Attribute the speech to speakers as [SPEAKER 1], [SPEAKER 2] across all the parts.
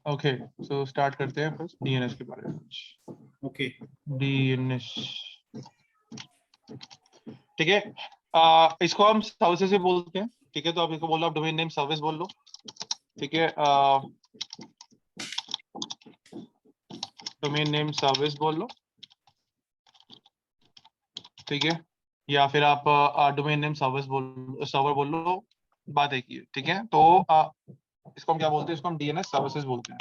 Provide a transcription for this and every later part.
[SPEAKER 1] Okay, so start करते हैं first DNS के बारे में।
[SPEAKER 2] ओके
[SPEAKER 1] डीएनएस, ठीक है। इसको हम सर्विसेज भी बोलते हैं, ठीक है। तो आप इसको बोलो, आप डोमेन नेम सर्विस बोल लो, ठीक है। डोमेन नेम सर्विस बोल लो, ठीक है। या फिर आप डोमेन नेम सर्विस बोल, सर्वर बोल लो, बात एक ही है, ठीक है। तो इसको हम क्या बोलते हैं? इसको हम डीएनएस सर्विसेज बोलते हैं,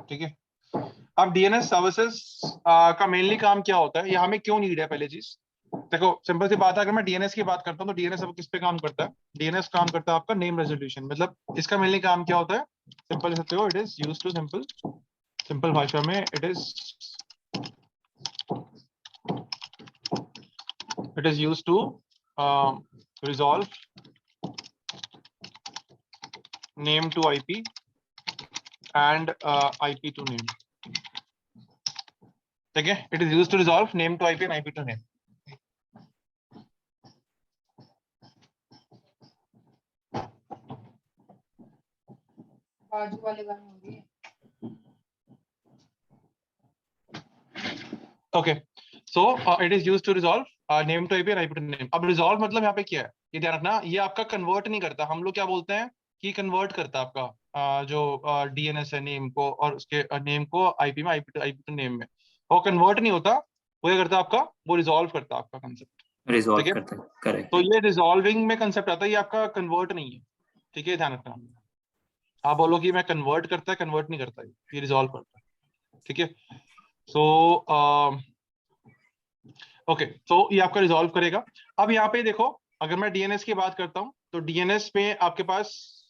[SPEAKER 1] ठीक है। अब डीएनएस सर्विसेज का मेनली काम क्या होता है, ये हमें क्यों नीड है? पहले चीज देखो, सिंपल सी बात है, अगर मैं डीएनएस की बात करता हूँ तो डीएनएस अब किस पे काम करता है? डीएनएस काम करता है आपका नेम रेजोल्यूशन। मतलब इसका मेनली काम क्या होता है? सिंपल सकते हो, it is used to simple भाषा में it is used to resolve name to IP and IP to name, ठीक है। it is used to resolve name to IP and IP to name.
[SPEAKER 3] बाजू वाले गाने होंगे।
[SPEAKER 1] Okay, so it is used to resolve name to IP and IP to name. अब resolve मतलब यहाँ पे क्या है, ये ध्यान रखना, ये आपका कन्वर्ट नहीं करता। हम लोग क्या बोलते हैं कि कन्वर्ट करता है आपका जो डीएनएस है नेम को, और उसके नेम को आईपी में, आईपी टू नेम में। वो कन्वर्ट नहीं होता, वो क्या करता है आपका? वो रिजॉल्व करता है आपका कंसेप्ट,
[SPEAKER 2] रिजॉल्व
[SPEAKER 1] ठीक है।
[SPEAKER 2] करता है, करेक्ट।
[SPEAKER 1] तो ये रिजॉल्विंग में कंसेप्ट आता है, ये आपका कन्वर्ट नहीं है, ठीक है। ध्यान रखना, आप बोलो कि मैं कन्वर्ट करता है, कन्वर्ट नहीं करता, ये रिजॉल्व करता है, ठीक है। सो ओके, तो ये आपका रिजॉल्व करेगा। अब यहाँ पे देखो, अगर मैं डीएनएस की बात करता हूं तो डीएनएस में आपके पास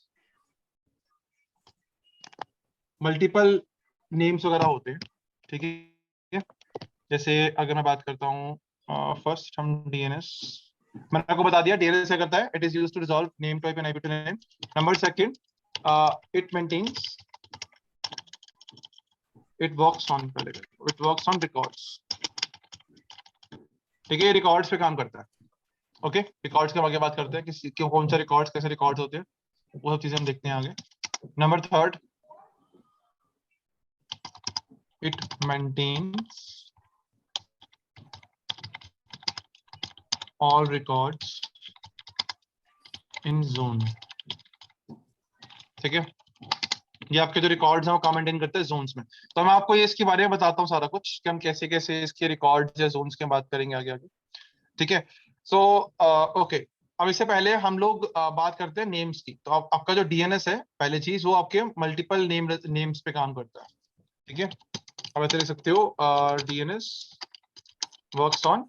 [SPEAKER 1] मल्टीपल नेम्स वगैरह होते हैं, ठीक है। जैसे अगर मैं बात करता हूँ फर्स्ट हम डीएनएस, मैंने आपको बता दिया डीएनएस क्या करता है, it is used to resolve name to IP and IP to name. Number second, it maintains, it works on records, ठीक है। रिकॉर्ड्स पे काम करता है, ओके। रिकॉर्ड्स के आगे बात करते हैं कि क्यों, कौन सा रिकॉर्ड्स, कैसे रिकॉर्ड्स होते हैं, वो सब चीजें हम देखते हैं आगे। Number third, it maintains all records in zone, ठीक है। ये आपके जो रिकॉर्ड्स हैं वो कहाँ मेंटेन करते हैं? जोन्स में। तो मैं आपको ये इसके बारे में बताता हूँ सारा कुछ, कि हम कैसे कैसे इसके रिकॉर्ड्स या जोन्स की बात करेंगे आगे आगे, ठीक है। सो ओके, अब इससे पहले हम लोग बात करते हैं नेम्स की। तो आपका जो डीएनएस है, पहले चीज वो आपके मल्टीपल नेम्स पे काम करता है, ठीक है। अब ऐसे लिख सकते हो, DNS works on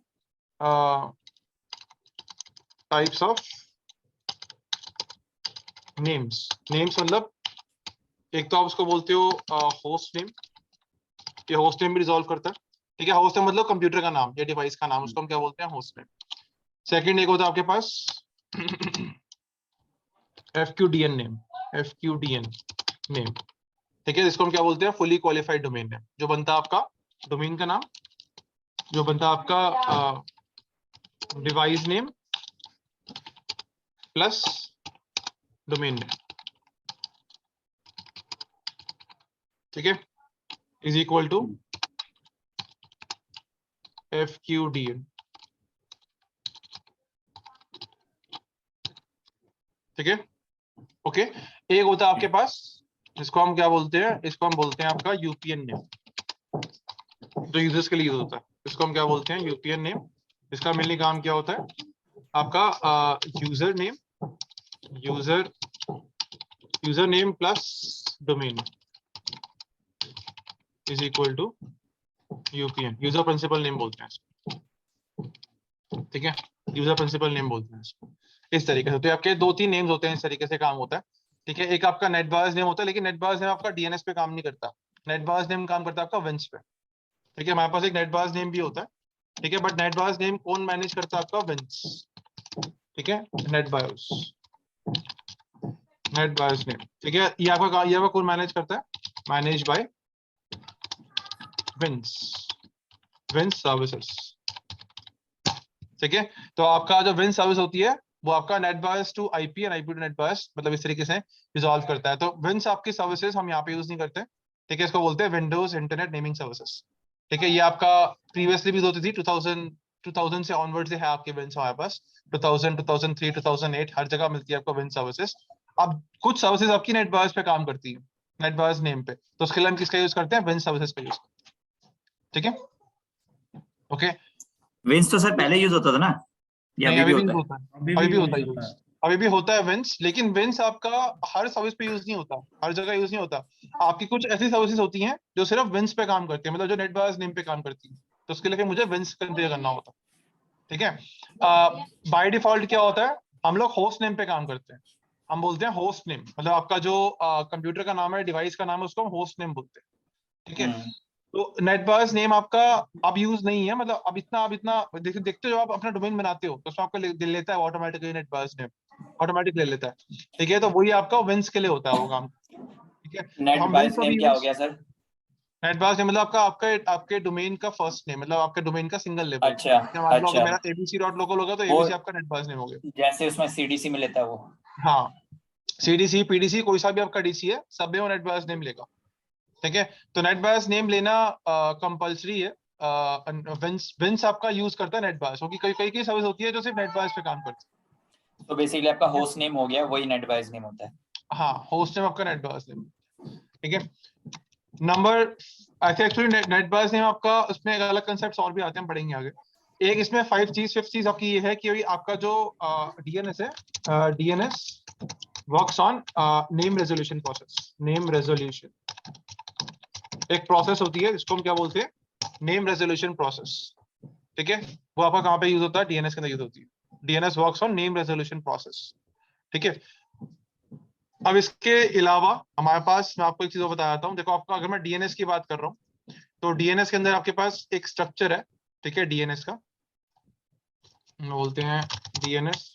[SPEAKER 1] types of names. Names मतलब एक तो आप उसको बोलते हो होस्ट नेम, ये होस्ट नेम भी रिजॉल्व करता है, ठीक है। होस्ट नेम मतलब कंप्यूटर का नाम या डिवाइस का नाम, उसको हम क्या बोलते हैं? Host name. सेकंड एक होता है आपके पास एफक्यूडीएन नेम, एफक्यूडीएन नेम, ठीक है। इसको हम क्या बोलते हैं? Fully qualified domain name. जो बनता है आपका डोमेन का नाम, जो बनता है आपका device name plus domain name, ठीक है, इज इक्वल टू एफक्यूडीएन, ठीक है, ओके। एक होता है आपके पास, इसको हम क्या बोलते हैं? इसको हम बोलते हैं आपका यूपीएन नेम, जो यूजर्स के लिए यूज होता है। इसको हम क्या बोलते हैं? यूपीएन नेम। इसका मेनली काम क्या होता है? आपका user name, user name plus domain is equal to UPN, user principal name बोलते हैं इसको, ठीक है। यूजर प्रिंसिपल नेम बोलते हैं इसको, इस तरीके से। तो आपके दो तीन नेम्स होते हैं, इस तरीके से काम होता है, ठीक है। एक आपका नेटबायर्स नेम होता है, लेकिन नेटबायर्स नेम आपका डीएनएस पे काम नहीं करता। नेटबायर्स नेम काम करता है आपका विंस पे, ठीक है। हमारे पास एक नेटबायर्स नेम भी होता है, ठीक है, बट नेटबायर्स नेम कौन मैनेज करता है? आपका विंस, ठीक है। नेटबायर्स नेम, ठीक है। ये आपका कौन मैनेज करता है? मैनेज बाय विंस सर्विसेज, ठीक है। तो आपका जो विंस सर्विस होती है वो आपका NetBIOS to IP and IP to NetBIOS मतलब इस तरीके से रिजॉल्व करता है। तो विंस आपकी सर्विसेज हम यहाँ पे यूज नहीं करते, ठीक है, इसको बोलते हैं विंडोज इंटरनेट नेमिंग सर्विसेज, ठीक है। ये आपका प्रीवियसली भी होती थी 2000 से ऑनवर्ड से है आपके विंस हमारे पास, 2000 2003 2008 हर जगह मिलती है आपको विंस सर्विसेज। अब कुछ सर्विसेज आपकी नेट बायस पे काम करती है, नेट बायस नेम पे, तो उसके लिए हम किसका यूज करते हैं, विंस सर्विसेज का यूज, ठीक है, ओके।
[SPEAKER 2] विंस तो सर पहले यूज होता था ना, या
[SPEAKER 1] नहीं
[SPEAKER 2] अभी भी
[SPEAKER 1] अभी भी
[SPEAKER 2] होता है?
[SPEAKER 1] होता है, अभी भी होता है यूज, अभी भी होता है विंस, लेकिन विंस आपका हर सर्विस पे यूज नहीं होता, हर जगह यूज नहीं होता। आपकी कुछ ऐसी सर्विसेज होती हैं जो सिर्फ विंस पे काम करती है, मतलब जो नेट बायस नेम पे काम करती है, तो उसके लिए फिर मुझे विंस कॉन्फ़िगर करना होता है, ठीक है। बाय डिफॉल्ट क्या होता है, हम लोग होस्ट नेम पे काम करते हैं, हम बोलते हैं होस्ट नेम, मतलब आपका जो कंप्यूटर का नाम है, डिवाइस का नाम है, उसको हम होस्ट नेम बोलते हैं, ठीक है। तो नेटबस नेम आपका अब यूज नहीं है, मतलब अब इतना देखते हो, जब आप अपना डोमेन बनाते हो तो उसमें आपका ले लेता है ऑटोमेटिकली, नेटबस नेम ऑटोमेटिक ले लेता है, ठीक है। तो वही आपका विंस के लिए होता है वो काम, ठीक है। तो
[SPEAKER 2] नेट
[SPEAKER 1] हम विंस
[SPEAKER 2] बायस
[SPEAKER 1] का
[SPEAKER 2] नेम
[SPEAKER 1] भी
[SPEAKER 2] क्या हो
[SPEAKER 1] यूज,
[SPEAKER 2] गया सर?
[SPEAKER 1] नेटबस नेम मतलब आपका आपका आपके डोमेन का फर्स्ट नेम, मतलब आपके डोमेन का सिंगल लेबल।
[SPEAKER 2] अच्छा
[SPEAKER 1] मान लो अगर
[SPEAKER 2] अच्छा,
[SPEAKER 1] मेरा एबीसी डॉट लोकल होगा तो
[SPEAKER 2] वो
[SPEAKER 1] एबीसी आपका नेटबस नेम हो गया।
[SPEAKER 2] जैसे उसमें सीडीसी में लेता है वो।
[SPEAKER 1] हाँ, सीडीसी पीडीसी कोई सा भी आपका डीसी है, सब में वो नेटबस नेम लेगा, ठीक है। तो नेट बायस नेम लेना कंपलसरी है। विंस विंस आपका यूज करता है नेट बायस, क्योंकि कई कई सर्विस होती है जो सिर्फ नेट बायस पे काम करती
[SPEAKER 2] तो बेसिकली आपका
[SPEAKER 1] है।
[SPEAKER 2] होस्ट नेम हो गया, वही नेट बायस नेम होता है।
[SPEAKER 1] हाँ, होस्ट नेम आपका नेट बायस नेम, ठीक है। नंबर ऐसे एक्चुअली नेट बायस नेम आपका, उसमें एक अलग कंसेप्ट और भी आते हैं, पढ़ेंगे आगे। एक इसमें फिफ्थ चीज आपकी ये है कि आपका जो डीएनएस है, DNS works on name resolution process, name resolution एक प्रोसेस होती है जिसको हम क्या बोलते हैं, नेम रेजोल्यूशन प्रोसेस, ठीक है। वो आपका कहाँ पे यूज होता है, डीएनएस के अंदर यूज होती है, DNS works on name resolution process, ठीक है। अब इसके अलावा हमारे पास, मैं आपको एक चीज और बताता हूँ, देखो आपका अगर मैं डीएनएस की बात कर रहा हूँ, तो डीएनएस के अंदर आपके पास एक स्ट्रक्चर है, ठीक है, डीएनएस का बोलते हैं डीएनएस,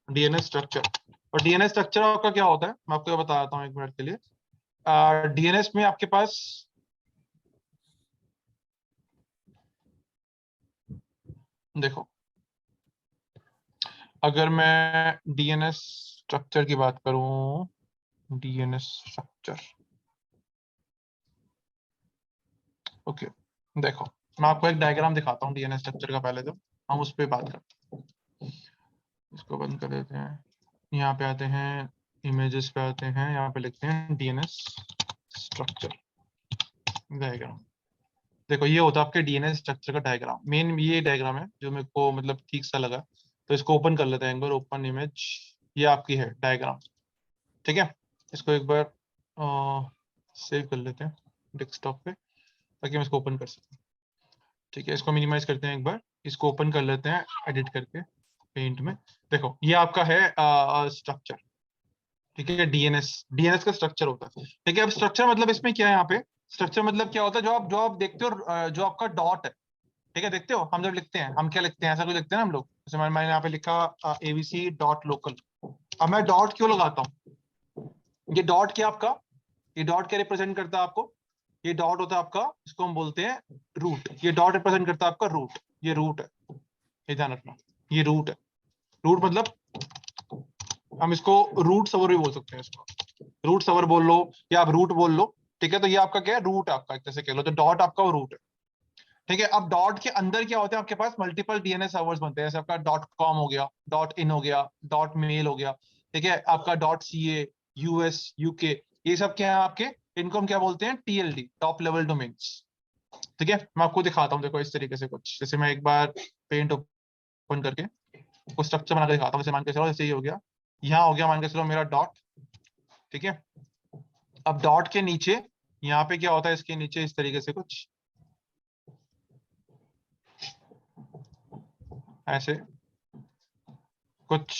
[SPEAKER 1] डीएनएस स्ट्रक्चर। और डीएनएस स्ट्रक्चर आपका क्या होता है, मैं आपको बताता हूँ एक मिनट के लिए। डीएनएस में आपके पास देखो, अगर मैं डीएनएस स्ट्रक्चर की बात करूं, डीएनएस स्ट्रक्चर, ओके, देखो मैं आपको एक डायग्राम दिखाता हूँ डीएनएस स्ट्रक्चर का, पहले तो हम उस पर बात करते हैं। इसको बंद कर देते हैं, यहाँ पे आते हैं, इमेजेस पे आते हैं, यहाँ पे लिखते हैं डीएनएस स्ट्रक्चर डायग्राम। देखो ये होता है आपके डीएनएस स्ट्रक्चर का डायग्राम, मेन ये डायग्राम है जो मेरे को मतलब ठीक सा लगा, तो इसको ओपन कर लेते हैं एक बार, ओपन इमेज, ये आपकी है डायग्राम, ठीक है। इसको एक बार सेव कर लेते हैं डेस्कटॉप पे, ताकि हम इसको ओपन कर सकें, ठीक है। इसको मिनिमाइज करते हैं एक बार, इसको ओपन कर लेते हैं एडिट करके पेंट में। देखो ये आपका है स्ट्रक्चर, ठीक है, डीएनएस, डीएनएस का स्ट्रक्चर होता है, ठीक है। अब स्ट्रक्चर मतलब इसमें क्या है, यहाँ पे स्ट्रक्चर मतलब क्या होता है, जो आप देखते हो, जो आपका डॉट है, ठीक है, देखते हो हम जब लिखते हैं, हम क्या लिखते हैं, ऐसा कुछ लिखते हैं ना हम लोग, जैसे मैंने यहाँ पे लिखा एबीसी डॉट लोकल। अब मैं डॉट क्यों लगाता हूँ, ये डॉट क्या आपका, ये डॉट क्या रिप्रेजेंट करता है आपको, ये डॉट होता है आपका, इसको हम बोलते हैं रूट, ये डॉट रिप्रेजेंट करता है आपका रूट, ये रूट है, ये ध्यान रखना, ये रूट है। रूट मतलब हम इसको रूट सवर भी बोल सकते हैं, इसको रूट सवर बोल लो या आप रूट बोल लो, ठीक है। तो ये आपका क्या है, रूट आपका, एक तरह से कह लो तो डॉट आपका वो रूट है, ठीक है। अब डॉट के अंदर क्या होता है, आपके पास मल्टीपल डीएनएस सर्वर्स बनते हैं, जैसे आपका डॉट कॉम हो गया, डॉट इन हो गया, डॉट मेल हो गया, ठीक है, आपका डॉट सीए, यूएस, यूके, ये सब क्या है आपके, इनको हम क्या बोलते हैं, टीएलडी, टॉप लेवल डोमेन्स, ठीक है। मैं आपको दिखाता हूँ, देखो इस तरीके से कुछ, जैसे मैं एक बार पेंट ओपन करके कुछ स्ट्रक्चर बना के दिखाता हूँ, जैसे मान के चलो, जैसे ये हो गया, यहाँ हो गया मान के चलो मेरा डॉट, ठीक है। अब डॉट के नीचे यहाँ पे क्या होता है, इसके नीचे इस तरीके से कुछ ऐसे कुछ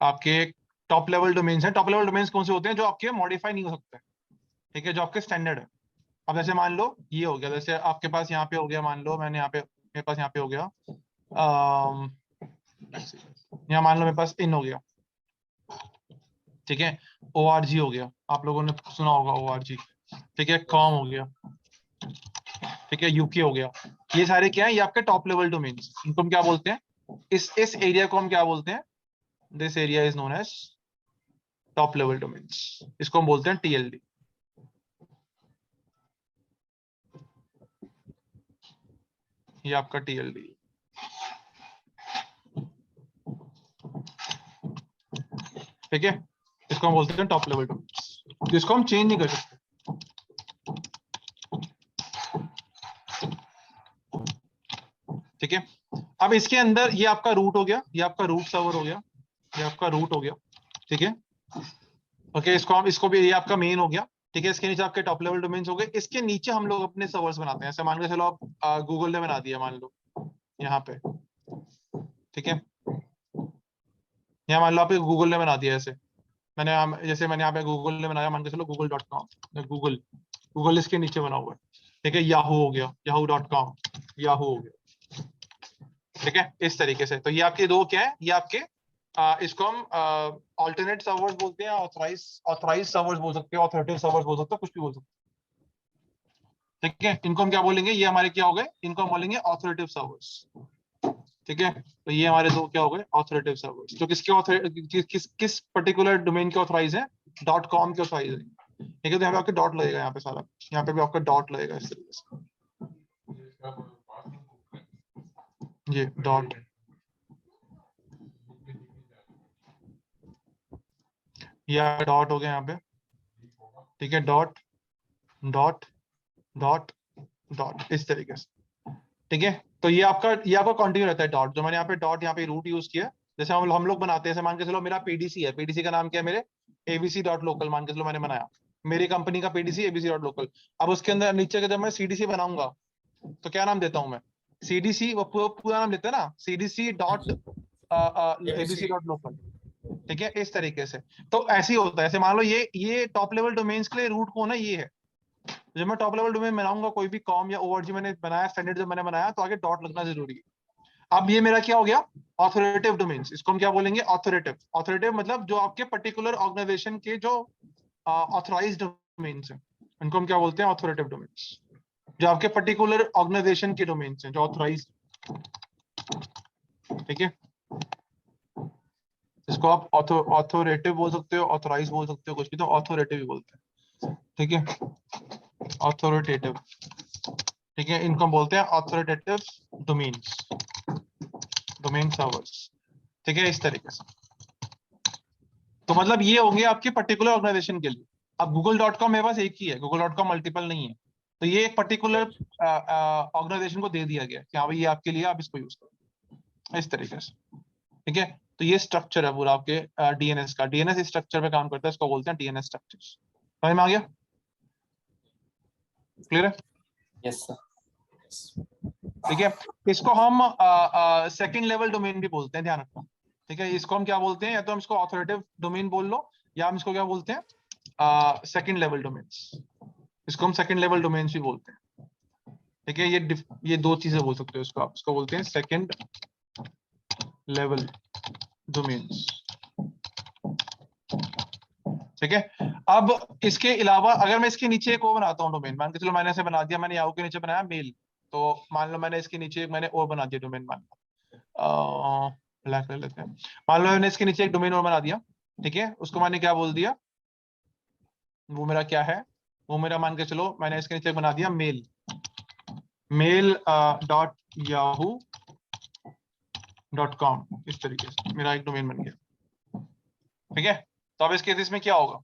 [SPEAKER 1] आपके टॉप लेवल डोमेन्स हैं। टॉप लेवल डोमेन्स कौन से होते हैं, जो आपके मॉडिफाई नहीं हो सकते, ठीक है, जो आपके स्टैंडर्ड है। अब जैसे मान लो ये हो गया, जैसे आपके पास यहाँ पे हो गया, मान लो मैंने यहाँ पे, मेरे पास यहाँ पे हो गया, यहाँ मान लो मेरे पास इन हो गया, ठीक है, ORG हो गया, आप लोगों ने सुना होगा ORG, ठीक है, कॉम हो गया, ठीक है, यूके हो गया, ये सारे क्या है, ये आपके टॉप लेवल डोमेन्स, इनको हम क्या बोलते हैं, इस एरिया को हम क्या बोलते हैं? This area is known as top level domains, इसको हम बोलते हैं TLD। ये आपका TLD, ठीक है, इसको हम बोलते हैं टॉप लेवल डोमेन्स, जिसको हम चेंज नहीं कर सकते। ठीक है, अब इसके अंदर ये आपका रूट हो गया, ये आपका रूट सर्वर हो गया, ये आपका रूट हो गया, ठीक है। ओके, इसको भी, ये आपका मेन हो गया, ठीक है। इसके नीचे आपके टॉप लेवल डोमेन्स हो गए। इसके नीचे हम लोग अपने सर्वर्स बनाते हैं। ऐसे मान के चलो आप गूगल ने बना दिया, मान लो यहाँ पे, ठीक है, यहाँ मान लो आप गूगल ने बना दिया। ऐसे जैसे मैंने यहाँ पे गूगल ने बनाया, मान के चलो google.com, गूगल, गूगल इसके नीचे बना हुआ है, ठीक है। याहू हो गया, yahoo.com, याहू हो गया, ठीक है, इस तरीके से। तो ये आपके दो क्या है, ये आपके इसको हम ऑल्टरनेट सर्वर्स बोलते हैं, ऑथराइज सर्वर्स बोल सकते हैं, ऑथोरेटिव सर्वर्स बोल सकते हैं, कुछ भी बोल सकते हैं, ठीक है। इनको हम क्या बोलेंगे? ये हमारे क्या हो गए? इनको हम बोलेंगे ऑथोरेटिव सर्वर्स, ठीक है। तो ये हमारे दो क्या हो गए? ऑथोरेटिव सर्वर्स, जो किस पर्टिकुलर डोमेन के ऑथराइज है? .com के ऑथराइज है, ठीक है। तो यहाँ पे आपके डॉट लगेगा, यहाँ पे सारा, यहाँ पे भी आपका डॉट लगेगा इस तरीके से, ये डॉट, ये डॉट हो गया यहाँ पे, ठीक है, डॉट डॉट डॉट डॉट, इस तरीके से, ठीक है। तो ये आपका कंटिन्यू रहता है डॉट, जो मैंने यहाँ पे डॉट, यहाँ पे रूट यूज किया। जैसे हम लोग बनाते हैं, मान के चलो मेरा पीडीसी है, पीडीसी का नाम क्या है मेरे? abc.local, मान के चलो मैंने बनाया मेरी कंपनी का पीडीसी abc.local। अब उसके अंदर नीचे के जब मैं सीडीसी बनाऊंगा तो क्या नाम देता हूं मैं? सीडीसी, वो पूरा नाम लेते हैं ना, सीडीसी डॉट abc.local, ठीक है, इस तरीके से। तो ऐसे ही होता है। ऐसे मान लो ये टॉप लेवल डोमेन्स के लिए रूट कौन है? ये है। जब मैं टॉप लेवल डोमेन बनाऊंगा, कोई भी कॉम या ओआरजी मैंने बनाया, स्टैंडर्ड जब मैंने बनाया, तो आगे डॉट लगना जरूरी है। अब ये मेरा क्या हो गया? ऑथोरेटिव डोमेन्स, इसको हम क्या बोलेंगे? ऑथोरेटिव। ऑथोरेटिव मतलब जो आपके पर्टिकुलर ऑर्गेनाइजेशन के जो ऑथराइज्ड डोमेन्स हैं, उनको हम क्या बोलते हैं? Authoritative domains. जो आपके पर्टिकुलर ऑर्गेनाइजेशन के डोमेन्स हैं, जो ऑथराइज्ड, ठीक है। इसको आप ऑथोरेटिव बोल सकते हो, ऑथराइज बोल सकते हो, कुछ भी, तो ऑथोरेटिव ही बोलते हैं, ठीक है, ऑथोरिटेटिव, ठीक है। इनको हम बोलते हैं ऑथोरिटेटिव डोमेन्स, डोमेन सर्वर्स, ठीक है, इस तरीके से। तो मतलब ये होंगे आपके पर्टिकुलर ऑर्गेनाइजेशन के लिए। अब google.com मेरे पास एक ही है, google.com मल्टीपल नहीं है। तो ये एक पर्टिकुलर ऑर्गेनाइजेशन को दे दिया गया कि हाँ भाई ये आपके लिए, आप इसको यूज करो, इस तरीके से, ठीक है। तो ये स्ट्रक्चर है पूरा आपके डीएनएस का। डीएनएस इस स्ट्रक्चर पे काम करता है, इसको बोलते हैं डीएनएस स्ट्रक्चर। समझ में आ गया? क्लियर है?
[SPEAKER 2] Yes sir.
[SPEAKER 1] ठीक है। इसको हम सेकंड लेवल डोमेन भी बोलते हैं, ध्यान रखना, ठीक है। इसको हम क्या बोलते हैं? या तो हम इसको ऑथोरेटिव डोमेन बोल लो, या हम इसको क्या बोलते हैं? Second level domains. इसको हम सेकंड लेवल डोमेन्स भी बोलते हैं, ठीक है। ये दो चीजें बोल सकते हो इसको आप। इसको बोलते हैं सेकंड लेवल डोमेन्स, ठीक है। अब इसके अलावा अगर मैं इसके नीचे एक और बनाता हूँ डोमेन, मान के चलो मैंने ऐसे बना दिया, मैंने याहू के नीचे बनाया मेल, तो मान लो मैंने इसके नीचे मैंने और बना दिया डोमेन, मान लो ब्लैक ले लेते हैं, मान लो मैंने इसके नीचे एक डोमेन और बना दिया, ठीक है। उसको मैंने क्या बोल दिया? वो मेरा क्या है? वो मेरा, मान के चलो मैंने इसके नीचे बना दिया मेल, mail.yahoo.com, इस तरीके से मेरा एक डोमेन बन गया, ठीक है। तो अब इस केस में क्या होगा?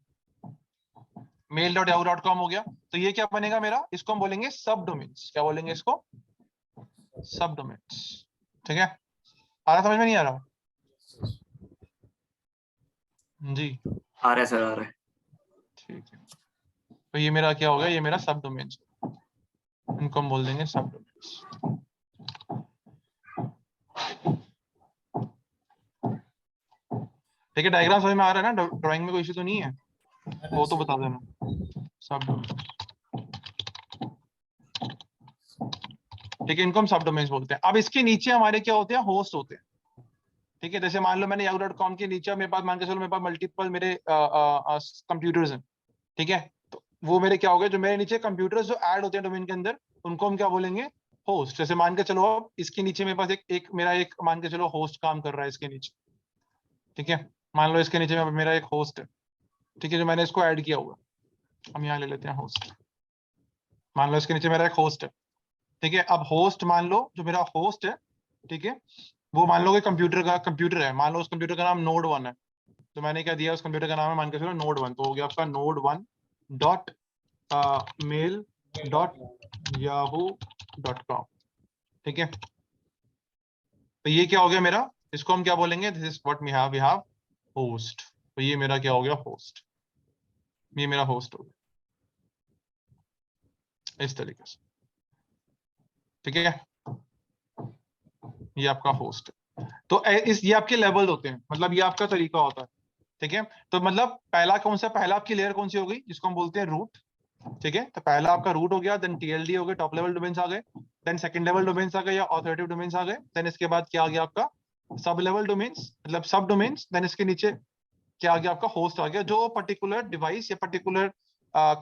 [SPEAKER 1] mail.yahoo.com हो गया। तो ये क्या बनेगा मेरा? इसको हम बोलेंगे सब डोमेन्स। क्या बोलेंगे इसको? सब डोमेन्स, ठीक है। आ रहा, समझ में नहीं आ रहा? जी,
[SPEAKER 2] आ रहा है सर, आ रहा है।
[SPEAKER 1] ठीक है। तो ये मेरा क्या होगा? ये मेरा सब डोमेन्स, इनको हम बोल देंगे सब डोमेन्स, ठीक है। डायग्राम समझ में आ रहा है ना? ड्राइंग में कोई इश्यू तो नहीं है? वो तो बता देना। सब डोमेन्स, ठीक है, इनको हम सब डोमेन्स बोलते हैं। अब इसके नीचे हमारे क्या होते हैं? होस्ट होते हैं, ठीक है। जैसे मान लो मैंने yahoo.com के नीचे मेरे पास, मान के चलो मेरे पास मल्टीपल मेरे कंप्यूटर्स हैं, ठीक है। तो वो मेरे क्या हो गए? जो मेरे नीचे कंप्यूटर्स जो ऐड होते हैं डोमेन के अंदर, उनको हम क्या बोलेंगे? होस्ट। जैसे मान के चलो अब इसके नीचे मेरे पास एक मेरा एक मान के चलो होस्ट काम कर रहा है इसके नीचे, ठीक है। मान लो इसके नीचे मेरा एक होस्ट है, ठीक है, जो मैंने इसको ऐड किया हुआ। हम यहाँ ले लेते हैं होस्ट। मान लो इसके नीचे मेरा एक होस्ट है, ठीक है। अब होस्ट मान लो जो मेरा होस्ट है, ठीक है, वो मान लो कि कंप्यूटर है, मान लो उस कंप्यूटर का नाम node 1 है। तो मैंने क्या दिया, उस कंप्यूटर का नाम है मान के चलो node 1, तो हो गया आपका node1 dot mail dot Yahoo dot com, ठीक है। तो ये क्या हो गया मेरा, इसको हम क्या बोलेंगे, this is what we have host. तो ये मेरा क्या हो गया, होस्ट। ये मेरा होस्ट हो गया इस तरीके से, ठीक है। ये आपका होस्ट है। तो इस ये आपके लेवल होते हैं, मतलब ये आपका तरीका होता है, ठीक है। तो मतलब पहला कौन सा, पहला आपकी लेयर कौन सी हो गई, जिसको हम बोलते हैं रूट, ठीक है। तो पहला आपका रूट हो गया, देन टीएलडी हो गए, टॉप लेवल डोमेन्स आ गए, देन सेकंड लेवल डोमेन्स आ गए या ऑथोरिटेटिव डोमेन्स आ गए, देन इसके बाद क्या आ गया आपका सब लेवल डोमेन्स, मतलब सब डोमेन्स, देन इसके नीचे क्या आ गया आपका होस्ट आ गया, जो पर्टिकुलर डिवाइस या पर्टिकुलर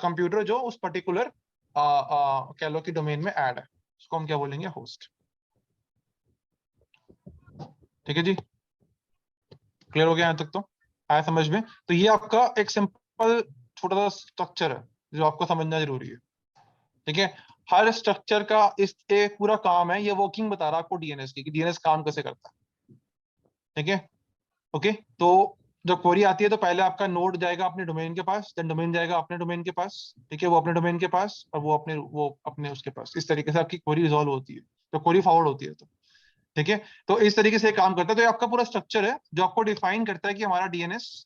[SPEAKER 1] कंप्यूटर जो उस पर्टिकुलर कह लो कि डोमेन में ऐड है, उसको हम क्या बोलेंगे, होस्ट। ठीक है जी, क्लियर हो गया यहाँ तक, तो आया समझ में। तो ये आपका एक सिंपल छोटा सा स्ट्रक्चर है जो आपको समझना जरूरी है, ठीक है। हर स्ट्रक्चर का इस एक पूरा काम है, ये वर्किंग बता रहा है आपको डीएनएस की, कि डीएनएस काम कैसे करता है, ठीक है। ओके, तो जब क्वेरी आती है तो पहले आपका नोड जाएगा अपने डोमेन के पास, देन डोमेन जाएगा अपने डोमेन के पास, ठीक है, वो अपने डोमेन के पास और वो अपने उसके पास। इस तरीके से आपकी क्वेरी रिजॉल्व होती है, तो क्वेरी फॉरवर्ड होती है, तो ठीक है। तो इस तरीके से काम करता है। तो ये आपका पूरा स्ट्रक्चर है जो आपको डिफाइन करता है कि हमारा डीएनएस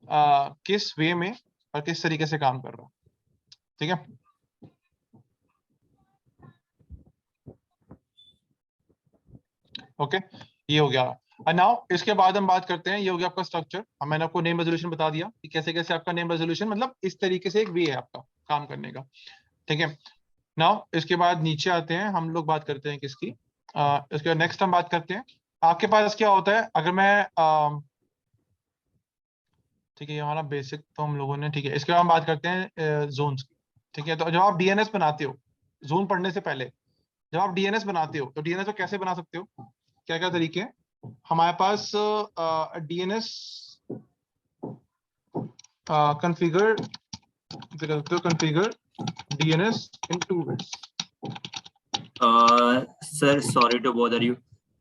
[SPEAKER 1] किस वे में और किस तरीके से काम कर रहा है, ठीक है। ओके, ये हो गया। और नाउ इसके बाद हम बात करते हैं, ये हो गया आपका स्ट्रक्चर। अब मैंने आपको नेम रेजोल्यूशन बता दिया कि कैसे कैसे आपका नेम रेजोल्यूशन, मतलब इस तरीके से एक वे है आपका काम करने का, ठीक है। नाउ इसके बाद नीचे आते हैं हम लोग, बात करते हैं किसकी, इसके बाद नेक्स्ट हम बात करते हैं आपके पास क्या होता है। अगर मैं ठीक है, ये हमारा बेसिक तो हम लोगों ने, ठीक है। इसके बाद हम बात करते हैं जोन्स की, ठीक है। तो जब आप डीएनएस बनाते हो, जोन पढ़ने से पहले जब आप डीएनएस बनाते हो, तो डीएनएस को कैसे बना सकते हो, क्या क्या तरीके हैं हमारे पास। DNS configure DNS in 2 ways।
[SPEAKER 2] Sir sorry to bother you,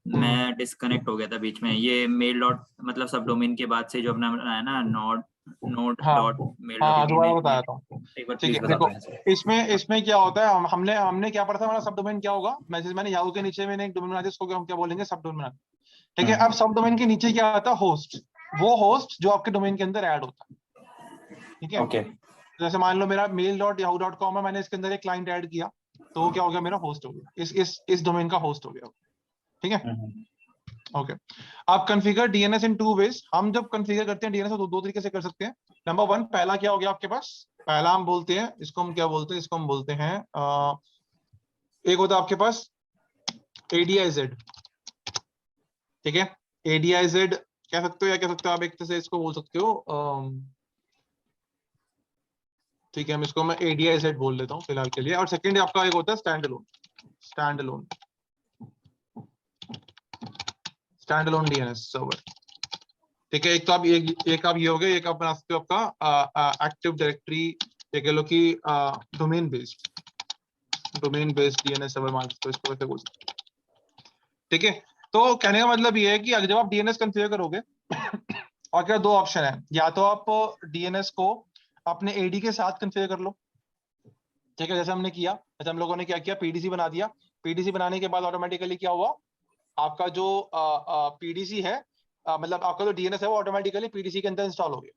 [SPEAKER 2] मैं डिस्कनेक्ट हो गया था बीच में। ये मेल डॉट मतलब सब डोमेन के बाद से जो अपना बनाया ना, नोड नोड
[SPEAKER 1] हाँ
[SPEAKER 2] डॉट मेल डॉट
[SPEAKER 1] हाँ, दोबारा
[SPEAKER 2] में
[SPEAKER 1] बताया था।
[SPEAKER 2] एक बार
[SPEAKER 1] ठीक
[SPEAKER 2] प्लीज
[SPEAKER 1] है,
[SPEAKER 2] बता
[SPEAKER 1] देखो
[SPEAKER 2] दो सर।
[SPEAKER 1] इसमें क्या होता है, हमने हमने क्या पढ़ा था, हमारा सब डोमेन क्या होगा। मैंने याहू के नीचे मैंने एक डोमेन बना दिया, उसको हम क्या बोलेंगे, सब डोमेन बना दिया, ठीक है। अब सब डोमेन के नीचे क्या आता है, होस्ट, वो होस्ट जो आपके डोमेन के अंदर ऐड होता है, ठीक है।
[SPEAKER 2] ओके
[SPEAKER 1] जैसे मान लो मेरा mail.yahoo.com है, मैंने इसके अंदर एक क्लाइंट ऐड किया, तो वो क्या हो गया, मेरा होस्ट हो गया, इस डोमेन का होस्ट हो गया, ठीक है। ओके, आप कॉन्फ़िगर डीएनएस इन 2 ways। हम जब कॉन्फ़िगर करते हैं डीएनएस तो दो तरीके से कर सकते हैं। नंबर 1, पहला क्या हो गया आपके पास, पहला हम बोलते हैं, इसको हम क्या बोलते हैं, इसको हम बोलते हैं एक होता है आपके पास ADIZ, ठीक है। ADIZ कह सकते हो या कह सकते हो आप, एक तरह से इसको बोल सकते हो ठीक है, हम इसको मैं ADIZ बोल लेता हूँ फिलहाल के लिए। और सेकंड आपका एक होता है स्टैंड अलोन डीएनएस सर्वर, ठीक है। एक तो आप एक आप ये हो गए, एक आप बना सकते हो आपका एक्टिव डायरेक्टरी, ये कह लो कि डोमेन बेस्ड डीएनएस सर्वर मान सकते हो, इसको वैसे बोल सकते हो, ठीक है। तो कहने का मतलब ये है कि अगर जब आप डीएनएस कॉन्फ़िगर करोगे और क्या, दो ऑप्शन है, या तो आप डीएनएस को अपने एडी के साथ कॉन्फ़िगर कर लो, ठीक है, जैसे हमने किया। जैसे हम लोगों ने क्या किया, पीडीसी बना दिया। पीडीसी बनाने के बाद ऑटोमेटिकली क्या हुआ, आपका जो पीडीसी है, मतलब आपका जो डीएनएस है वो ऑटोमेटिकली पीडीसी के अंदर इंस्टॉल हो गया,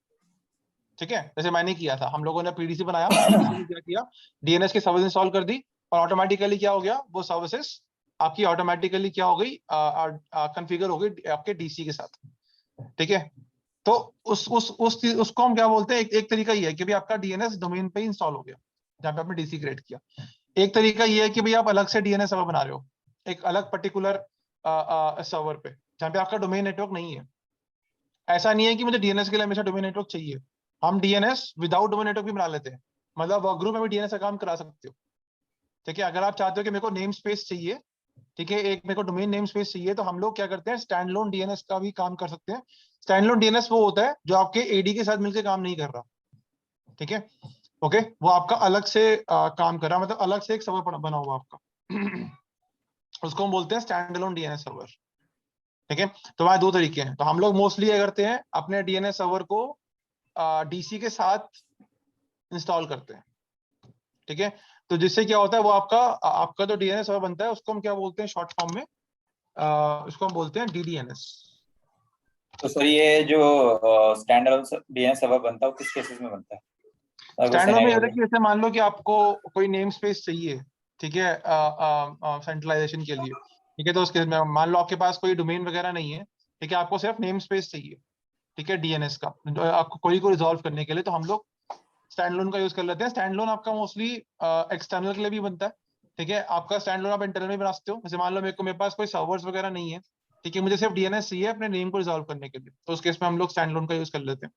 [SPEAKER 1] ठीक है। जैसे मैंने किया था, हम लोगों ने पीडीसी बनाया, पीडीसी में क्या किया, डीएनएस की सर्विस इंस्टॉल कर दी, और ऑटोमेटिकली क्या हो गया, वो सर्विसेज आपकी ऑटोमेटिकली क्या हो गई, कॉन्फ़िगर हो गई आपके डीसी के साथ, ठीक है। तो उसको हम क्या बोलते हैं, एक तरीका ये है कि भाई आपका डीएनएस डोमेन पे इंस्टॉल हो गया जहां पे आपने डीसी क्रिएट किया। एक तरीका ये है कि भाई आप अलग से डीएनएस सर्वर बना रहे हो, एक अलग पर्टिकुलर सर्वर पे, जहां पे आपका डोमेन नेटवर्क नहीं है। ऐसा नहीं है कि मुझे डीएनएस के लिए हमेशा डोमेन नेटवर्क चाहिए, हम डीएनएस विदाउट डोमेन नेटवर्क भी बना लेते हैं, मतलब वर्क ग्रुप में भी डीएनएस का काम करा सकते हो, ठीक है, अगर आप चाहते हो कि मेरे को नेम स्पेस चाहिए, ठीक है, एक मेरे को डोमेन नेम स्पेस चाहिए, तो हम लोग क्या करते हैं, स्टैंड लोन डीएनएस का भी काम कर सकते हैं। स्टैंड लोन डीएनएस वो होता है जो आपके एडी के साथ मिलकर काम नहीं कर रहा, ठीक है, ओके, वो आपका अलग से काम कर रहा है, मतलब अलग से एक सर्वर बना हुआ आपका उसको हम बोलते हैं स्टैंड लोन डीएनएस सर्वर, ठीक है। तो वहां दो तरीके हैं, तो हम लोग मोस्टली क्या करते हैं, अपने डीएनएस सर्वर को डीसी के साथ इंस्टॉल करते हैं, ठीक है। तो जिससे क्या होता है, वो आपका जो डीएनएस सर्वर बनता है उसको हम क्या बोलते हैं शॉर्ट फॉर्म में, उसको हम बोलते हैं डीडीएनएस।
[SPEAKER 3] तो सर ये जो स्टैंड अलोन डीएनएस सर्वर बनता है वो किस केसेस में बनता है?
[SPEAKER 1] स्टैंड अलोन में जैसे कि जैसे मान लो कि आपको कोई नेम स्पेस चाहिए, ठीक है, सेंट्रलाइजेशन के लिए, ठीक है, तो उसके में मान लो आपके पास कोई डोमेन वगैरह नहीं है, ठीक है, आपको सिर्फ नेम स्पेस चाहिए, ठीक है, डीएनएस का आपको क्वेरी को रिजॉल्व करने के लिए, तो हम लोग स्टैंड लोन का यूज कर लेते हैं। स्टैंड लोन आपका मोस्टली एक्सटर्नल के लिए भी बनता है, ठीक है, आपका स्टैंड लोन आप इंटरनल में बना सकते हो। जैसे मान लो मेरे पास कोई सर्वर्स वगैरह नहीं है, ठीक है, मुझे सिर्फ डीएनएस चाहिए अपने नेम को रिजॉल्व करने के लिए, तो उस केस में हम लोग स्टैंड लोन का यूज कर लेते हैं,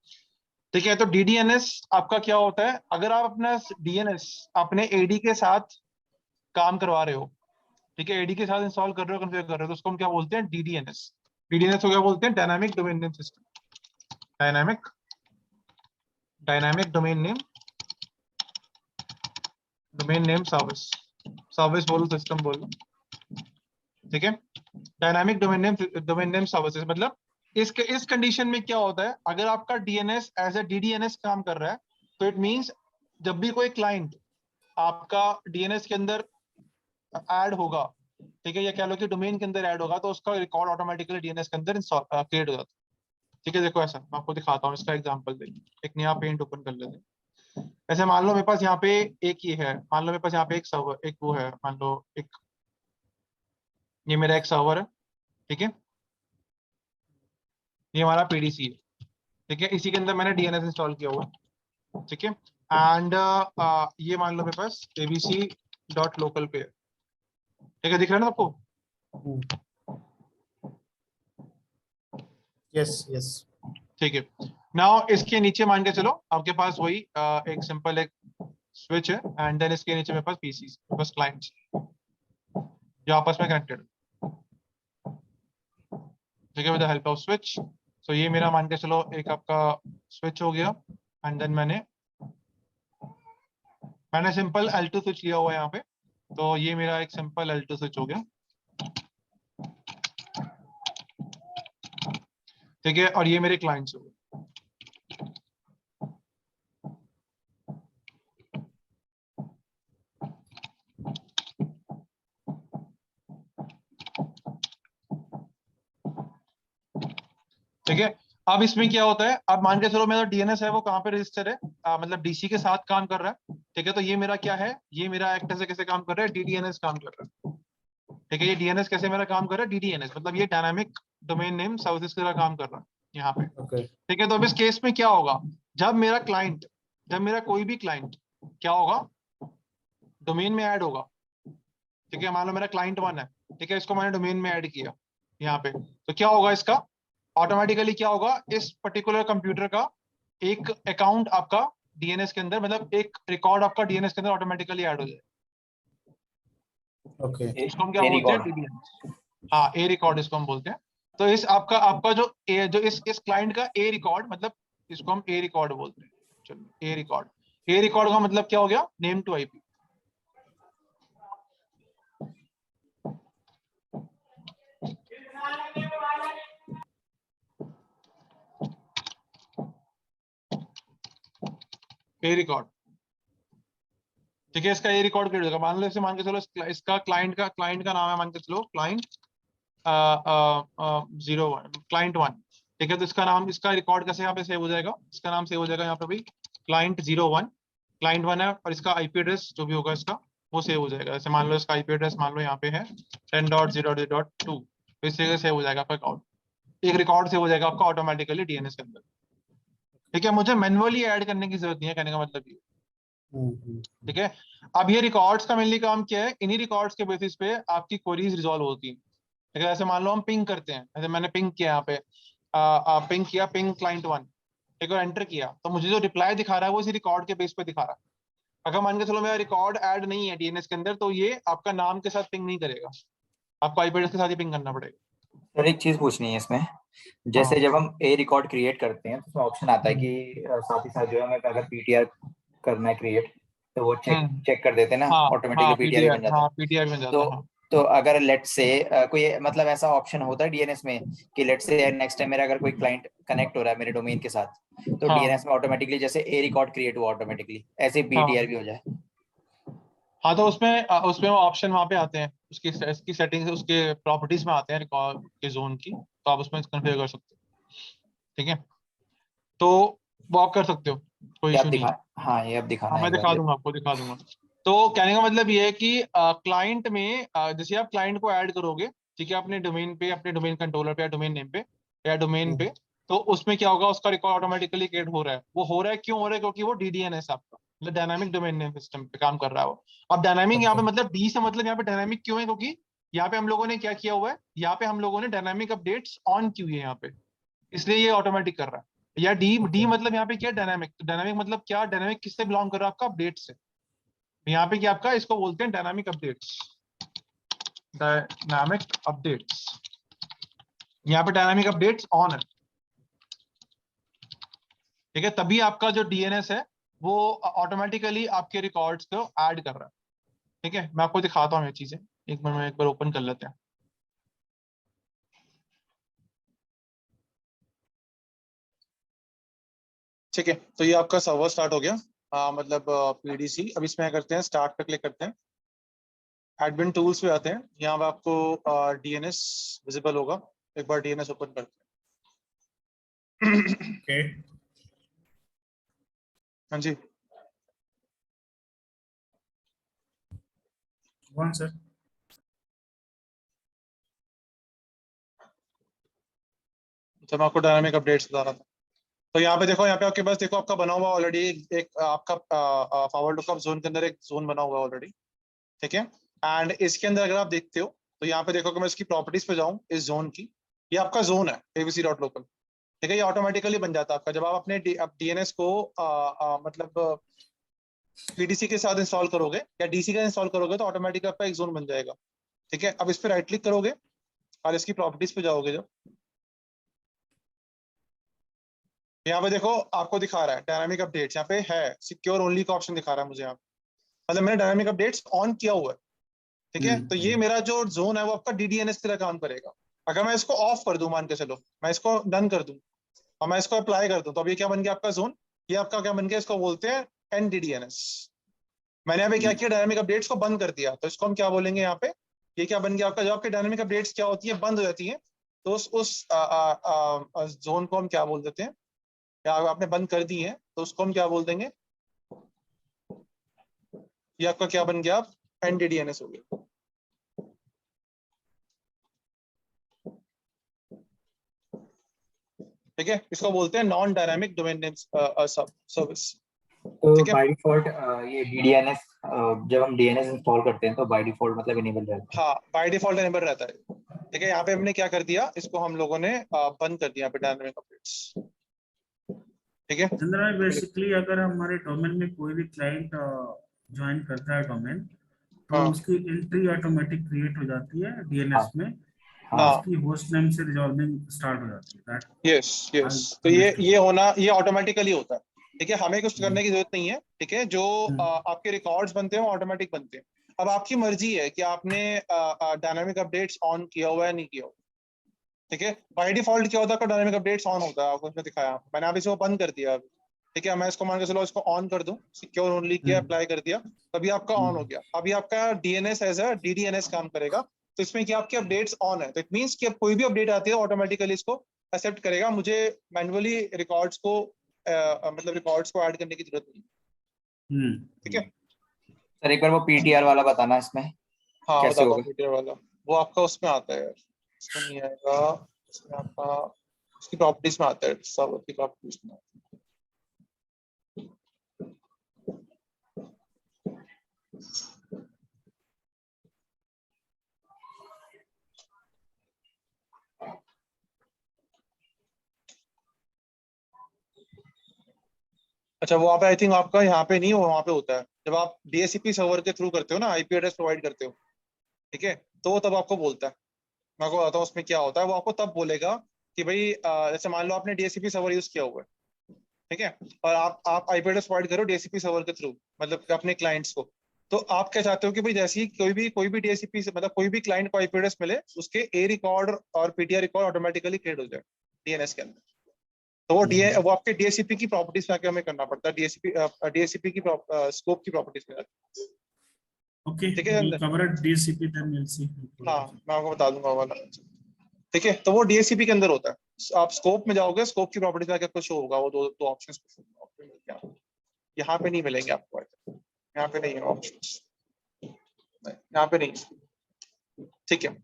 [SPEAKER 1] ठीक है। तो डीडीएनएस आपका क्या होता है, अगर आप अपना डीएनएस अपने एडी के साथ काम करवा रहे हो, ठीक है, एडी के साथ इंस्टॉल कर रहे हो, कॉन्फ़िगर कर रहे हो, तो उसको हम क्या बोलते हैं, डीडीएनएस। डीडीएनएस को क्या बोलते हैं, dynamic domain name system, dynamic domain name service बोलो, सिस्टम बोलो, ठीक है। डायनामिक डोमेन नेम सर्विसेज मतलब इस कंडीशन में क्या होता है, अगर आपका डीएनएस एज ए डीडीएनएस काम कर रहा है, तो इट मींस जब भी कोई क्लाइंट आपका डीएनएस के अंदर ऐड होगा, ठीक है, या कह लो कि डोमेन के अंदर ऐड होगा, तो उसका रिकॉर्ड ऑटोमेटिकली डीएनएस के अंदर क्रिएट हो जाता है, ठीक है। देखो ऐसा मैं आपको दिखाता हूँ, इसका एग्जांपल देंगे, एक नया पेंट ओपन कर लेते हैं। ऐसे मान लो मेरे पास यहाँ पे एक ये है, मान लो मेरे पास यहाँ पे एक सर्वर, एक वो है, मान लो एक ये मेरा एक सर्वर है, ठीक है, ये हमारा पीडीसी है, ठीक है, इसी के अंदर मैंने डीएनएस इंस्टॉल किया हुआ है, ठीक है, एंड ये मान लो मेरे पास abc.local पे है, ठीक है, दिख रहा है ना आपको?
[SPEAKER 3] यस
[SPEAKER 1] ठीक है। नाउ इसके नीचे मान के चलो आपके पास वही एक सिंपल एक स्विच है, एंड देन इसके नीचे मेरे पास पीसीस, बस क्लाइंट्स जो आपस में कनेक्टेड, ठीक है, with the help of switch. So ये मेरा मान के चलो एक आपका स्विच हो गया, एंड देन मैंने सिंपल L2 स्विच लिया हुआ है यहाँ पे, तो ये मेरा एक सिंपल L2 स्विच हो गया, ठीक है, और ये मेरे क्लाइंट्स हो गए। ठीक है, अब इसमें क्या होता है, अब मान के चलो मेरा डीएनएस है वो कहाँ पे रजिस्टर है, मतलब डीसी के साथ काम कर रहा है, ठीक है, तो ये मेरा क्या है, ये मेरा एक्टर से कैसे काम कर रहा है, डीडीएनएस काम कर रहा है, ठीक है, ये डीएनएस कैसे मेरा काम कर रहा है, डीडीएनएस मतलब ये डायनामिक डोमेन नेम सर्विसेज का काम कर रहा है यहाँ पे, ठीक है। तो अब इस केस में क्या होगा, जब मेरा कोई भी क्लाइंट क्या होगा, डोमेन में ऐड होगा, ठीक है, मान लो मेरा क्लाइंट 1 है, ठीक है, इसको मैंने डोमेन में ऐड किया यहाँ पे, तो क्या होगा इसका, ऑटोमेटिकली क्या होगा, इस पर्टिकुलर कंप्यूटर का एक अकाउंट आपका डीएनएस के अंदर, मतलब एक रिकॉर्ड आपका डीएनएस के अंदर ऑटोमेटिकली ऐड हो जाए,
[SPEAKER 3] ओके।
[SPEAKER 1] इसको हम क्या बोलते हैं, डीडीएनएस, हाँ, ए रिकॉर्ड इसको हम बोलते हैं। तो इस आपका जो इस क्लाइंट का ए रिकॉर्ड, मतलब इसको हम ए रिकॉर्ड बोलते हैं, चलो ए रिकॉर्ड का मतलब क्या हो गया, name to IP, A record, ठीक है, इसका ए रिकॉर्ड क्रिएट होगा, मान लो इसे मान के चलो इसका क्लाइंट का नाम है, मान के चलो क्लाइंट 01 क्लाइंट 1, ठीक है, तो इसका रिकॉर्ड कैसे यहाँ पे सेव हो जाएगा, इसका नाम सेव हो जाएगा यहाँ पे भी क्लाइंट 1 है, और इसका आईपी एड्रेस जो भी होगा इसका वो सेव हो जाएगा। जैसे मान लो इसका आईपी एड्रेस मान लो यहाँ पे है 10.0.2, तो इस तरीके से सेव हो जाएगा आपका अकाउंट, एक रिकॉर्ड सेव हो जाएगा आपका ऑटोमेटिकली डीएनएस के अंदर, ठीक है, मुझे मैनुअली ऐड करने की जरूरत नहीं है, कहने का मतलब ये, ठीक है। अब ये रिकॉर्ड्स का मेनली काम क्या है, इन्हीं रिकॉर्ड्स के बेसिस पे आपकी क्वेरीज रिजॉल्व होती है, ठीक है। जैसे मान लो हम पिंग करते हैं, जैसे मैंने पिंग किया यहाँ पे, पिंग क्लाइंट 1, ठीक है, एंटर किया, तो मुझे जो रिप्लाई दिखा रहा है वो इसी रिकॉर्ड के बेस पे दिखा रहा है, अगर मान के चलो मेरा रिकॉर्ड ऐड नहीं है डीएनएस के अंदर, तो ये आपका नाम के साथ पिंग नहीं करेगा, आपको आईपी एड्रेस के साथ ही पिंग करना पड़ेगा।
[SPEAKER 3] सर एक चीज पूछनी है इसमें,
[SPEAKER 1] हाँ।
[SPEAKER 3] जैसे जब हम ए रिकॉर्ड क्रिएट करते हैं तो उसमें ऑप्शन आता है कि साथ ही साथ जो है हमें अगर पीटीआर करना है क्रिएट, तो वो चेक
[SPEAKER 1] हम्म।
[SPEAKER 3] चेक कर देते हैं ना,
[SPEAKER 1] हाँ
[SPEAKER 3] ऑटोमेटिकली
[SPEAKER 1] हाँ,
[SPEAKER 3] पीटीआर भी
[SPEAKER 1] पीटीआर,
[SPEAKER 3] बन जाता
[SPEAKER 1] हाँ
[SPEAKER 3] है।
[SPEAKER 1] पीटीआर बन जाता
[SPEAKER 3] तो
[SPEAKER 1] है, हाँ।
[SPEAKER 3] तो अगर लेट से कोई मतलब ऐसा ऑप्शन होता है डीएनएस में कि लेट से नेक्स्ट टाइम मेरा अगर कोई क्लाइंट कनेक्ट हो रहा है मेरे डोमेन के साथ, तो
[SPEAKER 1] हाँ
[SPEAKER 3] डीएनएस में ऑटोमेटिकली जैसे ए रिकॉर्ड क्रिएट हुआ ऑटोमेटिकली, ऐसे पीटीआर
[SPEAKER 1] हाँ
[SPEAKER 3] भी हो जाए।
[SPEAKER 1] हाँ, तो उसमें वो ऑप्शन वहाँ पे आते हैं, उसकी सेटिंग्स, उसके प्रॉपर्टीज में आते हैं रिकॉर्ड के जोन की, तो आप उसमें कन्फिगर कर सकते हो। ठीक है, तो वो आप कर सकते हो, कोई
[SPEAKER 3] ये आप
[SPEAKER 1] इशू नहीं
[SPEAKER 3] दिखा,
[SPEAKER 1] है।
[SPEAKER 3] हाँ ये अब
[SPEAKER 1] हाँ
[SPEAKER 3] दिखाना
[SPEAKER 1] मैं
[SPEAKER 3] एक बार
[SPEAKER 1] दिखा दूंगा, आपको दिखा दूंगा। तो कहने का मतलब ये है कि क्लाइंट में जैसे आप क्लाइंट को ऐड करोगे, ठीक है, अपने डोमेन पे, अपने डोमेन कंट्रोलर पे या डोमेन नेम पे या डोमेन पे, तो उसमें क्या होगा, उसका रिकॉर्ड ऑटोमेटिकली क्रिएट हो रहा है। वो हो रहा है, क्यों हो रहा है? क्योंकि वो डीडीएनएस आपका मतलब डायनामिक डोमेन नेम सिस्टम पे काम कर रहा है वो। अब डायनामिक यहाँ पे मतलब डी से मतलब यहाँ पे डायनामिक क्यों है? क्योंकि यहाँ पे हम लोगों ने क्या किया हुआ है, यहाँ पे हम लोगों ने डायनामिक अपडेट्स ऑन की हुई है यहाँ पे, इसलिए ये ऑटोमेटिक कर रहा है। या डी डी मतलब यहाँ पे क्या, डायनामिक। तो डायनामिक मतलब क्या, डायनामिक किससे बिलोंग कर रहा है? आपका अपडेट से। यहाँ पे क्या आपका, इसको बोलते हैं डायनामिक अपडेट्स, डायनामिक अपडेट्स। यहाँ पे डायनामिक अपडेट्स ऑन है, ठीक है, तभी आपका जो डीएनएस है वो ऑटोमेटिकली आपके रिकॉर्ड्स को ऐड कर रहा है। ठीक है, मैं आपको दिखाता हूँ ये चीजें, एक बार ओपन कर लेते हैं। ठीक है, तो ये आपका सर्वर स्टार्ट हो गया, मतलब पीडीसी। अब इसमें क्या करते हैं, स्टार्ट पे क्लिक करते हैं, एडमिन टूल्स पे आते हैं, यहाँ पे आपको डीएनएस विजिबल होगा। एक बार डीएनएस ओपन करते हैं।
[SPEAKER 4] Okay.
[SPEAKER 1] हाँ जी,
[SPEAKER 4] One sir.
[SPEAKER 1] तो मैं आपको डायनामिक अपडेट्स बता रहा था। तो यहाँ पे देखो, यहाँ पे आपके पास देखो, आपका बना हुआ ऑलरेडी एक आपका फॉरवर्ड लुकअप जोन के अंदर एक जोन बना हुआ है ऑलरेडी। ठीक है, एंड इसके अंदर अगर आप देखते हो तो यहाँ पे देखो कि मैं इसकी प्रॉपर्टीज पे जाऊँ इस जोन की, ये आपका जोन है abc.local। ठीक है, ये ऑटोमेटिकली बन जाता है आपका जब आप अपने डीएनएस को मतलब पीडीसी के साथ इंस्टॉल करोगे या डीसी का इंस्टॉल करोगे, तो ऑटोमेटिक आपका एक जोन बन जाएगा। ठीक है, अब इस पर राइट क्लिक करोगे और इसकी प्रॉपर्टीज पे जाओगे, जब यहाँ पे देखो आपको दिखा रहा है डायनामिक अपडेट्स, यहाँ पे है सिक्योर ओनली का ऑप्शन दिखा रहा है मुझे यहाँ पे। मतलब मैंने डायनामिक अपडेट्स ऑन किया हुआ है। ठीक है, तो ये मेरा जो जोन है वो आपका डीडीएनएस की तरह काम करेगा। अगर मैं इसको ऑफ कर दूं, मान के चलो मैं इसको डन कर दूं और मैं इसको अप्लाई कर दूं, तो अब ये क्या बन गया आपका जोन, ये आपका क्या बन गया, इसको बोलते हैं एनडीडीएनएस। मैंने यहाँ पे क्या किया, डायनामिक अपडेट्स को बंद कर दिया, तो इसको हम क्या बोलेंगे यहाँ पे, ये क्या बन गया आपका, जो आपके डायनामिक अपडेट्स क्या होती है, बंद हो जाती है, तो उस जोन को हम क्या बोल देते हैं, या आपने बंद कर दी है तो उसको हम क्या बोल देंगे, ये आपका क्या बन गया, आप एनडीडीएनएस हो गया। ठीक है, इसको बोलते हैं non dynamic domain name service.
[SPEAKER 3] तो
[SPEAKER 1] ठीक है,
[SPEAKER 3] बाय डिफॉल्ट ये डीडीएनएस जब हम डीएनएस इंस्टॉल करते हैं तो बाय डिफॉल्ट मतलब इनेबल रहता है।
[SPEAKER 1] हाँ बाय डिफॉल्ट एनेबल रहता है। ठीक है, यहाँ पे हमने क्या कर दिया, इसको हम लोगों ने बंद कर दिया यहाँ पे डायनामिक अपडेट्स। ठीक है,
[SPEAKER 4] चंद्रा बेसिकली अगर हमारे डोमेन में कोई भी क्लाइंट ज्वाइन करता है डोमेन, तो
[SPEAKER 1] हाँ
[SPEAKER 4] उसकी एंट्री ऑटोमेटिक क्रिएट हो जाती है
[SPEAKER 3] हाँ
[SPEAKER 4] डीएनएस में और
[SPEAKER 3] हाँ।
[SPEAKER 1] हाँ,
[SPEAKER 4] उसकी होस्ट नेम से रिजॉल्विंग स्टार्ट हो जाती है। दैट
[SPEAKER 1] यस यस,
[SPEAKER 4] आई
[SPEAKER 1] तो
[SPEAKER 4] अंडरस्टूड।
[SPEAKER 1] ये होना, ये ऑटोमेटिकली होता है। ठीक है, हमें कुछ करने की जरूरत नहीं है। ठीक है, जो आपके रिकॉर्ड्स बनते हैं वो ऑटोमेटिक बनते हैं। अब आपकी मर्जी है कि आपने डायनामिक अपडेट्स ऑन किया हुआ है नहीं किया हुआ। ठीक है, बाय डिफॉल्ट क्या होता है, डायनामिक अपडेट्स ऑन होता है, आपको इसमें दिखाया, मैंने अभी इसको बंद कर दिया अभी। ठीक है, मैं इसको मान के चलो इसको ऑन कर दूं, सिक्योर ओनली किया, अप्लाई कर दिया, तभी आपका ऑन हो गया। अभी आपका डीएनएस एज अ डीडीएनएस काम करेगा, तो इसमें क्या आपके अपडेट्स ऑन है, तो इट मींस कि अब कोई भी अपडेट आती है ऑटोमेटिकली इसको एक्सेप्ट करेगा, मुझे मैन्युअली रिकॉर्ड्स को मतलब रिकॉर्ड्स को ऐड करने की जरूरत नहीं। ठीक है,
[SPEAKER 3] सर एक बार वो पीटीआर वाला बताना इसमें
[SPEAKER 1] हाँ
[SPEAKER 3] कैसे
[SPEAKER 1] बताता हूँ,
[SPEAKER 3] होगा।
[SPEAKER 1] मीडिया वाला वो आपका उसमें आता है यार, इसमें नहीं आएगा, इसमें आपका उसकी प्रॉपर्टीज में आता है, सर्वर की प्रॉपर्टीज में। अच्छा वो आप आई थिंक आपका यहाँ पे नहीं, वो वहाँ पे होता है जब आप DHCP सर्वर के थ्रू करते हो ना, IP एड्रेस प्रोवाइड करते हो, ठीक है, तो वो तब आपको बोलता है। मैं आपको बताता हूँ उसमें क्या होता है। वो आपको तब बोलेगा कि भाई जैसे मान लो आपने DHCP सर्वर यूज किया हुआ है, ठीक है, और आप IP एड्रेस प्रोवाइड करो DHCP सर्वर के थ्रू, मतलब कि अपने क्लाइंट्स को। तो आप क्या चाहते हो कि भाई जैसे ही कोई भी DHCP से मतलब कोई भी क्लाइंट को IP एड्रेस मिले, उसके A रिकॉर्ड और PTR रिकॉर्ड ऑटोमेटिकली क्रिएट हो जाए DNS के अंदर। तो वो आपके DHCP की प्रॉपर्टीज में आके हमें करना पड़ता है, DHCP की स्कोप की प्रॉपर्टीज में आके।
[SPEAKER 4] Okay,
[SPEAKER 1] ठीक है
[SPEAKER 4] we'll
[SPEAKER 1] अंदर,
[SPEAKER 4] cover at DCP, then we'll see.
[SPEAKER 1] हाँ मैं आपको बता दूंगा वाला। ठीक है, तो वो DHCP के अंदर होता है। आप स्कोप में जाओगे, स्कोप की प्रॉपर्टीज में आके आपको शो होगा वो दो दो ऑप्शंस। यहाँ पे नहीं मिलेंगे आपको, यहाँ पे नहीं है ऑप्शंस, यहाँ पे नहीं। ठीक है,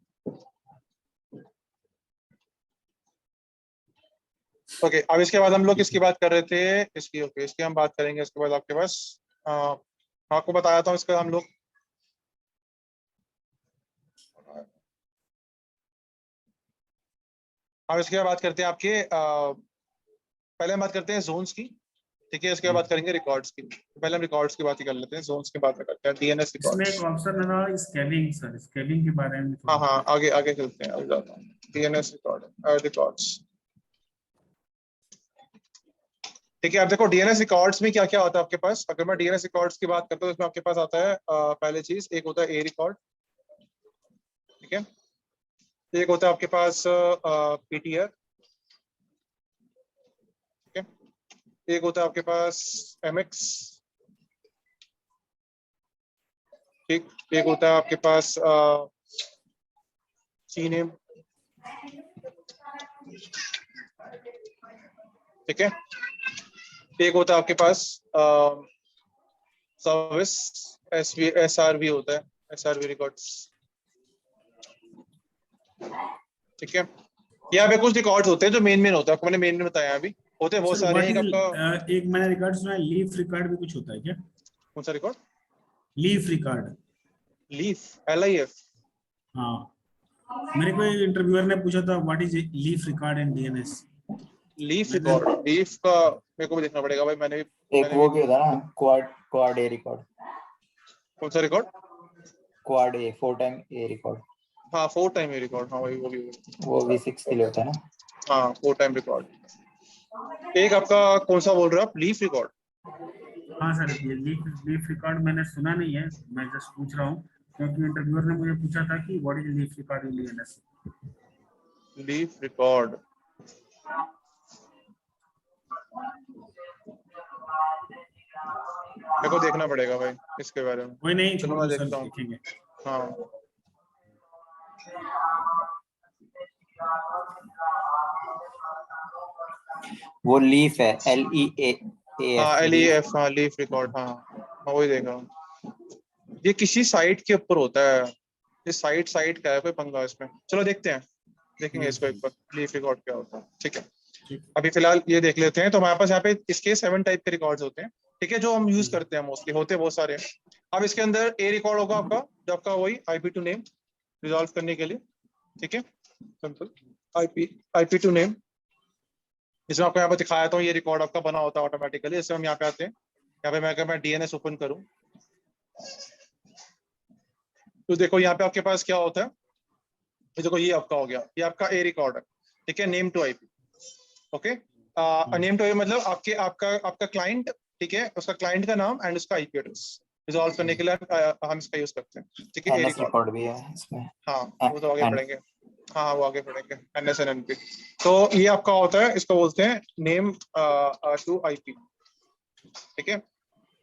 [SPEAKER 1] ओके। अब इसके बाद हम लोग किसकी बात कर रहे थे, इसकी, ओके, इसकी हम बात करेंगे इसके बाद आपके पास। आपको बताया था इसका हम लोग, अब इसके बाद बात करते हैं आपके पहले हम बात करते हैं जोन्स की, ठीक है, इसके बाद बात करेंगे रिकॉर्ड्स की। पहले हम रिकॉर्ड्स की बात ही कर लेते हैं, जोन्स की बात करते हैं, DNS
[SPEAKER 4] इसमें एक
[SPEAKER 1] रिकॉर्ड्स।
[SPEAKER 4] ऑप्शन लगा स्केलिंग, सर स्केलिंग के बारे में
[SPEAKER 1] हाँ
[SPEAKER 4] थोड़ा।
[SPEAKER 1] हाँ, आगे आगे चलते हैं, अब जाता हूँ। DNS रिकॉर्ड्स, ठीक है। अब देखो DNS रिकॉर्ड्स में क्या क्या होता है आपके पास। अगर मैं DNS रिकॉर्ड्स की बात करता हूँ, इसमें आपके पास आता है पहले चीज, एक होता है A रिकॉर्ड, ठीक है, एक होता है आपके पास PTR, ठीक है, एक होता है आपके पास MX, ठीक, एक होता है आपके पास CNAME, ठीक है, एक होता है आपके पास सर्विस SRV होता है, SRV रिकॉर्ड्स, ठीक है। यहाँ पे कुछ रिकॉर्ड्स होते हैं जो मेन होता है, आपको मैंने मेन बताया अभी, होते हैं बहुत
[SPEAKER 4] सर
[SPEAKER 1] सारे
[SPEAKER 4] व्हाट
[SPEAKER 1] हैं। एक
[SPEAKER 4] इज,
[SPEAKER 1] आपका
[SPEAKER 4] एक मैंने रिकॉर्ड सुना है, लीफ रिकॉर्ड भी कुछ होता है क्या?
[SPEAKER 1] कौन सा record?
[SPEAKER 4] Leaf record.
[SPEAKER 1] Leaf, LIF।
[SPEAKER 4] हाँ, मेरे को एक इंटरव्यूअर ने पूछा था what is leaf record in DNS।
[SPEAKER 1] Leaf
[SPEAKER 4] मैंने
[SPEAKER 1] रिकॉर्ड, लीफ का मेरे को भी देखना पड़ेगा भाई, मैंने
[SPEAKER 3] एक वो भी होता है ना, क्वाड ए रिकॉर्ड,
[SPEAKER 1] कौन सा रिकॉर्ड?
[SPEAKER 3] क्वाड ए 4 टाइम ए रिकॉर्ड,
[SPEAKER 1] हाँ 4 टाइम रिकॉर्ड, हाँ वही वो भी।
[SPEAKER 3] वो V6 के लिए होता है ना।
[SPEAKER 1] हाँ 4 टाइम रिकॉर्ड। एक आपका कौन सा बोल रहे हो आप, लीफ रिकॉर्ड?
[SPEAKER 4] हाँ सर, ये लीफ लीफ रिकॉर्ड मैंने सुना नहीं है, मैं जस्ट पूछ रहा हूँ क्योंकि इंटरव्यूअर ने मुझे पूछा था कि what is leaf record in DNS।
[SPEAKER 1] Leaf record, मेरे को देखना पड़ेगा भाई इसके बारे में।
[SPEAKER 4] कोई नहीं,
[SPEAKER 1] चलो
[SPEAKER 4] छोड़
[SPEAKER 1] मैं
[SPEAKER 4] दो सर,
[SPEAKER 1] देखता हूँ।
[SPEAKER 4] देखेंगे।
[SPEAKER 1] हाँ
[SPEAKER 3] वो लीफ है, LEAF,
[SPEAKER 1] हाँ
[SPEAKER 3] लीफ।
[SPEAKER 1] LEF, हाँ लीफ रिकॉर्ड, हाँ मैं वही देख रहा हूँ। ये किसी साइट के ऊपर होता है, ये साइट का है, कोई पंगा इसमें। चलो देखते हैं, देखेंगे इसको एक बार, लीफ रिकॉर्ड क्या होता है, ठीक है।
[SPEAKER 4] ठीक।
[SPEAKER 1] अभी फिलहाल ये देख लेते हैं। तो हमारे पास यहाँ पे इसके 7 टाइप के रिकॉर्ड्स होते हैं, ठीक है, जो हम यूज करते हैं मोस्टली, होते बहुत सारे हैं। अब इसके अंदर A रिकॉर्ड होगा आपका, जो आपका वही IP टू नेम रिजॉल्व करने के लिए, ठीक है, सिंपल IP टू नेम, जिसमें आपको यहाँ पे दिखाया था, ये रिकॉर्ड आपका बना होता है ऑटोमेटिकली। जैसे हम यहाँ पे आते हैं, यहाँ पे मैं अगर मैं DNS ओपन करूँ तो देखो यहाँ पे आपके पास क्या होता है, ये देखो ये आपका हो गया, ये आपका A रिकॉर्ड है, ठीक है, name to IP, okay. Name to IP मतलब आपका क्लाइंट, ठीक है, उसका क्लाइंट का नाम एंड उसका IP एड्रेस रिजॉल्व करने के लिए हम इसका यूज करते हैं, ठीक है, A
[SPEAKER 3] NS
[SPEAKER 1] रिकॉर्ड।
[SPEAKER 3] रिकॉर्ड भी है इसमें।
[SPEAKER 1] हाँ वो तो आगे
[SPEAKER 3] N-
[SPEAKER 1] पढ़ेंगे, हाँ वो आगे पढ़ेंगे, NS and NP। तो ये आपका होता है, इसको बोलते हैं नेम टू IP, ठीक है।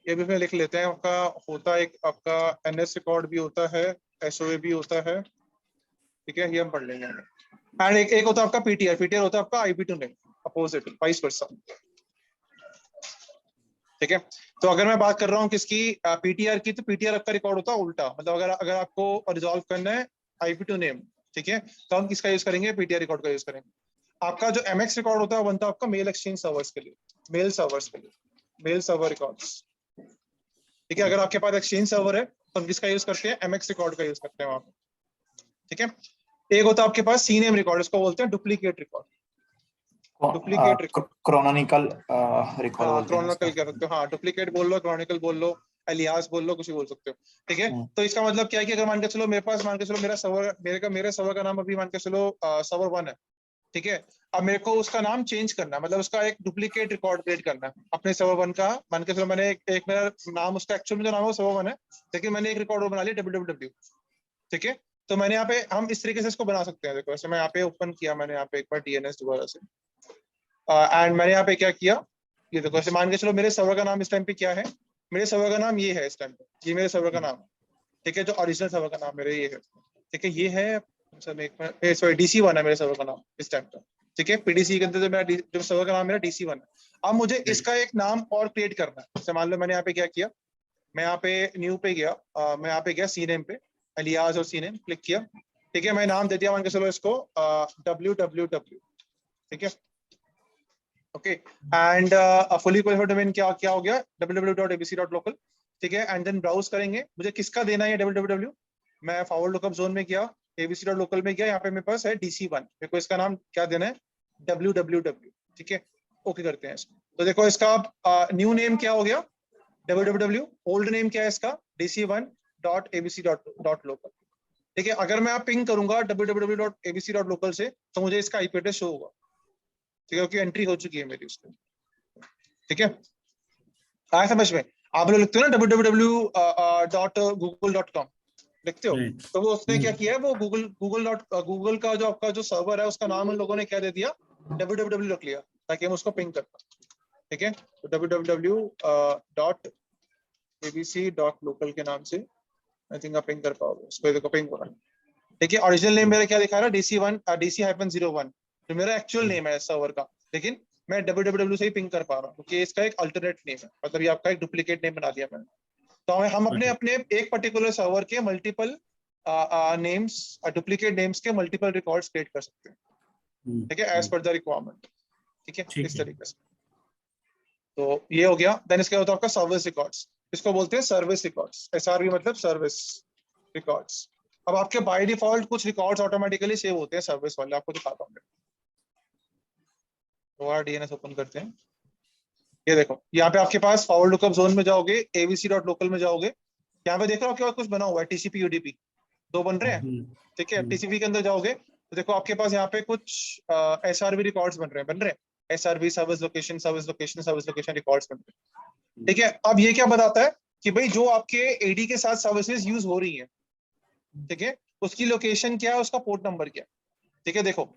[SPEAKER 1] ये भी मैं लिख लेते हैं, आपका होता है एक आपका NS रिकॉर्ड भी होता है, SOA भी होता है, ठीक है, ये हम पढ़ लेंगे। एंड एक होता है आपका PTR होता है आपका IP to name, opposite, vice versa, ठीक है। तो अगर मैं बात कर रहा हूँ किसकी, PTR की, तो PTR आपका रिकॉर्ड होता है उल्टा, मतलब अगर आपको रिजॉल्व करना है IP टू नेम, ठीक है, तो हम किसका यूज करेंगे, PTR रिकॉर्ड का यूज करेंगे। आपका जो MX रिकॉर्ड होता है वो बनता है आपका मेल एक्सचेंज सर्वर्स के लिए, मेल सर्वर्स के लिए, मेल सर्वर रिकॉर्ड्स, ठीक है। अगर आपके पास एक्सचेंज सर्वर है तो हम किसका यूज करते हैं, MX रिकॉर्ड का यूज करते हैं वहां पे, ठीक है। एक होता है आपके पास CNAME रिकॉर्ड, इसको बोलते हैं डुप्लीकेट रिकॉर्ड, डुप्लीकेट
[SPEAKER 3] क्रोनोनिकल रिकॉल
[SPEAKER 1] हाँ
[SPEAKER 3] बोलते हैं
[SPEAKER 1] क्रोनिकल
[SPEAKER 3] उसको।
[SPEAKER 1] कह सकते हो, हाँ डुप्लीकेट बोल लो, क्रॉनिकल बोल लो, एलियास बोल लो, कुछ भी बोल सकते हो, ठीक है। तो इसका मतलब क्या है कि अगर मान के चलो मेरे पास, मान के चलो मेरा सर्वर, मेरे सर्वर का नाम अभी मान के चलो सर्वर 1 है, ठीक है। अब मेरे को उसका नाम चेंज करना है, मतलब उसका एक डुप्लीकेट रिकॉर्ड क्रिएट करना है अपने सर्वर 1 का। मान के चलो मैंने एक मेरा नाम, उसका एक्चुअल में जो नाम है वो सर्वर 1 है, लेकिन मैंने एक रिकॉर्ड बना लिया www, ठीक है। तो मैंने यहाँ पे, हम इस तरीके से इसको बना सकते हैं। देखो ऐसे मैं यहाँ पे ओपन किया, मैंने यहाँ पे एक बार DNS दोबारा से, एंड मैंने यहाँ पे क्या किया, ये देखो ऐसे मान के चलो मेरे सर्वर का नाम इस टाइम पे क्या है, मेरे सर्वर का नाम ये है इस टाइम पे, ये मेरे सर्वर का नाम है, ठीक है। जो ओरिजिनल सर्वर का नाम मेरे ये है, ठीक है। ये है सॉरी DC1 है मेरे सर्वर का नाम इस टाइम पे, ठीक है। PDC के अंदर जो मेरा जो सर्वर का नाम मेरा DC1 है। अब मुझे इसका एक नाम और क्रिएट करना है। जैसे मान लो मैंने यहाँ पे क्या किया, मैं यहाँ पे न्यू पे गया, मैं यहाँ पे गया सीनेम पे, एलियास और सीनेम क्लिक किया, ठीक है। मैं नाम दे दिया मान के चलो इसको www, ठीक है, okay. And fully qualified domain क्या क्या हो गया, www.abc.local, ठीक है। एंड देन ब्राउज करेंगे, मुझे किसका देना है www, मैं फॉरवर्ड लुकअप जोन में गया, abc.local में गया, यहाँ पे मेरे पास है DC1, मेरे को इसका नाम क्या देना है www, ठीक है। ओके करते हैं इसको। तो देखो इसका न्यू नेम क्या हो गया www, ओल्ड नेम क्या है इसका DC1.abc.local, ठीक है। अगर मैं पिंग करूंगा www.abc.local से तो मुझे इसका IP एड्रेस शो होगा, ठीक है, क्योंकि एंट्री हो चुकी है मेरी उसमें, ठीक है। आया समझ में? आप लोग लिखते हो ना www.google.com लिखते हो, तो वो उसने क्या किया है, वो गूगल का जो आपका जो सर्वर है उसका नाम उन लोगों ने क्या दे दिया, www रख लिया, ताकि हम उसको पिंग कर पाए, ठीक है। तो www.abc.local के नाम से आई थिंक आप पिंग कर पाओगे उसको, देखो पिंग हो रहा है, ठीक है। ओरिजिनल नेम मेरा क्या दिखा रहा है DC-01, जो मेरा एक्चुअल नेम है सर्वर का, लेकिन मैं www से ही पिंग कर पा रहा हूँ क्योंकि इसका एक अल्टरनेट नेम है, मतलब ये आपका एक डुप्लीकेट नेम बना दिया मैंने। तो हम अपने अपने एक पर्टिकुलर सर्वर के मल्टीपल नेम्स, डुप्लीकेट नेम्स के मल्टीपल रिकॉर्ड्स क्रिएट कर सकते हैं, ठीक है, एज पर द रिक्वायरमेंट, ठीक है, इस तरीके से। तो ये हो गया। देन इसके बाद आपका सर्विस रिकॉर्ड्स, इसको बोलते हैं सर्विस रिकॉर्ड्स, SRV मतलब सर्विस रिकॉर्ड्स। अब आपके बाय डिफॉल्ट कुछ रिकॉर्ड्स ऑटोमेटिकली सेव होते हैं सर्विस वाले, आपको दिखाता हूँ। दोबारा DNS ओपन करते हैं, ये देखो यहाँ पे आपके पास फॉरवर्ड लुकअप जोन में जाओगे, abc.local में जाओगे, यहाँ पे देख रहे हो आपके पास कुछ बना हुआ है TCP UDP, दो बन रहे हैं, ठीक है। TCP के अंदर जाओगे तो देखो आपके पास यहाँ पे कुछ SRV रिकॉर्ड्स बन रहे हैं, SRV service location, service location, service location records बन रहे हैं, ठीक है। अब ये क्या बताता है कि भाई जो आपके AD के साथ सर्विसेज यूज हो रही है, ठीक है, उसकी लोकेशन क्या है, उसका पोर्ट नंबर क्या है, ठीक है। देखो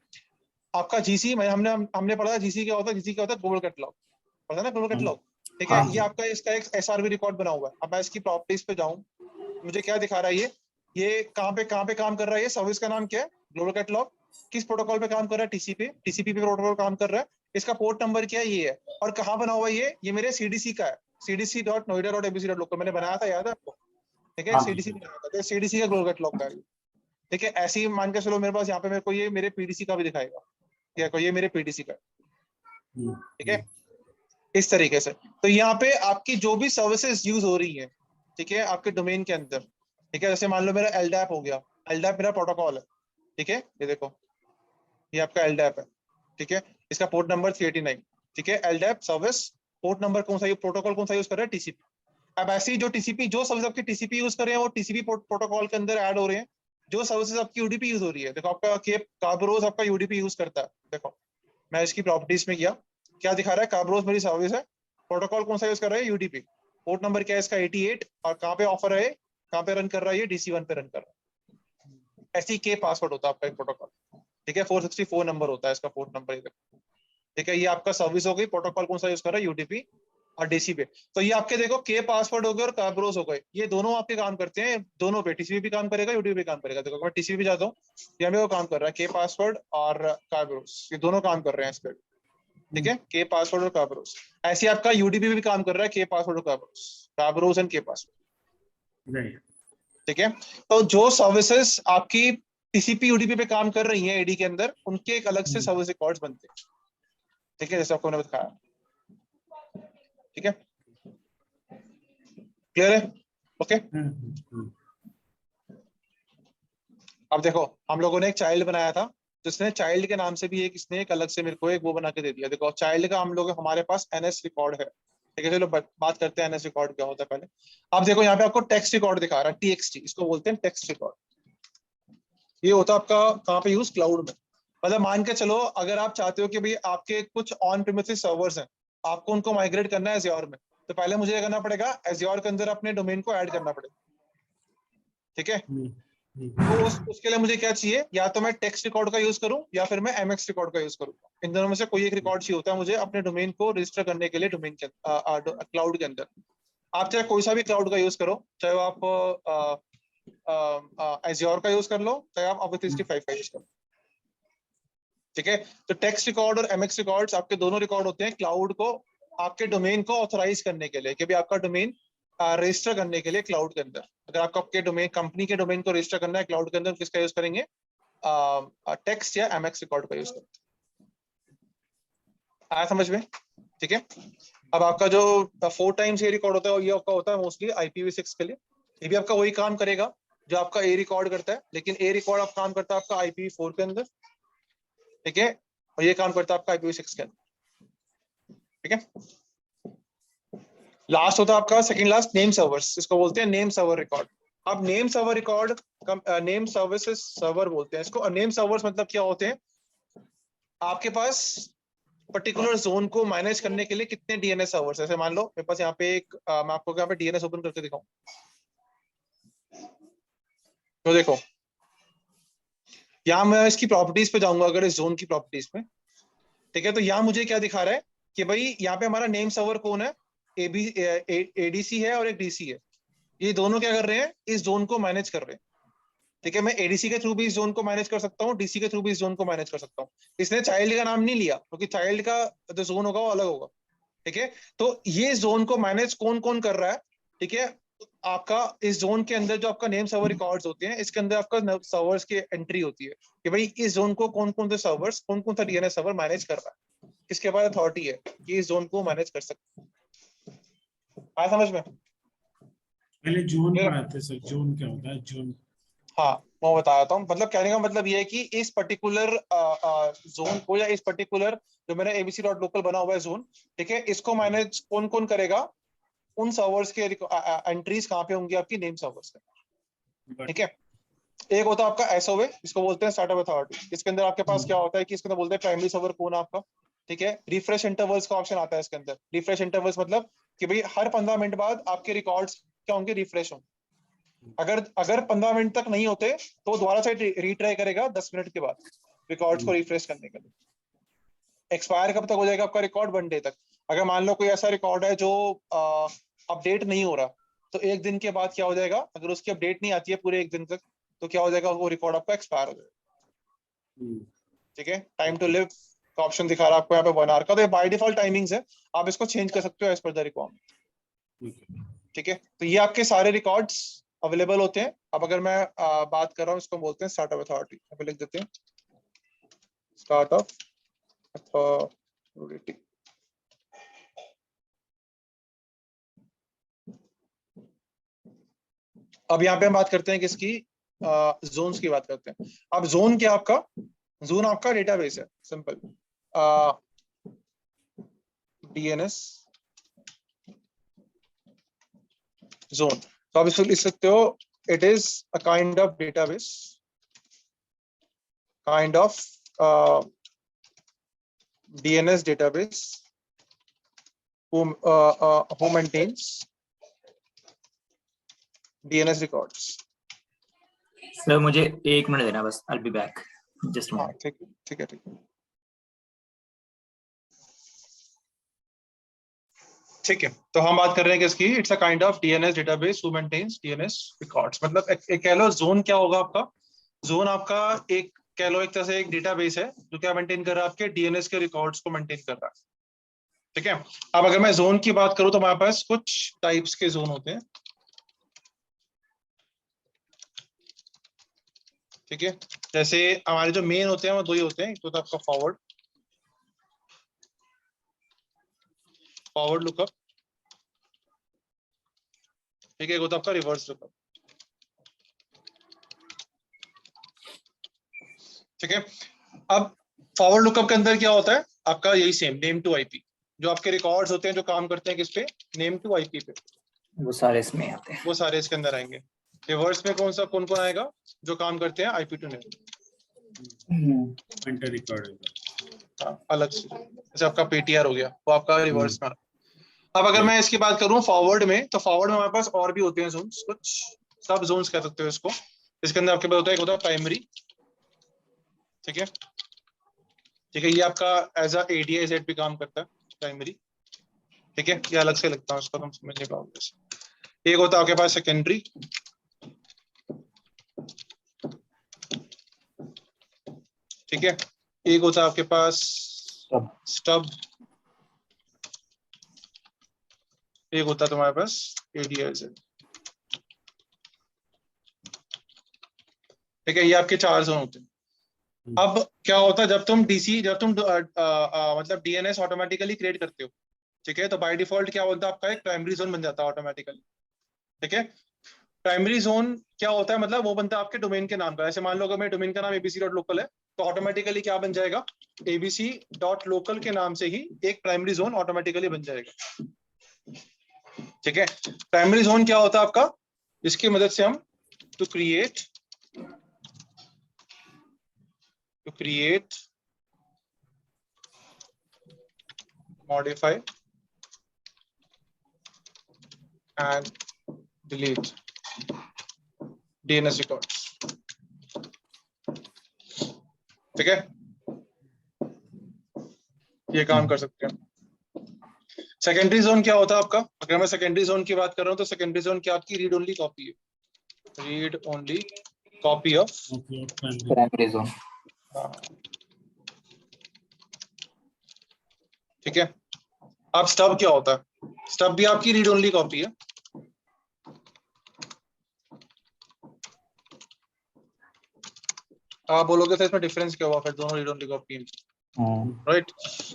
[SPEAKER 1] आपका GC में हमने पढ़ा था, GC क्या होता है, GC क्या होता है, ग्लोबल कैटलॉग, पता ना, ग्लोबल कैटलॉग, ठीक है। ये आपका इसका एक SRV रिकॉर्ड बना हुआ है। अब मैं इसकी प्रॉपर्टीज पे जाऊं, मुझे क्या दिखा रहा है, ये कहाँ पे काम कर रहा है, ये सर्विस का नाम क्या है, ग्लोबल कैटलॉग, किस प्रोटोकॉल पे काम कर रहा है, TCP पे प्रोटोकॉल काम कर रहा है, इसका पोर्ट नंबर क्या है, ये है, और कहाँ बना हुआ है, ये मेरे CDC का है, cdc.noida.abc.local मैंने बनाया था, याद है आपको, ठीक है, CDC बनाया था, तो CDC का ग्लोबल कैटलॉग का, ठीक है। ऐसे ही मान के चलो मेरे पास यहाँ पे मेरे को ये मेरे PDC का भी दिखाएगा, ये मेरे PDC का, ठीक है, इस तरीके से। तो यहाँ पे आपकी जो भी सर्विसेज यूज हो रही है, ठीक है, आपके डोमेन के अंदर, ठीक है। जैसे मान लो मेरा LDAP हो गया, LDAP मेरा प्रोटोकॉल है, ठीक है, ये देखो ये आपका LDAP है, ठीक है, इसका पोर्ट नंबर 389, ठीक है। LDAP सर्विस पोर्ट नंबर कौन सा, प्रोटोकॉल कौन सा यूज कर रहा है, TCP। अब ऐसी जो TCP, जो सर्विस आपकी TCP यूज कर रहे हैं वो TCP प्रोटोकॉल के अंदर ऐड हो रहे हैं, जो सर्विसेज आपकी UDP यूज हो रही है, देखो आपका कार्बरोज आपका UDP यूज करता है, देखो मैं इसकी प्रॉपर्टीज में गया, क्या दिखा रहा है, कार्बरोज मेरी सर्विस है, प्रोटोकॉल कौन सा यूज कर रहा है, UDP, पोर्ट नंबर क्या है इसका 88, और कहाँ पे ऑफर है, कहाँ पे रन कर रहा है, ये DC1 पे रन कर रहा है। ऐसी के पासवर्ड होता है आपका एक प्रोटोकॉल, ठीक है, 464 नंबर होता है इसका पोर्ट नंबर, ठीक है। ये आपका सर्विस हो गई, प्रोटोकॉल कौन सा यूज कर रहा है, UDP और DC पे। तो ये आपके देखो के पासवर्ड हो गए और कार्बरोज हो गए, ये दोनों आपके काम करते हैं, दोनों पे TCP भी काम करेगा, UDP भी काम करेगा। देखो मैं TCP भी जाता हूँ, यहाँ पे वो काम कर रहा है, के पासवर्ड और कार्बरोज, ये दोनों काम कर रहे हैं इस पे, ठीक है, के पासवर्ड और कार्बरोज। ऐसे आपका UDP भी काम कर रहा है, के पासवर्ड और कार्बरोज एंड के पासवर्ड, ठीक है। तो जो सर्विसेज आपकी TCP UDP पे काम कर रही हैं AD के अंदर, उनके एक अलग से सर्विस रिकॉर्ड्स बनते हैं, ठीक है, जैसे आपको मैंने बताया, ठीक है, क्लियर है, ओके। अब देखो हम लोगों ने एक चाइल्ड बनाया था तो इसने चाइल्ड के नाम से भी एक इसने एक अलग से मेरे को एक वो बना के दे दिया। देखो चाइल्ड का हम लोग हमारे पास एनएस रिकॉर्ड है, ठीक है। चलो बात करते हैं एनएस रिकॉर्ड क्या होता है पहले। आप देखो यहाँ पे आपको टेक्स्ट रिकॉर्ड दिखा रहा है, टीएक्सटी, इसको बोलते हैं टेक्स्ट रिकॉर्ड। ये होता है आपका कहाँ पे यूज, क्लाउड में। मतलब मान के चलो अगर आप चाहते हो कि भाई आपके कुछ ऑन प्रीमिसेस सर्वर्स हैं, आपको उनको माइग्रेट करना है एज्योर में, तो पहले मुझे ये करना पड़ेगा, एज्योर के अंदर अपने डोमेन को ऐड करना पड़ेगा, ठीक है। तो उसके लिए मुझे क्या चाहिए, या तो मैं टेक्स्ट रिकॉर्ड का यूज करूं या फिर मैं एमएक्स रिकॉर्ड का यूज करूं। इन दोनों में से कोई एक रिकॉर्ड चाहिए होता है मुझे अपने डोमेन को रजिस्टर करने के लिए, डोमेन के क्लाउड के अंदर। आप चाहे कोई सा भी क्लाउड का यूज करो, चाहे वो आप एज्योर का यूज कर लो, चाहे आप ऑफिस 365 का यूज करो, ठीक है। तो टेक्स्ट रिकॉर्ड और एमएक्स रिकॉर्ड्स आपके दोनों रिकॉर्ड होते हैं क्लाउड को, आपके डोमेन को ऑथराइज करने के लिए, कि भी आपका डोमेन रजिस्टर करने के लिए क्लाउड के अंदर। अगर आपको आपके डोमेन, कंपनी के डोमेन को रजिस्टर करना है क्लाउड के अंदर, किसका यूज करेंगे, टेक्स्ट या एमएक्स रिकॉर्ड का यूज करेंगे। आया समझ में, ठीक है। अब आपका जो 4 टाइम्स ए रिकॉर्ड होता है, ये आपका होता है मोस्टली IPv6 के लिए। ये भी आपका वही काम करेगा जो आपका ए रिकॉर्ड करता है, लेकिन ए रिकॉर्ड आप काम करता है आपका IPv4 के अंदर, ठीक है, और ये काम करता है आपका IPv6 के अंदर, ठीक है। लास्ट होता है आपका सेकंड लास्ट नेम सर्वर्स, इसको बोलते हैं नेम सर्वर रिकॉर्ड। अब name server record, name services server बोलते हैं इसको। नेम सर्वर्स मतलब क्या होते हैं, आपके पास पर्टिकुलर जोन को मैनेज करने के लिए कितने डीएनएस सर्वर्स, ऐसे मान लो मेरे पास यहाँ पे एक मैं आपको यहाँ पे डीएनएस ओपन करके दिखाऊं, तो देखो यहाँ मैं इसकी प्रॉपर्टीज पे जाऊंगा, अगर इस जोन की प्रॉपर्टीज पे, ठीक है। तो यहाँ मुझे क्या दिखा रहा है कि भाई यहाँ पे हमारा नेम सर्वर कौन है, एडीसी है और एक डीसी है। ये दोनों क्या कर रहे हैं, इस जोन को मैनेज कर रहे हैं, ठीक है। मैं एडीसी के थ्रू भी इस जोन को मैनेज कर सकता हूँ, डीसी के थ्रू भी इस जोन को मैनेज कर सकता हूँ। इसने चाइल्ड का नाम नहीं लिया क्योंकि चाइल्ड का जो जोन होगा वो अलग होगा, ठीक है। तो ये जोन को मैनेज कौन कौन कर रहा है, ठीक है। आपका इस जोन के अंदर जो आपका नेम सर्वर रिकॉर्ड्स होते हैं, इसके अंदर आपका सर्वर्स की एंट्री होती है कि भाई इस जोन को कौन कौन से सर्वर्स, कौन कौन सा डीएनएस सर्वर मैनेज कर रहा है, किसके पास अथॉरिटी है कि इस जोन को मैनेज कर सकते हैं। आया समझ में,
[SPEAKER 4] पहले जोन पढ़ाते थे सर, जोन क्या होता है जोन?
[SPEAKER 1] हाँ मैं बताता हूँ। मतलब कहने का मतलब ये है कि इस पर्टिकुलर जोन को, या इस पर्टिकुलर जो मेरा abc.local बना हुआ है जोन, ठीक है, इसको मैनेज कौन कौन करेगा, उन सर्वर्स के एंट्रीज कहाँ पे होंगी आपकी नेम सर्वर्स पे, ठीक है। एक होता है आपका एसओए, इसको बोलते हैं स्टार्टअप अथॉरिटी। इसके अंदर आपके पास क्या होता है कि इसके अंदर बोलते हैं प्राइमरी सर्वर कौन है आपका, ठीक है। रिफ्रेश इंटरवल्स का ऑप्शन आता है इसके अंदर। रिफ्रेश इंटरवल्स मतलब कि भाई हर 15 मिनट बाद आपके रिकॉर्ड्स क्या होंगे, रिफ्रेश होंगे। अगर अगर 15 मिनट तक नहीं होते तो दोबारा से रीट्राई करेगा 10 मिनट के बाद रिकॉर्ड्स को रिफ्रेश करने के लिए। एक्सपायर कब तक हो जाएगा आपका रिकॉर्ड, 1 डे तक। अगर मान लो कोई ऐसा रिकॉर्ड है जो अपडेट नहीं हो रहा, तो 1 दिन के बाद क्या हो जाएगा, अगर उसकी अपडेट नहीं आती है पूरे 1 दिन तक, तो क्या हो जाएगा, वो रिकॉर्ड आपका एक्सपायर हो जाएगा, ठीक है। टाइम टू लिव का ऑप्शन दिखा रहा है आपको यहाँ पे 1 आवर का, तो ये बाय डिफॉल्ट टाइमिंग्स है, आप इसको चेंज कर सकते हो एज पर द रिक्वायरमेंट, ठीक है। तो ये आपके सारे रिकॉर्ड्स अवेलेबल होते हैं। अब अगर मैं बात कर रहा हूँ, इसको बोलते हैं स्टार्टअप अथॉरिटी, यहाँ पे लिख देते हैं स्टार्टअप अथॉरिटी। अब यहाँ पे हम बात करते हैं किसकी, जोन्स की बात करते हैं। अब जोन क्या आपका, जोन आपका डेटाबेस है, सिंपल डीएनएस जोन। तो आप इसको लिख सकते हो, it is a kind of database, kind of DNS database who maintains DNS records.
[SPEAKER 2] Sir मुझे 1 मिनट देना बस, I'll be back. Just a
[SPEAKER 1] हाँ
[SPEAKER 2] minute.
[SPEAKER 1] ठीक है ठीक है ठीक है ठीक है। तो हम बात कर रहे हैं कि इसकी it's a kind of DNS database who maintains DNS records। मतलब एक कह लो जोन क्या होगा आपका, जोन आपका एक कह लो एक तरह से एक डेटाबेस है जो क्या मेंटेन कर रहा है, आपके DNS के रिकॉर्ड्स को मेंटेन कर रहा है, ठीक है। अब अगर मैं जोन की बात करूं तो हमारे पास कुछ टाइप्स के जोन होते हैं, ठीक है। जैसे हमारे जो मेन होते हैं वो 2 ही होते हैं, एक तो होता है आपका फॉरवर्ड लुकअप, ठीक है, एक होता है आपका रिवर्स लुकअप, ठीक है। अब फॉरवर्ड लुकअप के अंदर क्या होता है आपका, यही सेम नेम टू आईपी, जो आपके रिकॉर्ड्स होते हैं जो काम करते हैं किस पे, नेम टू आईपी पे,
[SPEAKER 3] वो सारे इसमें आते हैं।
[SPEAKER 1] वो सारे इसके अंदर आएंगे। रिवर्स में कौन कौन आएगा, जो काम करते हैं IP to name,
[SPEAKER 4] pointer record होगा।
[SPEAKER 1] अलग से। जैसे आपका पेटीआर हो गया, वो आपका रिवर्स में। अब अगर मैं इसकी बात करूं फॉरवर्ड में, तो फॉरवर्ड में हमारे पास और भी होते हैं जोन्स, कुछ सब जोन्स कह सकते हो इसको। इसके अंदर आपके पास होता है, एक होता है प्राइमरी, ठीक है, ठीक है, ये आपका एज अ एडीआई सेट भी काम करता है प्राइमरी, ठीक है, ये अलग से लगता है उसको, तुम समझ नहीं पाओगे। एक होता है आपके पास सेकेंडरी, ठीक है, एक होता है आपके पास स्टब, एक होता है तुम्हारे पास एडीआई सेट, ठीक है, ये आपके 4 जोन होते हैं। अब क्या होता है, जब तुम मतलब डीएनएस ऑटोमेटिकली क्रिएट करते हो, ठीक है, तो बाय डिफॉल्ट क्या होता है आपका एक प्राइमरी जोन बन जाता है ऑटोमेटिकली, ठीक है। प्राइमरी जोन क्या होता है, मतलब वो बनता है आपके डोमेन के नाम का। ऐसे मान लो अगर मेरे डोमेन का नाम abc.local है, तो ऑटोमेटिकली क्या बन जाएगा, abc.local के नाम से ही एक प्राइमरी जोन ऑटोमेटिकली बन जाएगा, ठीक है। प्राइमरी जोन क्या होता है आपका, इसकी मदद से हम to create modify and delete DNS records, ठीक है, ये काम कर सकते हैं। सेकेंडरी जोन क्या होता है आपका, अगर मैं सेकेंडरी जोन की बात कर रहा हूं, तो सेकेंडरी जोन क्या आपकी रीड ओनली कॉपी है, read only copy of
[SPEAKER 3] primary zone.
[SPEAKER 1] ठीक है। अब स्टब क्या होता है, स्टब भी आपकी रीड ओनली कॉपी है, आप बोलोगे तो इसमें डिफरेंस क्या हुआ, फिर दोनों रीड ओनली कॉपी है, राइट।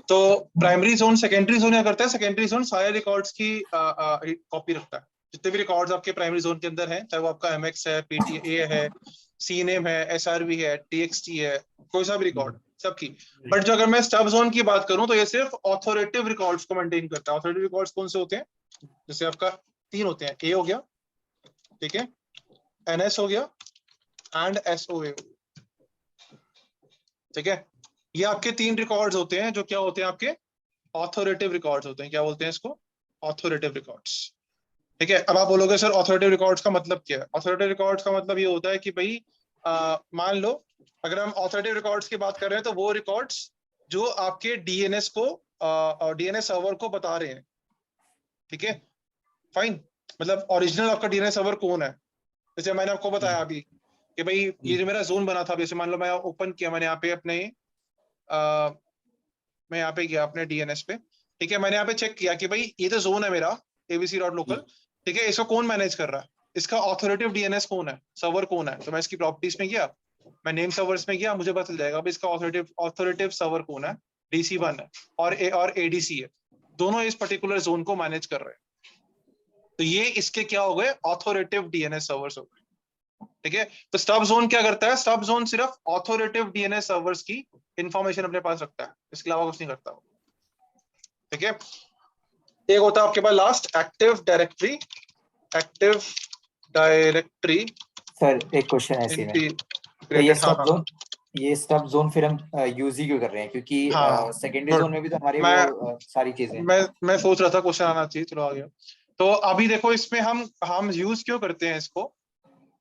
[SPEAKER 1] तो प्राइमरी जोन, सेकेंडरी जोन क्या करता है, सेकेंडरी जोन सारे रिकॉर्ड्स की कॉपी रखता है। जितने भी रिकॉर्ड्स आपके प्राइमरी जोन के अंदर हैं, चाहे वो आपका एमएक्स है, पीटीए है, सीनेम है, एसआरवी है, टीएक्सटी है, कोई सा भी रिकॉर्ड सबकी। बट जो अगर मैं स्टब जोन की बात करूं, तो ये सिर्फ ऑथोरेटिव रिकॉर्ड्स को मेंटेन करता है। ऑथोरेटिव रिकॉर्ड्स कौन से होते हैं, जैसे आपका 3 होते हैं, ए हो गया, ठीक है, एनएस हो गया एंड एसओए हो गया, ठीक है। ये आपके 3 रिकॉर्ड्स होते हैं, जो क्या होते हैं आपके ऑथोरेटिव रिकॉर्ड्स होते हैं। क्या बोलते हैं इसको, ऑथोरेटिव रिकॉर्ड्स, ठीक है। अब आप बोलोगे सर ऑथोरेटिव रिकॉर्ड्स का मतलब क्या है। ऑथोरेटिव रिकॉर्ड्स का मतलब ये होता है कि भाई मान लो अगर हम ऑथोरेटिव रिकॉर्ड्स की बात कर रहे हैं, तो वो रिकॉर्ड्स जो आपके डीएनएस को डीएनएस सर्वर को बता रहे हैं, ठीक है, फाइन। मतलब ओरिजिनल आपका डीएनएस सर्वर कौन है, जैसे मैंने आपको बताया अभी कि भाई ये जो मेरा जोन बना था, जैसे मान लो मैं ओपन किया, मैंने यहाँ पे अपने मैं यहाँ पे गया अपने डीएनएस पे, ठीक है, मैंने यहाँ पे चेक किया कि भाई ये तो जोन है मेरा abc.local, ठीक है, इसको कौन मैनेज कर रहा है, इसका ऑथोरेटिव डीएनएस कौन है, सर्वर कौन है। तो मैं इसकी प्रॉपर्टीज में गया, मैं नेम सर्वर्स में गया, मुझे पता चल जाएगा इसका ऑथोरेटिव सर्वर कौन है, DC1 है और एडीसी है, दोनों इस पर्टिकुलर जोन को मैनेज कर रहे हैं। तो ये इसके क्या हो गए, ऑथोरेटिव डीएनएस सर्वर्स हो गए, ठीक है। तो स्टब जोन क्या करता है, स्टब जोन सिर्फ ऑथोरेटिव डीएनएस सर्वर्स की इंफॉर्मेशन अपने पास रखता है, इसके अलावा कुछ नहीं करता, ठीक है। एक होता है आपके पास last active directory, active directory.
[SPEAKER 3] Sir एक क्वेश्चन है इसी में, तो ये स्टब जोन, ये स्टब जोन फिर हम यूज ही क्यों कर रहे हैं, क्योंकि सेकेंडरी जोन में भी तो हमारे वो सारी चीजें।
[SPEAKER 1] मैं सोच रहा था क्वेश्चन आना चाहिए, चलो आ गया। तो अभी देखो इसमें हम यूज क्यों करते हैं इसको,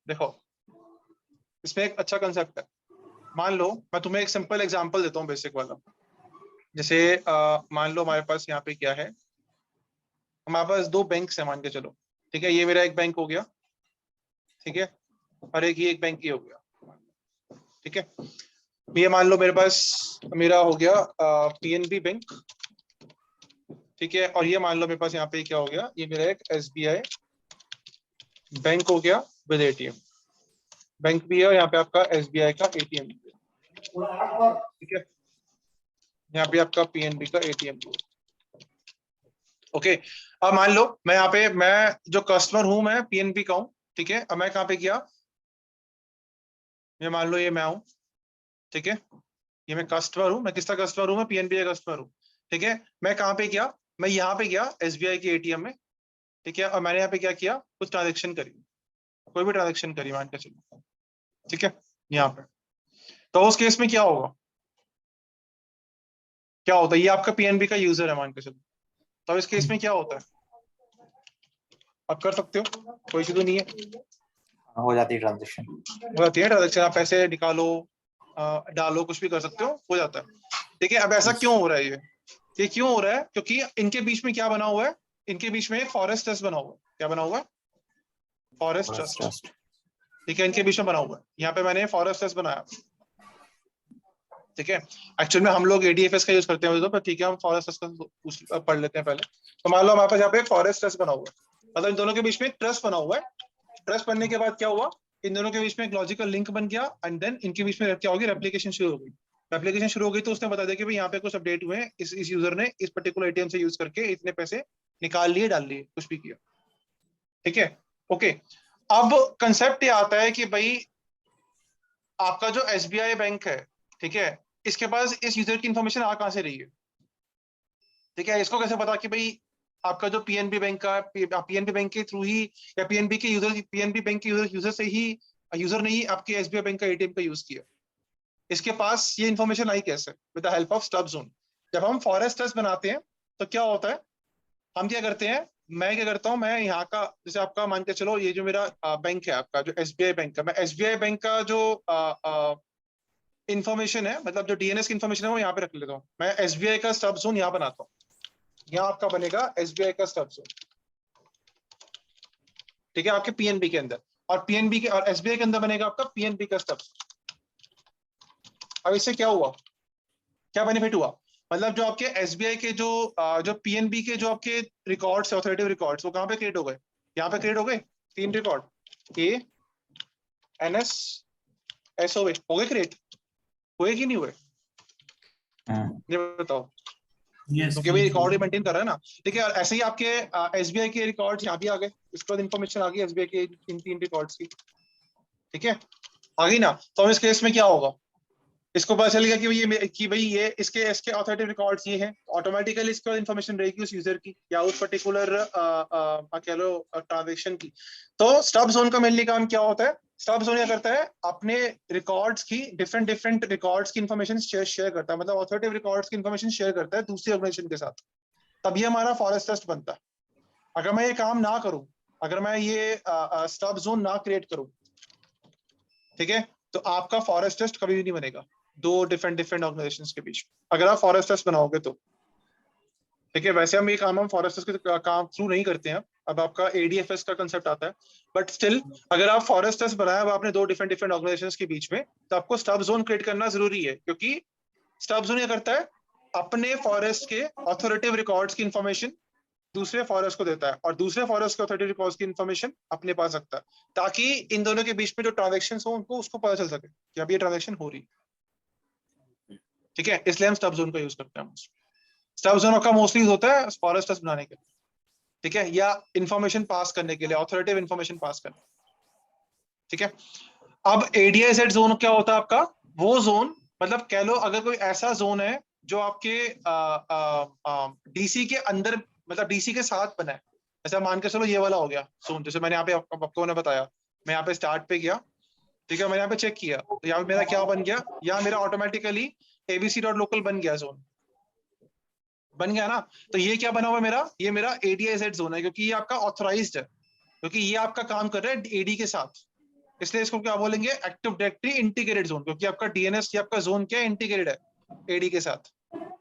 [SPEAKER 1] देखो इसमें एक अच्छा कंसेप्ट है। मान लो मैं तुम्हें एक सिंपल एग्जांपल देता हूँ, बेसिक वाला। जैसे मान लो हमारे पास यहाँ पे क्या है, हमारे पास 2 बैंक है मान के चलो, ठीक है, ये मेरा एक बैंक हो गया, ठीक है, और एक बैंक ये हो गया, ठीक है। ये मान लो मेरे पास मेरा हो गया पीएनबी बैंक, ठीक है, और ये मान लो मेरे पास यहाँ पे क्या हो गया, ये मेरा एक एसबीआई बैंक हो गया विद एटीएम, बैंक भी है यहाँ पे आपका एसबीआई का एटीएम, ठीक है, यहाँ पे आपका पीएनबी का एटीएम, ओके। अब मान लो मैं यहाँ पे, मैं जो कस्टमर हूं मैं पीएनबी का हूँ, ठीक है। अब मैं कहाँ पे गया, ये मान लो ये मैं हूं, ठीक है, ये मैं कस्टमर हूँ, मैं किसका कस्टमर हूँ, मैं पीएनबी का कस्टमर हूँ, ठीक है। मैं कहाँ पे गया, मैं यहाँ पे गया एसबीआई के एटीएम में, ठीक है, और मैंने यहाँ पे क्या किया, कुछ ट्रांजेक्शन करी, कोई भी ट्रांजेक्शन करी मान के चलो, ठीक है, यहाँ पे। तो उस केस में क्या होगा, क्या होता है, ये आपका पीएनबी का यूजर है मान के चलो, तो इस केस में क्या होता है, आप कर सकते हो, कोई इशू तो नहीं है,
[SPEAKER 3] हो जाती है ट्रांजेक्शन,
[SPEAKER 1] हो जाती है ट्रांजेक्शन, आप पैसे निकालो डालो कुछ भी कर सकते हो जाता है, ठीक है। अब ऐसा क्यों हो रहा है, ये क्यों हो रहा है, क्योंकि इनके बीच में क्या बना हुआ है, इनके बीच में एक फॉरेस्ट ट्रस्ट बना हुआ है, क्या बना हुआ है, फॉरेस्ट ट्रस्ट, ठीक है, इनके बीच में बना हुआ है, यहाँ पे मैंने फॉरेस्ट ट्रस्ट बनाया, ठीक है। एक्चुअल में हम लोग एडीएफएस का यूज करते हैं, तो ठीक है हम फॉरेस्ट ट्रस्ट का पढ़ लेते हैं पहले। तो मान लो हमारे पास यहाँ पे एक फॉरेस्ट ट्रस्ट बना हुआ है, मतलब इन दोनों के बीच में एक ट्रस्ट बना हुआ है, ट्रस्ट बनने के बाद क्या हुआ, इन दोनों के बीच में एक लॉजिकल लिंक बन गया, एंड देन इनके बीच में क्या होगी, रेप्लिकेशन शुरू हो गई, रेप्लिकेशन शुरू हो गई, तो उसने बता दिया कि भाई यहाँ पे कुछ अपडेट हुए हैं, इस यूजर ने इस पर्टिकुलर एटीएम से यूज करके इतने पैसे निकाल लिए, डाल लिए, कुछ भी किया, ठीक है, ओके। अब कंसेप्ट ये आता है कि भाई आपका जो एसबीआई बैंक है, ठीक है, इसके पास इस यूजर की इंफॉर्मेशन आ कहां से रही है, ठीक है, इसको कैसे पता कि भाई आपका जो पीएनबी बैंक का, पीएनबी बैंक के थ्रू ही, या पीएनबी के यूजर, पीएनबी बैंक के यूजर से ही, यूजर ने ही आपके एसबीआई बैंक का एटीएम का यूज किया, इसके पास ये इंफॉर्मेशन आई कैसे, with the help of stub zone. जब हम फॉरेस्ट ट्रस्ट बनाते हैं तो क्या होता है, हम क्या करते हैं, मैं क्या करता हूँ, मैं यहाँ का, जैसे आपका मान के चलो ये जो मेरा बैंक है आपका जो एसबीआई बैंक का, मैं एसबीआई बैंक का जो इंफॉर्मेशन है, मतलब जो डीएनएस की इंफॉर्मेशन है वो यहाँ पे रख लेता हूँ, मैं एसबीआई का स्टब जोन यहाँ बनाता हूँ, यहाँ आपका बनेगा एसबीआई का स्टब जोन, ठीक है, आपके पीएनबी के अंदर, और पीएनबी के और एसबीआई के अंदर बनेगा आपका पीएनबी का स्टब। अब इससे क्या हुआ, क्या बेनिफिट हुआ, मतलब जो आपके एसबीआई के जो पीएनबी के जो आपके रिकॉर्ड्स, ऑथोरिटेटिव रिकॉर्ड्स, वो कहाँ पे क्रिएट हो गए, यहाँ पे क्रिएट हो गए, 3 रिकॉर्ड ए एनएस एसओए हो गए क्रिएट, हुए कि नहीं हुए, ये बताओ, क्योंकि भाई रिकॉर्ड ही मेंटेन कर रहा है ना, ठीक है। और ऐसे ही आपके एसबीआई के रिकॉर्ड्स यहाँ भी आ गए, इसके बाद इन्फॉर्मेशन आ गई एसबीआई के इन 3 रिकॉर्ड्स की, ठीक है, आ गई ना। तो इस केस में क्या होगा, इसको पता चल गया कि भाई ये इसके ऑथोरिटेटिव रिकॉर्ड्स ये हैं, ऑटोमेटिकली इसके बाद इन्फॉर्मेशन रहेगी उस यूजर की या उस पर्टिकुलर कह लो ट्रांजेक्शन की। तो स्टब जोन का मेनली काम क्या होता है, स्टब जोन क्या करता है, अपने रिकॉर्ड्स की डिफरेंट रिकॉर्ड्स की इन्फॉर्मेशन शेयर करता है, मतलब ऑथोरिटेटिव रिकॉर्ड्स की इन्फॉर्मेशन शेयर करता है दूसरी ऑर्गेनाइजेशन के साथ, तभी हमारा फॉरेस्ट ट्रस्ट बनता है। अगर मैं ये काम ना करूं, अगर मैं ये स्टब जोन ना क्रिएट करूं, ठीक है, तो आपका फॉरेस्ट ट्रस्ट कभी भी नहीं बनेगा दो डिफरेंट ऑर्गेनाइजेशंस के बीच, अगर आप फॉरेस्ट ट्रस्ट बनाओगे तो, ठीक है। वैसे हम ये काम हम फॉरेस्ट ट्रस्ट के काम थ्रू नहीं करते हैं, अब आपका एडीएफएस का कंसेप्ट आता है, बट स्टिल अगर आप फॉरेस्ट ट्रस्ट बनाया अब आपने दो डिफरेंट ऑर्गेनाइजेशंस के बीच में, तो आपको स्टब जोन क्रिएट करना जरूरी है, क्योंकि स्टब जोन क्या करता है, अपने फॉरेस्ट के ऑथोरिटेटिव रिकॉर्ड्स की इंफॉर्मेशन दूसरे फॉरेस्ट को देता है, और दूसरे फॉरेस्ट के ऑथोरिटेटिव रिकॉर्ड्स की इंफॉर्मेशन अपने पास रखता है, ताकि इन दोनों के बीच में जो ट्रांजेक्शन हो उनको उसको पता चल सके कि अब ये ट्रांजेक्शन हो रही, ठीक है। इसलिए हम स्टब जोन का यूज करते हैं। स्टब जोन का मोस्टली यूज होता है फॉरेस्ट ट्रस्ट बनाने के लिए, ठीक है, या इंफॉर्मेशन पास करने के लिए, ऑथोरिटेटिव इंफॉर्मेशन पास करने, ठीक है। अब एडीआईजेड जोन क्या होता है आपका, वो जोन मतलब कह लो अगर कोई ऐसा जोन है जो आपके डीसी के अंदर, मतलब डीसी के साथ बना है, ऐसा मान के चलो ये वाला हो गया जोन, जैसे मैंने यहाँ पे आपको ने बताया, मैं यहाँ पे स्टार्ट पे गया, ठीक है, मैंने यहाँ पे चेक किया, तो यहाँ पे मेरा क्या बन गया, यहाँ मेरा ऑटोमेटिकली abc.local बन गया, जोन बन गया ना। तो ये क्या बना हुआ मेरा, ये मेरा एडीआईजेड जोन है, क्योंकि ये आपका ऑथराइज्ड है, क्योंकि ये आपका काम कर रहा है एडी के साथ, इसलिए इसको क्या बोलेंगे, एक्टिव डायरेक्टरी इंटीग्रेटेड जोन, क्योंकि आपका डीएनएस या आपका जोन क्या इंटीग्रेटेड है एडी के साथ,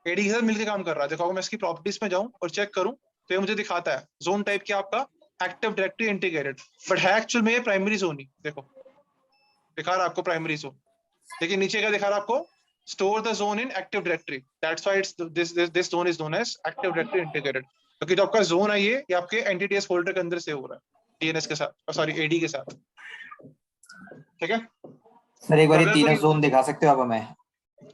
[SPEAKER 1] एडी के साथ मिलकर काम कर रहा है। देखो अगर मैं इसकी प्रॉपर्टीज में जाऊं और चेक करूं तो ये मुझे दिखाता है जोन टाइप क्या आपका एक्टिव डायरेक्टरी इंटीग्रेटेड, बट है एक्चुअल में ये प्राइमरी जोन ही, देखो दिखा रहा है आपको प्राइमरी जोन, लेकिन नीचे क्या दिखा रहा है आपको, store the zone in active directory, that's why it's this zone is known as active directory integrated, क्योंकि जो आपका जोन है ये आपके एंटिटीएस फोल्डर के अंदर से हो रहा है डीएनएस के साथ, सॉरी एडी के साथ, ठीक है।
[SPEAKER 3] सर एक बार तीनों जोन दिखा सकते हो आप हमें?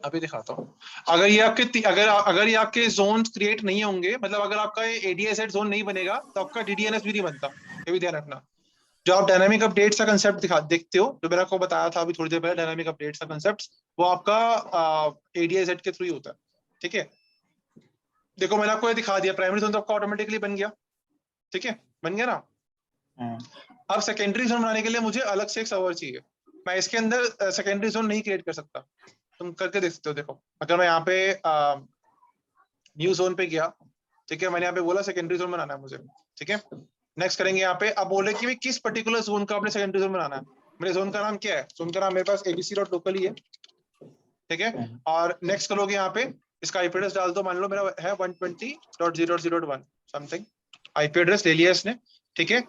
[SPEAKER 1] अभी दिखाता हूँ। अगर ये आपके अगर ये आपके जोन क्रिएट नहीं होंगे, मतलब अगर आपका ये एडीएसएड जोन नहीं बनेगा तो आपका डीडीएनएस भी नहीं बनता, ये भी ध्यान रखना। जो आप डायनामिक अपडेट्स का कंसेप्ट देखते हो, जो मैंने आपको बताया था अभी थोड़ी देर पहले, डायनामिक अपडेट्स का कंसेप्ट, वो आपका ADIZ के थ्रू ही होता है। ठीक है, देखो मैंने आपको ये दिखा दिया, प्राइमरी जोन तो आपका ऑटोमेटिकली बन गया। ठीक है, बन गया ना। अब सेकेंडरी जोन बनाने के लिए मुझे अलग से एक सर्वर चाहिए। मैं इसके अंदर सेकेंडरी जोन नहीं क्रिएट कर सकता, तुम करके देख सकते हो। देखो अगर मैं यहाँ पे न्यू जोन पे गया, ठीक है, मैंने यहाँ पे बोला सेकेंडरी जोन बनाना है मुझे। ठीक है, नेक्स्ट करेंगे यहाँ पे। अब बोले कि किस पर्टिकुलर जोन का अपने सेकेंडरी जोन बनाना है। मेरे जोन का नाम क्या है? जोन का नाम मेरे पास abc.local ही है। ठीक है, और नेक्स्ट करोगे यहाँ पे, इसका आईपी एड्रेस डाल दो, मान लो मेरा है 120.0.0.1 समथिंग, आईपी एड्रेस ले लिया इसने। ठीक है,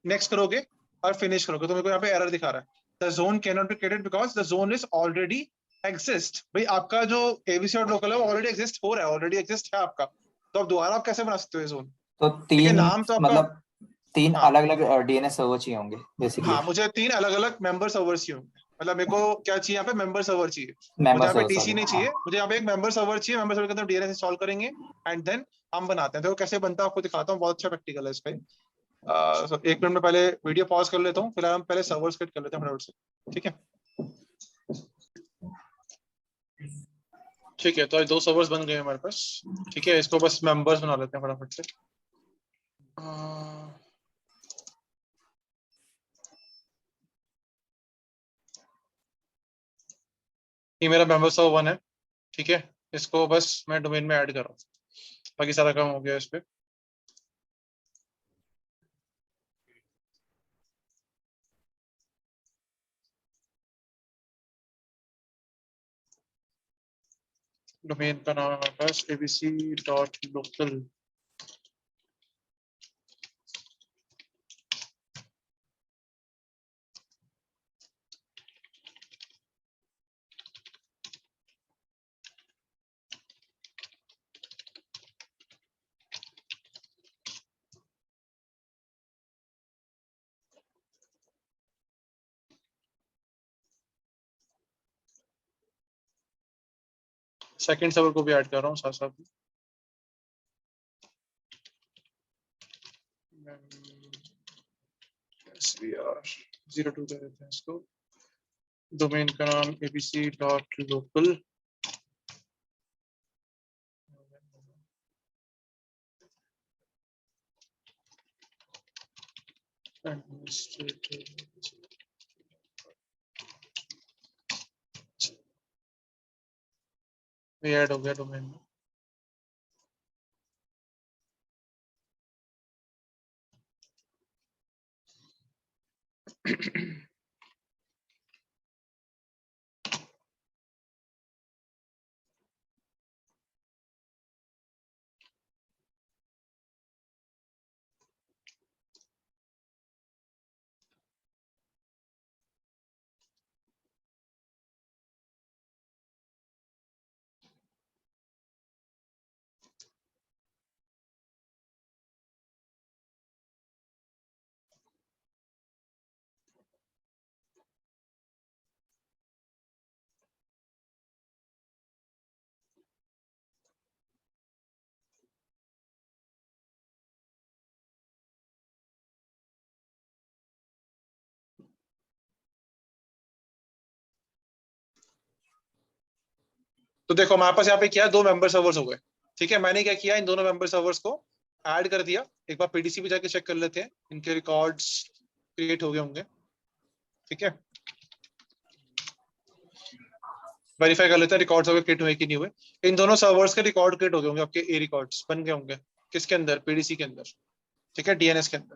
[SPEAKER 1] नेक्स्ट करोगे और फिनिश करोगे तो मेरे को यहाँ पे एरर दिखा रहा है, the zone can not be created because the zone is already exist. भाई आपका जो abc.local है वो ऑलरेडी एग्जिस्ट हो रहा है, ऑलरेडी एग्जिस्ट है आपका, तो अब दोबारा आप कैसे बना सकते हो ये जोन?
[SPEAKER 3] तो तीन
[SPEAKER 1] नाम तो आपका,
[SPEAKER 3] मतलब तीन
[SPEAKER 1] हाँ,
[SPEAKER 3] अलग अलग डीएनएस सर्वर चाहिए होंगे बेसिकली।
[SPEAKER 1] हाँ, मुझे 3 अलग अलग मेंबर सर्वर चाहिए होंगे। मतलब मेरे को क्या चाहिए यहाँ पे? मेंबर सर्वर चाहिए। मुझे यहाँ पे डीसी नहीं चाहिए, मुझे यहाँ पे एक मेंबर सर्वर चाहिए। मेंबर सर्वर के अंदर डीएनएस इंस्टॉल करेंगे एंड देन हम बनाते हैं। देखो कैसे बनता है आपको दिखाता हूँ, बहुत अच्छा प्रैक्टिकल है इस पे। एक मिनट में पहले वीडियो पॉज कर लेता हूँ, फिलहाल हम पहले सर्वर क्रिएट कर लेते हैं फटाफट से। ठीक है, ठीक है, तो 2 सर्वर्स बन गए हमारे पास। ठीक है, इसको बस मेंबर्स बना लेते हैं फटाफट से। ये मेरा मेंबर सर्वर 1 है। ठीक है, इसको बस मैं डोमेन में ऐड कर रहा हूँ, बाकी सारा काम हो गया इस पे। डोमेन का नाम है हमारे पास abc.local। सेकंड सर्वर को भी ऐड कर रहा हूँ साथ साथ। SVR02 कर देते हैं इसको। डोमेन का नाम abc.local। ये ऐड हो गया डोमेन में। तो देखो हमारे पास यहाँ पे क्या है, 2 मेंबर सर्वर्स हो गए। ठीक है, मैंने क्या किया, इन दोनों मेंबर सर्वर्स को ऐड कर दिया। एक बार पीडीसी पे जाके चेक कर लेते हैं, इनके रिकॉर्ड्स क्रिएट हो गए होंगे। ठीक है, वेरीफाई कर लेते हैं रिकॉर्ड्स अगर क्रिएट हुए कि नहीं हुए। इन दोनों सर्वर्स के रिकॉर्ड क्रिएट हो गए होंगे, आपके ए रिकॉर्ड्स बन गए होंगे। किसके अंदर? पीडीसी के अंदर। ठीक है, डीएनएस के अंदर।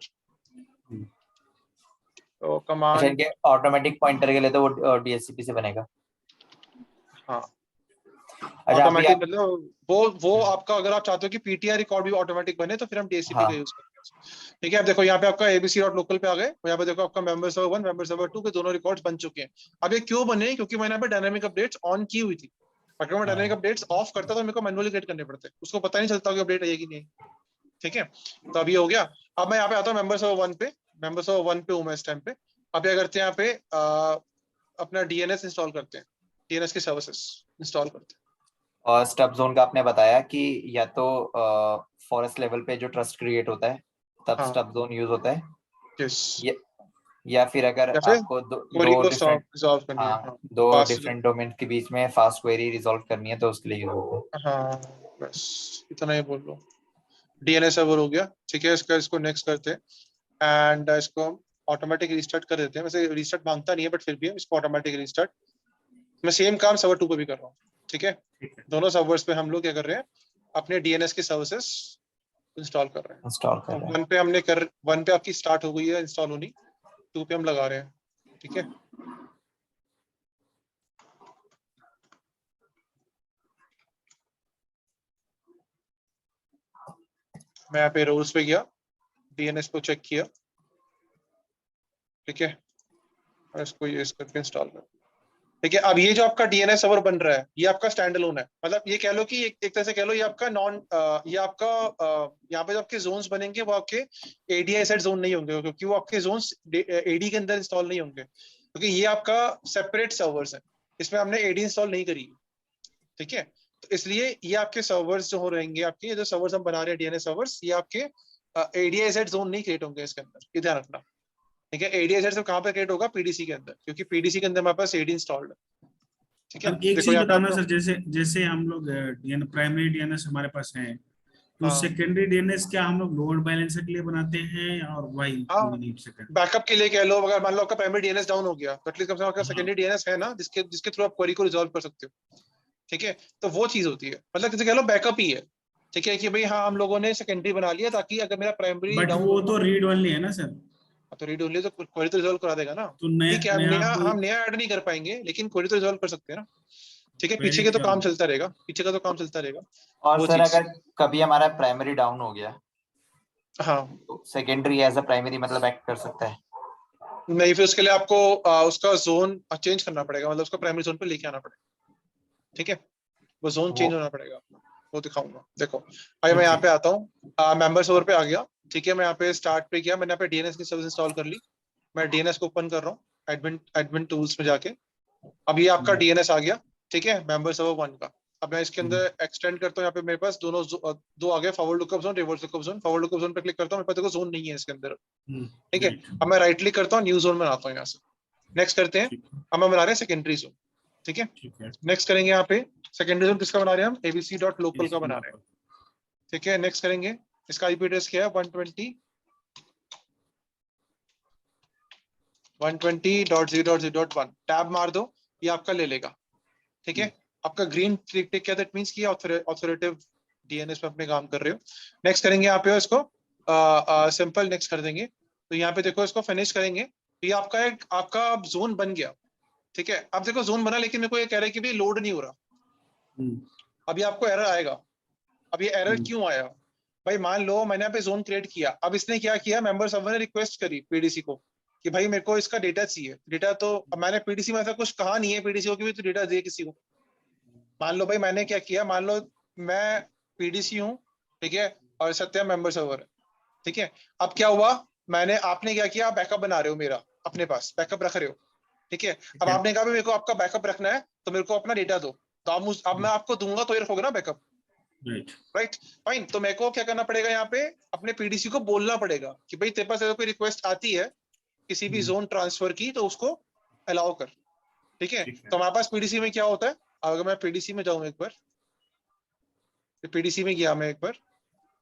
[SPEAKER 1] तो कमांड,
[SPEAKER 3] अच्छा, इनके ऑटोमेटिक पॉइंटर के लिए तो वो डीएचसीपी से बनेगा।
[SPEAKER 1] हाँ,
[SPEAKER 3] अच्छा
[SPEAKER 1] ऑटोमेटिक मतलब वो आपका, अगर आप चाहते हो कि पीटीआर रिकॉर्ड भी ऑटोमेटिक बने तो फिर हम डीएससीपी का यूज करते हैं। ठीक है, अब देखो यहाँ पे आपका abc.local पे आ गए, यहाँ पे देखो आपका मेंबर सर्वर 1 मेंबर सर्वर 2 के दोनों रिकॉर्ड्स बन चुके हैं। अब ये क्यों बने? क्योंकि मैंने यहाँ पे डायनामिक अपडेट्स ऑन की हुई थी। अगर मैं डायनामिक अपडेट्स ऑफ करता तो मेरे को मैनुअली क्रिएट करने पड़ते, उसको पता नहीं चलता कि अपडेट है कि नहीं। ठीक है, तो अब ये हो गया। अब मैं यहाँ पे आता हूँ मेंबर सर्वर 1 पे। मेंबर सर्वर 1 पे हूँ मैं इस टाइम पे। अब क्या करते हैं, यहाँ पे अपना डीएनएस इंस्टॉल करते हैं, डीएनएस के सर्विसेज इंस्टॉल करते हैं।
[SPEAKER 3] और स्टब जोन का आपने बताया कि या तो फॉरेस्ट लेवल पे जो ट्रस्ट क्रिएट होता है तब
[SPEAKER 1] हाँ।
[SPEAKER 3] स्टब जोन यूज होता है,
[SPEAKER 1] यस,
[SPEAKER 3] या फिर अगर
[SPEAKER 1] या फिर
[SPEAKER 3] आपको
[SPEAKER 1] क्वेरी को रिजॉल्व करनी है,
[SPEAKER 3] हाँ, दो
[SPEAKER 1] fast
[SPEAKER 3] डिफरेंट डोमेन के बीच में फास्ट क्वेरी रिजॉल्व करनी है तो उसके लिए यूज होता है।
[SPEAKER 1] हाँ बस इतना ही बोल लो। डीएनएस सर्वर हो गया, ठीक है। इसको नेक्स्ट करते हैं एंड इसको ऑटोमेटिक रिस्टार्ट कर देते हैं। वैसे रिस्टार्ट मांगता नहीं है बट फिर भी इसको ऑटोमेटिक रिस्टार्ट। मैं सेम काम सर्वर 2 पे भी कर रहा हूँ, ठीक है। दोनों सर्वर्स पे हम लोग क्या कर रहे हैं, अपने डीएनएस की सर्विसेज इंस्टॉल कर रहे हैं।
[SPEAKER 3] इंस्टॉल कर रहे हैं।
[SPEAKER 1] 1 पे आपकी स्टार्ट हो गई है इंस्टॉल होनी, 2 पे हम लगा रहे हैं, ठीक है। मैं यहाँ पे रोल्स पे गया, डीएनएस को चेक किया, ठीक है, और इसको यूज करके इंस्टॉल कर, ठीक है। अब ये जो आपका डीएनएस सर्वर बन रहा है ये आपका स्टैंड अलोन है। मतलब ये कह लो कि एक तरह से कह लो ये आपका ये आपका यहाँ पे जो आपके जोन्स बनेंगे वो आपके एडीआई सेट जोन नहीं होंगे, क्योंकि वो आपके जोन्स एडी के अंदर इंस्टॉल नहीं होंगे, क्योंकि ये आपका सेपरेट सर्वर्स है, इसमें हमने एडी इंस्टॉल नहीं करी, ठीक है। तो इसलिए ये आपके सर्वर्स जो हो रहेंगे, आपके जो सर्वर्स हम बना रहे हैं डीएनएस सर्वर्स, ये आपके एडीआई सेट जोन नहीं क्रिएट होंगे इसके अंदर, ये ध्यान रखना, ठीक है। एडीआई सेट कहाँ पे क्रिएट होगा, पीडीसी के अंदर, क्योंकि पीडीसी के अंदर हमारे पास एडी इंस्टॉल्ड है, ठीक है।
[SPEAKER 4] अब एक चीज बताना सर, जैसे हम लोग प्राइमरी डीएनएस हमारे पास है, तो सेकेंडरी डीएनएस क्या हम लोग लोड बैलेंसर के लिए बनाते हैं और वाई
[SPEAKER 1] बैकअप के लिए कह लो। अगर मान लो आपका प्राइमरी डीएनएस डाउन हो गया तो एटलीस्ट कम से कम सेकेंडरी डीएनएस है ना, जिसके थ्रू आप क्वेरी को रिजॉल्व कर सकते हो, ठीक है। तो वो चीज होती है, मतलब जैसे कह लो बैकअप ही है, ठीक है, कि भाई हाँ हम लोगों ने सेकेंडरी बना लिया ताकि अगर मेरा प्राइमरी
[SPEAKER 4] डाउन, वो तो रीड ओनली है ना सर,
[SPEAKER 1] तो रीड ओनली तो क्वेरी तो रिजॉल्व करा देगा ना,
[SPEAKER 4] तो
[SPEAKER 1] ठीक है। हम नया ऐड नहीं कर पाएंगे लेकिन क्वेरी तो रिजॉल्व कर सकते हैं ना, ठीक है। पीछे का तो काम चलता रहेगा, पीछे का तो काम चलता रहेगा।
[SPEAKER 3] और सर अगर कभी हमारा प्राइमरी डाउन हो गया,
[SPEAKER 1] हाँ,
[SPEAKER 3] तो सेकेंडरी एज अ प्राइमरी मतलब एक्ट कर सकता है?
[SPEAKER 1] नहीं, फिर उसके लिए आपको उसका जोन चेंज करना पड़ेगा, मतलब उसको प्राइमरी जोन पे लेके आना पड़ेगा, ठीक है। वो जोन चेंज होना पड़ेगा, वो दिखाऊंगा। देखो अभी मैं यहाँ पे आता हूँ, मेंबर सर्वर पे आ गया, ठीक है। मैं यहाँ पे स्टार्ट पे गया, मैंने यहाँ पे डीएनएस की सर्विस इंस्टॉल कर ली। मैं डीएनएस को ओपन कर रहा हूँ एडमिन टूल्स में जाके। अब ये आपका डीएनएस आ गया, ठीक है, मेंबर सर्वर 1 का। अब मैं इसके अंदर एक्सटेंड करता हूँ, यहाँ पे मेरे पास दो आ गए, forward lookup zone, reverse lookup zone. Forward lookup zone पे क्लिक करता हूँ, मेरे पास देखो जोन नहीं है इसके अंदर, ठीक है। अब मैं राइट क्लिक करता हूँ, न्यू जोन बनाता हूँ यहाँ से, नेक्स्ट करते हैं। अब मैं बना रहे हैं सेकेंडरी जोन, ठीक है। नेक्स्ट करेंगे, यहाँ पे सेकेंडरी जोन किसका बना रहे हैं हम, abc.local का बना रहे हैं, ठीक है। नेक्स्ट करेंगे, इसका आईपी एड्रेस क्या है, 120.0.0.1 टैब मार दो, ये आपका ले लेगा, ठीक है। आपका ग्रीन टिक क्या, दैट मींस कि ऑथोरेटिव डीएनएस में अपने काम कर रहे हो। नेक्स्ट करेंगे यहाँ पे इसको सिंपल नेक्स्ट कर देंगे। तो यहाँ पे देखो इसको फिनिश करेंगे, तो ये आपका जोन बन गया, ठीक है। अब देखो जोन बना, लेकिन मेरे को ये कह रहा है कि भाई लोड नहीं हो रहा। अभी आपको एरर आएगा। अब ये एरर क्यों आया भाई, मान लो मैंने यहाँ पे जोन क्रिएट किया, अब इसने क्या किया, मेंबर सर्वर ने रिक्वेस्ट करी पीडीसी को कि भाई मेरे को इसका डेटा चाहिए। डेटा तो अब मैंने पीडीसी में ऐसा कुछ कहा नहीं है पीडीसी को कि तो डेटा दे किसी को। मान लो भाई मैंने क्या किया, मान लो मैं पीडीसी हूँ, ठीक है, और सत्या मेंबर सर्वर है, ठीक है। अब क्या हुआ, आपने क्या किया, बैकअप बना रहे हो मेरा, अपने पास बैकअप रख रहे हो, ठीक है। अब आपने कहा मेरे को आपका बैकअप रखना है तो मेरे को अपना डेटा दो, तो अब मैं आपको दूंगा तो ये रखोगे ना बैकअप, राइट, फाइन। तो मेरे को क्या करना पड़ेगा, यहाँ पे अपने पीडीसी को बोलना पड़ेगा कि भाई तेरे पास अगर कोई रिक्वेस्ट आती है किसी भी जोन ट्रांसफर की तो उसको अलाउ कर, ठीक है। तो हमारे पास पीडीसी में क्या होता है, अगर मैं पीडीसी में जाऊं एक बार, पीडीसी में गया मैं एक बार,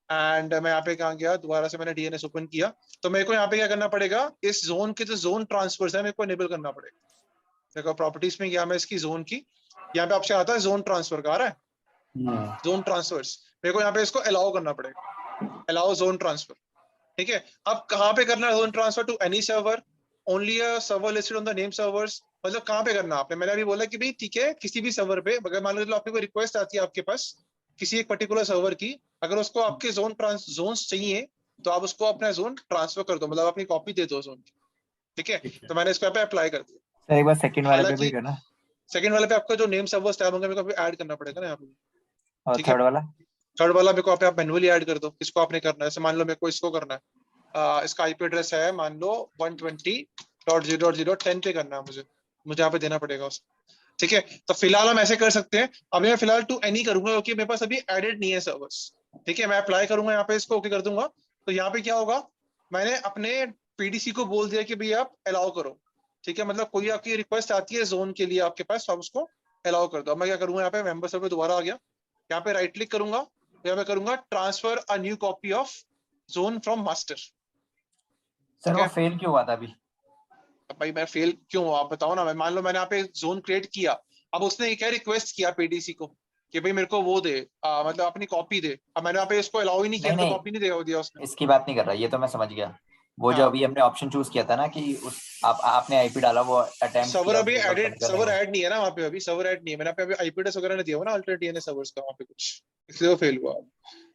[SPEAKER 1] एंड मैं यहाँ पे कहाँ गया, दोबारा से मैंने डीएनएस ओपन किया, तो मेरे को यहाँ पे क्या करना पड़ेगा, इस जोन के जो जोन ट्रांसफर है मेरे को इनेबल करना पड़ेगा। देखो प्रॉपर्टीज में गया मैं इसकी जोन की, यहाँ पे ऑप्शन आता है जोन ट्रांसफर का, आ रहा है जोन ट्रांसफर्स, मेरे को यहाँ पे इसको अलाउ करना पड़ेगा, अलाउ जोन ट्रांसफर, ठीक है। अब कहाँ पे करना है zone transfer, to any server, only a server listed on the name servers, मतलब कहाँ पे करना आपने, मैंने अभी बोला कि भाई ठीक है किसी भी सर्वर पे, अगर मान लो आपको कोई रिक्वेस्ट आती है आपके पास किसी एक पर्टिकुलर सर्वर की, अगर उसको आपके जोन्स चाहिए तो आप उसको अपना जोन ट्रांसफर कर दो, मतलब अपनी कॉपी दे दो जोन की, ठीक है। तो मैंने इसको यहाँ पे अप्लाई कर दिया।
[SPEAKER 3] एक बार सेकंड वाले पे भी करना,
[SPEAKER 1] सेकंड वाले पे आपका जो नेम सर्वर्स टैब होंगे मेरे को ऐड करना पड़ेगा ना यहाँ पे,
[SPEAKER 3] और
[SPEAKER 1] ठीक है। थर्ड वाला मेरे को आप मैन्युअली ऐड कर दो, किसको आपने करना है, जैसे मान लो मेरे को इसको करना है, इसका आईपी एड्रेस है मान लो 120.0.0.10 पे करना है मुझे यहाँ पे देना पड़ेगा उसको, ठीक है। तो फिलहाल हम ऐसे कर सकते हैं, अभी मैं फिलहाल टू एनी करूंगा क्योंकि मेरे पास अभी एडेड नहीं है सर्वर्स, ठीक है। मैं अप्लाई करूंगा यहाँ पे, इसको ओके कर दूंगा, तो यहाँ पे क्या होगा, मैंने अपने पीडीसी को बोल दिया कि भाई आप अलाउ करो, ठीक है, मतलब कोई आपकी रिक्वेस्ट आती है जोन के लिए आपके पास, तो आप उसको अलाउ कर दो। मैं क्या करूंगा, यहाँ पे मेंबर सर्वर दोबारा आ गया, यहाँ पे राइट क्लिक करूंगा, यहाँ पे करूंगा transfer a new copy of zone from master.
[SPEAKER 3] Sir वो फेल क्यों हुआ था अभी?
[SPEAKER 1] भाई मैं फेल क्यों हुआ आप बताओ ना। मैं मान लो मैंने यहाँ पे जोन क्रिएट किया, अब उसने क्या रिक्वेस्ट किया पीडीसी को कि भाई मेरे को वो दे, मतलब अपनी कॉपी दे। अब मैंने यहाँ पे इसको अलाउ ही नहीं किया, तो कॉपी नहीं दिया उसने।
[SPEAKER 3] इसकी बात नहीं कर रहा, ये तो मैं समझ गया। वो जो
[SPEAKER 1] हाँ।
[SPEAKER 3] अभी हमने ऑप्शन चूज किया था ना कि आपने आईपी डाला, वो अटेम्प्ट
[SPEAKER 1] सर्वर
[SPEAKER 3] किया,
[SPEAKER 1] अभी
[SPEAKER 3] वो
[SPEAKER 1] एडेड,
[SPEAKER 3] बंद करने
[SPEAKER 1] सर्वर
[SPEAKER 3] को।
[SPEAKER 1] ऐड नहीं है ना वहाँ पे, अभी सर्वर ऐड नहीं है। मैंने पे अभी आईपी एड्रेस वगैरह नहीं दिया हुआ ना अल्टरनेट डीएनएस सर्वर्स का वहाँ पे कुछ, इसलिए वो फेल हुआ।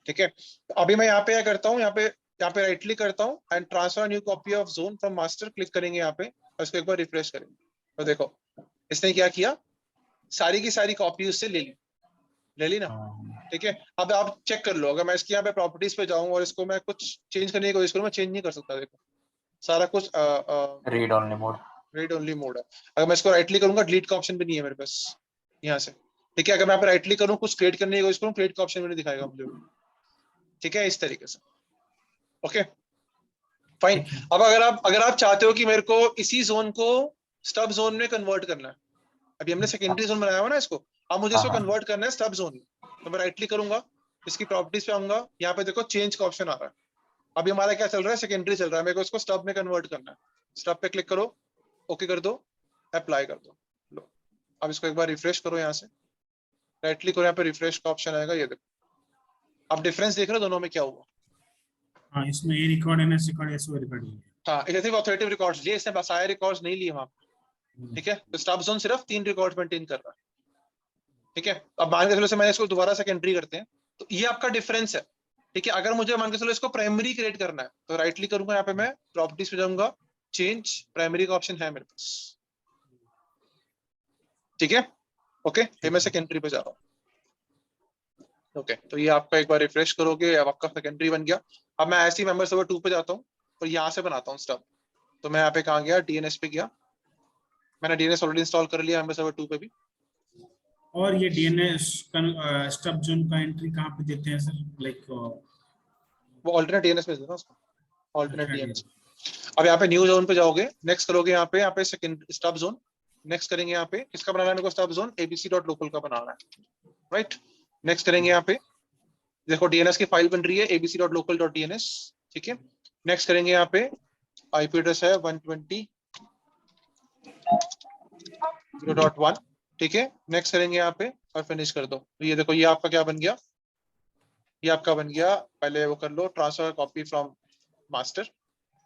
[SPEAKER 1] ठीक है, तो अभी मैं यहाँ पे क्या करता हूँ, यहाँ पे राइट क्लिक करता हूँ and transfer new copy of zone from master click करेंगे यहाँ पे, और इसको एक बार रिफ्रेश करेंगे। तो देखो इसने क्या किया, सारी की सारी कॉपी उससे ले ली ना। ठीक है, अब आप चेक कर लो, अगर मैं इसकी यहाँ पे प्रॉपर्टीज पे जाऊँ और इसको मैं कुछ चेंज करने की कोशिश करूँ, मैं चेंज नहीं कर सकता। देखो सारा कुछ
[SPEAKER 3] read only mode,
[SPEAKER 1] read only mode है। अगर मैं इसको राइट क्लिक करूंगा, डिलीट का ऑप्शन भी नहीं है मेरे पास यहाँ से। ठीक है, अगर मैं यहाँ पे राइट क्लिक करूँ, कुछ क्रिएट करने की कोशिश करूँ, क्रिएट का ऑप्शन भी नहीं दिखाएगा मुझे। ठीक है, इस तरीके से। Okay fine. अब अगर आप चाहते हो कि मेरे को इसी जोन को स्टब जोन में कन्वर्ट करना है, अभी हमने सेकेंडरी जोन बनाया हुआ ना इसको, अब मुझे इसको कन्वर्ट करना है स्टब जोन में, तो मैं राइट क्लिक करूंगा, इसकी प्रॉपर्टीज पे आऊंगा, यहाँ पे देखो चेंज का ऑप्शन आ रहा है। अभी हमारा क्या चल रहा है, सेकेंडरी चल रहा है, मेरे को इसको स्टब में कन्वर्ट करना है। स्टब पे क्लिक करो, ओके कर दो, अप्लाई कर दो। लो अब इसको एक बार रिफ्रेश करो, यहाँ से राइट क्लिक करो, यहाँ पे रिफ्रेश का ऑप्शन आएगा, ये देखो। अब डिफरेंस देख रहे हो दोनों में क्या हुआ।
[SPEAKER 4] हाँ, इसमें A record, NS record, SO record है।
[SPEAKER 1] हाँ, इसे सिर्फ ऑथोरिटेटिव रिकॉर्ड्स लिए, इसने बसाया रिकॉर्ड्स नहीं लिए वहां पे। ठीक है, तो स्टब जोन सिर्फ 3 रिकॉर्ड्स मेंटेन कर रहा है। ठीक है, अब मान के चलो से मैंने इसको दोबारा सेकेंडरी करते हैं, तो ये आपका डिफरेंस है। ठीक है, अगर मुझे मान के चलो इसको प्राइमरी क्रिएट करना है, तो राइट क्लिक करूंगा, यहाँ पे मैं प्रॉपर्टीज पे जाऊंगा, चेंज प्राइमरी का ऑप्शन है मेरे पास। ठीक है, ओके, ये मैं सेकेंडरी पे जा रहा हूँ। ओके, तो ये आपका एक बार रिफ्रेश करोगे, अब आपका सेकेंडरी बन गया। अब मैं ऐसी मेंबर सर्वर 2 पे जाता हूँ और यहाँ से बनाता हूँ स्टब। तो मैं यहाँ पे कहाँ गया, डीएनएस पे गया, मैंने डीएनएस ऑलरेडी इंस्टॉल कर लिया मेंबर सर्वर 2 पे भी।
[SPEAKER 4] और ये डीएनएस स्टब जोन का एंट्री कहाँ पे देते हैं सर? लाइक
[SPEAKER 1] वो ऑल्टरनेट डीएनएस में देना उसको, ऑल्टरनेट डीएनएस। अब यहाँ पे न्यू जोन पे जाओगे, नेक्स्ट करोगे, यहाँ पे सेकंड स्टब जोन नेक्स्ट करेंगे। यहाँ पे किसका बनाना है मेरे को, स्टब जोन abc.local का बनाना है, राइट। नेक्स्ट करेंगे, यहाँ पे देखो डीएनएस की फाइल बन रही है abc.local.dns। ठीक है, नेक्स्ट करेंगे, यहाँ पे आईपी एड्रेस है 120.0.1। ठीक है, नेक्स्ट करेंगे यहाँ पे और फिनिश कर दो। तो ये देखो, ये आपका क्या बन गया, ये आपका बन गया। पहले वो कर लो, ट्रांसफर कॉपी फ्रॉम मास्टर,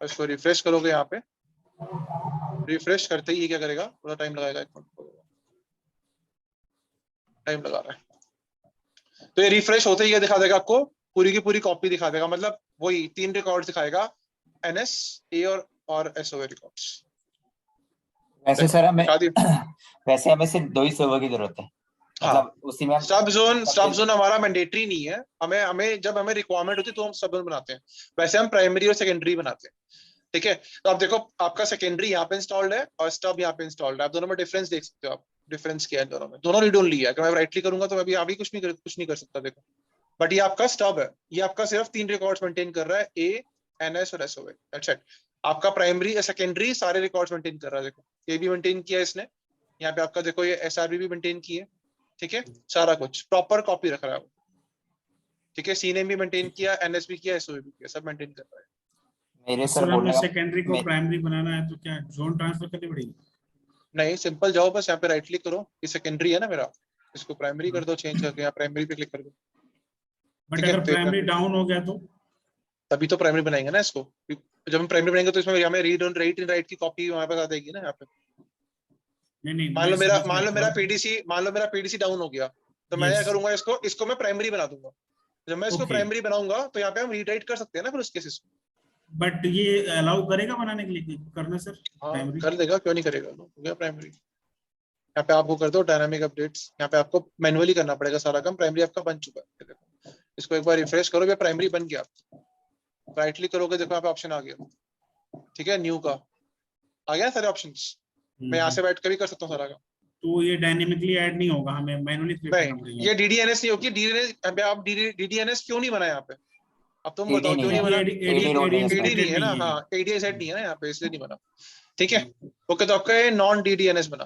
[SPEAKER 1] और इसको रिफ्रेश करोगे। यहाँ पे रिफ्रेश करते ही ये क्या करेगा, थोड़ा टाइम लगाएगा, एक मिनट टाइम लगा रहा है। तो ये रिफ्रेश होते ही ये दिखा देगा आपको, पूरी की पूरी कॉपी दिखा देगा, मतलब वही 3 रिकॉर्ड्स दिखाएगा, एनएस, ए और एसओए रिकॉर्ड्स।
[SPEAKER 3] वैसे सर हमें वैसे हमें सिर्फ 2 ही सर्वर की जरूरत है, मतलब उसी में
[SPEAKER 1] स्टब जोन हमारा मैंडेटरी नहीं है। हमें जब हमें रिक्वायरमेंट होती है तो हम स्टब जोन बनाते हैं, वैसे हम प्राइमरी और सेकेंडरी बनाते हैं। ठीक है, तो आप देखो आपका सेकेंडरी यहाँ पे इंस्टॉल्ड है और स्टब यहाँ पे इंस्टॉल्ड है, आप दोनों में डिफरेंस देख सकते हो। आप डिफरेंस क्या है दोनों में, दोनों रीड ओनली है। अगर मैं राइट क्लिक करूंगा तो मैं भी अभी कुछ नहीं कर सकता, देखो। बट ये आपका स्टब है, ये आपका सिर्फ 3 रिकॉर्ड्स मेंटेन कर रहा है, ए, एनएस और एसओए, दैट्स इट। आपका प्राइमरी सेकेंडरी सारे रिकॉर्ड्स मेंटेन कर रहा है। देखो ये भी मेंटेन किया है इसने, यहाँ पे आपका देखो ये एसआरबी भी मेंटेन की है। ठीक है, सारा कुछ प्रॉपर कॉपी रख रहा है वो। ठीक है, सीनेम भी मेंटेन किया, एनएस भी किया, एसओए भी किया, सब मेंटेन कर रहा है।
[SPEAKER 3] मेरे सर बोलने का
[SPEAKER 4] सेकेंडरी को प्राइमरी बनाना है तो क्या जोन ट्रांसफर करनी पड़ेगी?
[SPEAKER 1] नहीं, सिंपल जाओ, बस यहाँ पे राइट क्लिक करो, ये सेकेंडरी है ना मेरा, इसको प्राइमरी कर दो, चेंज करके यहाँ प्राइमरी पे क्लिक कर दो।
[SPEAKER 4] बट अगर प्राइमरी डाउन हो गया तो
[SPEAKER 1] तभी तो प्राइमरी बनाएंगे ना इसको। जब हम प्राइमरी बनाएंगे तो इसमें हमें read on right in right की कॉपी वहां पे आ जाएगी ना। यहाँ पे
[SPEAKER 4] नहीं,
[SPEAKER 1] मान लो मेरा पीडीसी डाउन हो गया, तो मैं क्या करूंगा, इसको मैं प्राइमरी बना दूंगा। जब मैं इसको प्राइमरी बनाऊंगा तो यहाँ पे हम रीड राइट कर सकते हैं ना फिर उस केसेस में।
[SPEAKER 4] बट ये अलाउ करेगा बनाने के लिए करना सर?
[SPEAKER 1] हाँ, कर देगा, क्यों नहीं करेगा। हो गया प्राइमरी। यहाँ पे आपको कर दो डायनामिक अपडेट्स, यहाँ पे आपको मैनुअली करना पड़ेगा सारा काम। प्राइमरी आपका बन चुका है, देखो इसको एक बार रिफ्रेश करो, ये प्राइमरी बन गया। राइट क्लिक करोगे, देखो यहाँ पे ऑप्शन आ गया। ठीक है, न्यू का आ गया सारे ऑप्शंस। मैं यहाँ से बैठ कर भी कर सकता हूँ सारा काम।
[SPEAKER 4] तो ये डायनेमिकली ऐड नहीं होगा, हमें मैनुअली क्रिएट करना पड़ेगा।
[SPEAKER 1] ये डीडीएनएस नहीं होगी। डीडीएनएस आप डीडीएनएस क्यों नहीं बना यहाँ पे, अब तुम
[SPEAKER 3] AD
[SPEAKER 1] बताओ क्यों
[SPEAKER 3] नहीं
[SPEAKER 1] नहीं
[SPEAKER 3] है,
[SPEAKER 1] बना?
[SPEAKER 3] AD रोड नहीं है
[SPEAKER 1] AD
[SPEAKER 3] इसमें।
[SPEAKER 1] नहीं है ना, हाँ ADI सेट नहीं है ना यहाँ पे, इसलिए नहीं बना। ठीक है, ओके, तो आपका ये नॉन DDNS बना,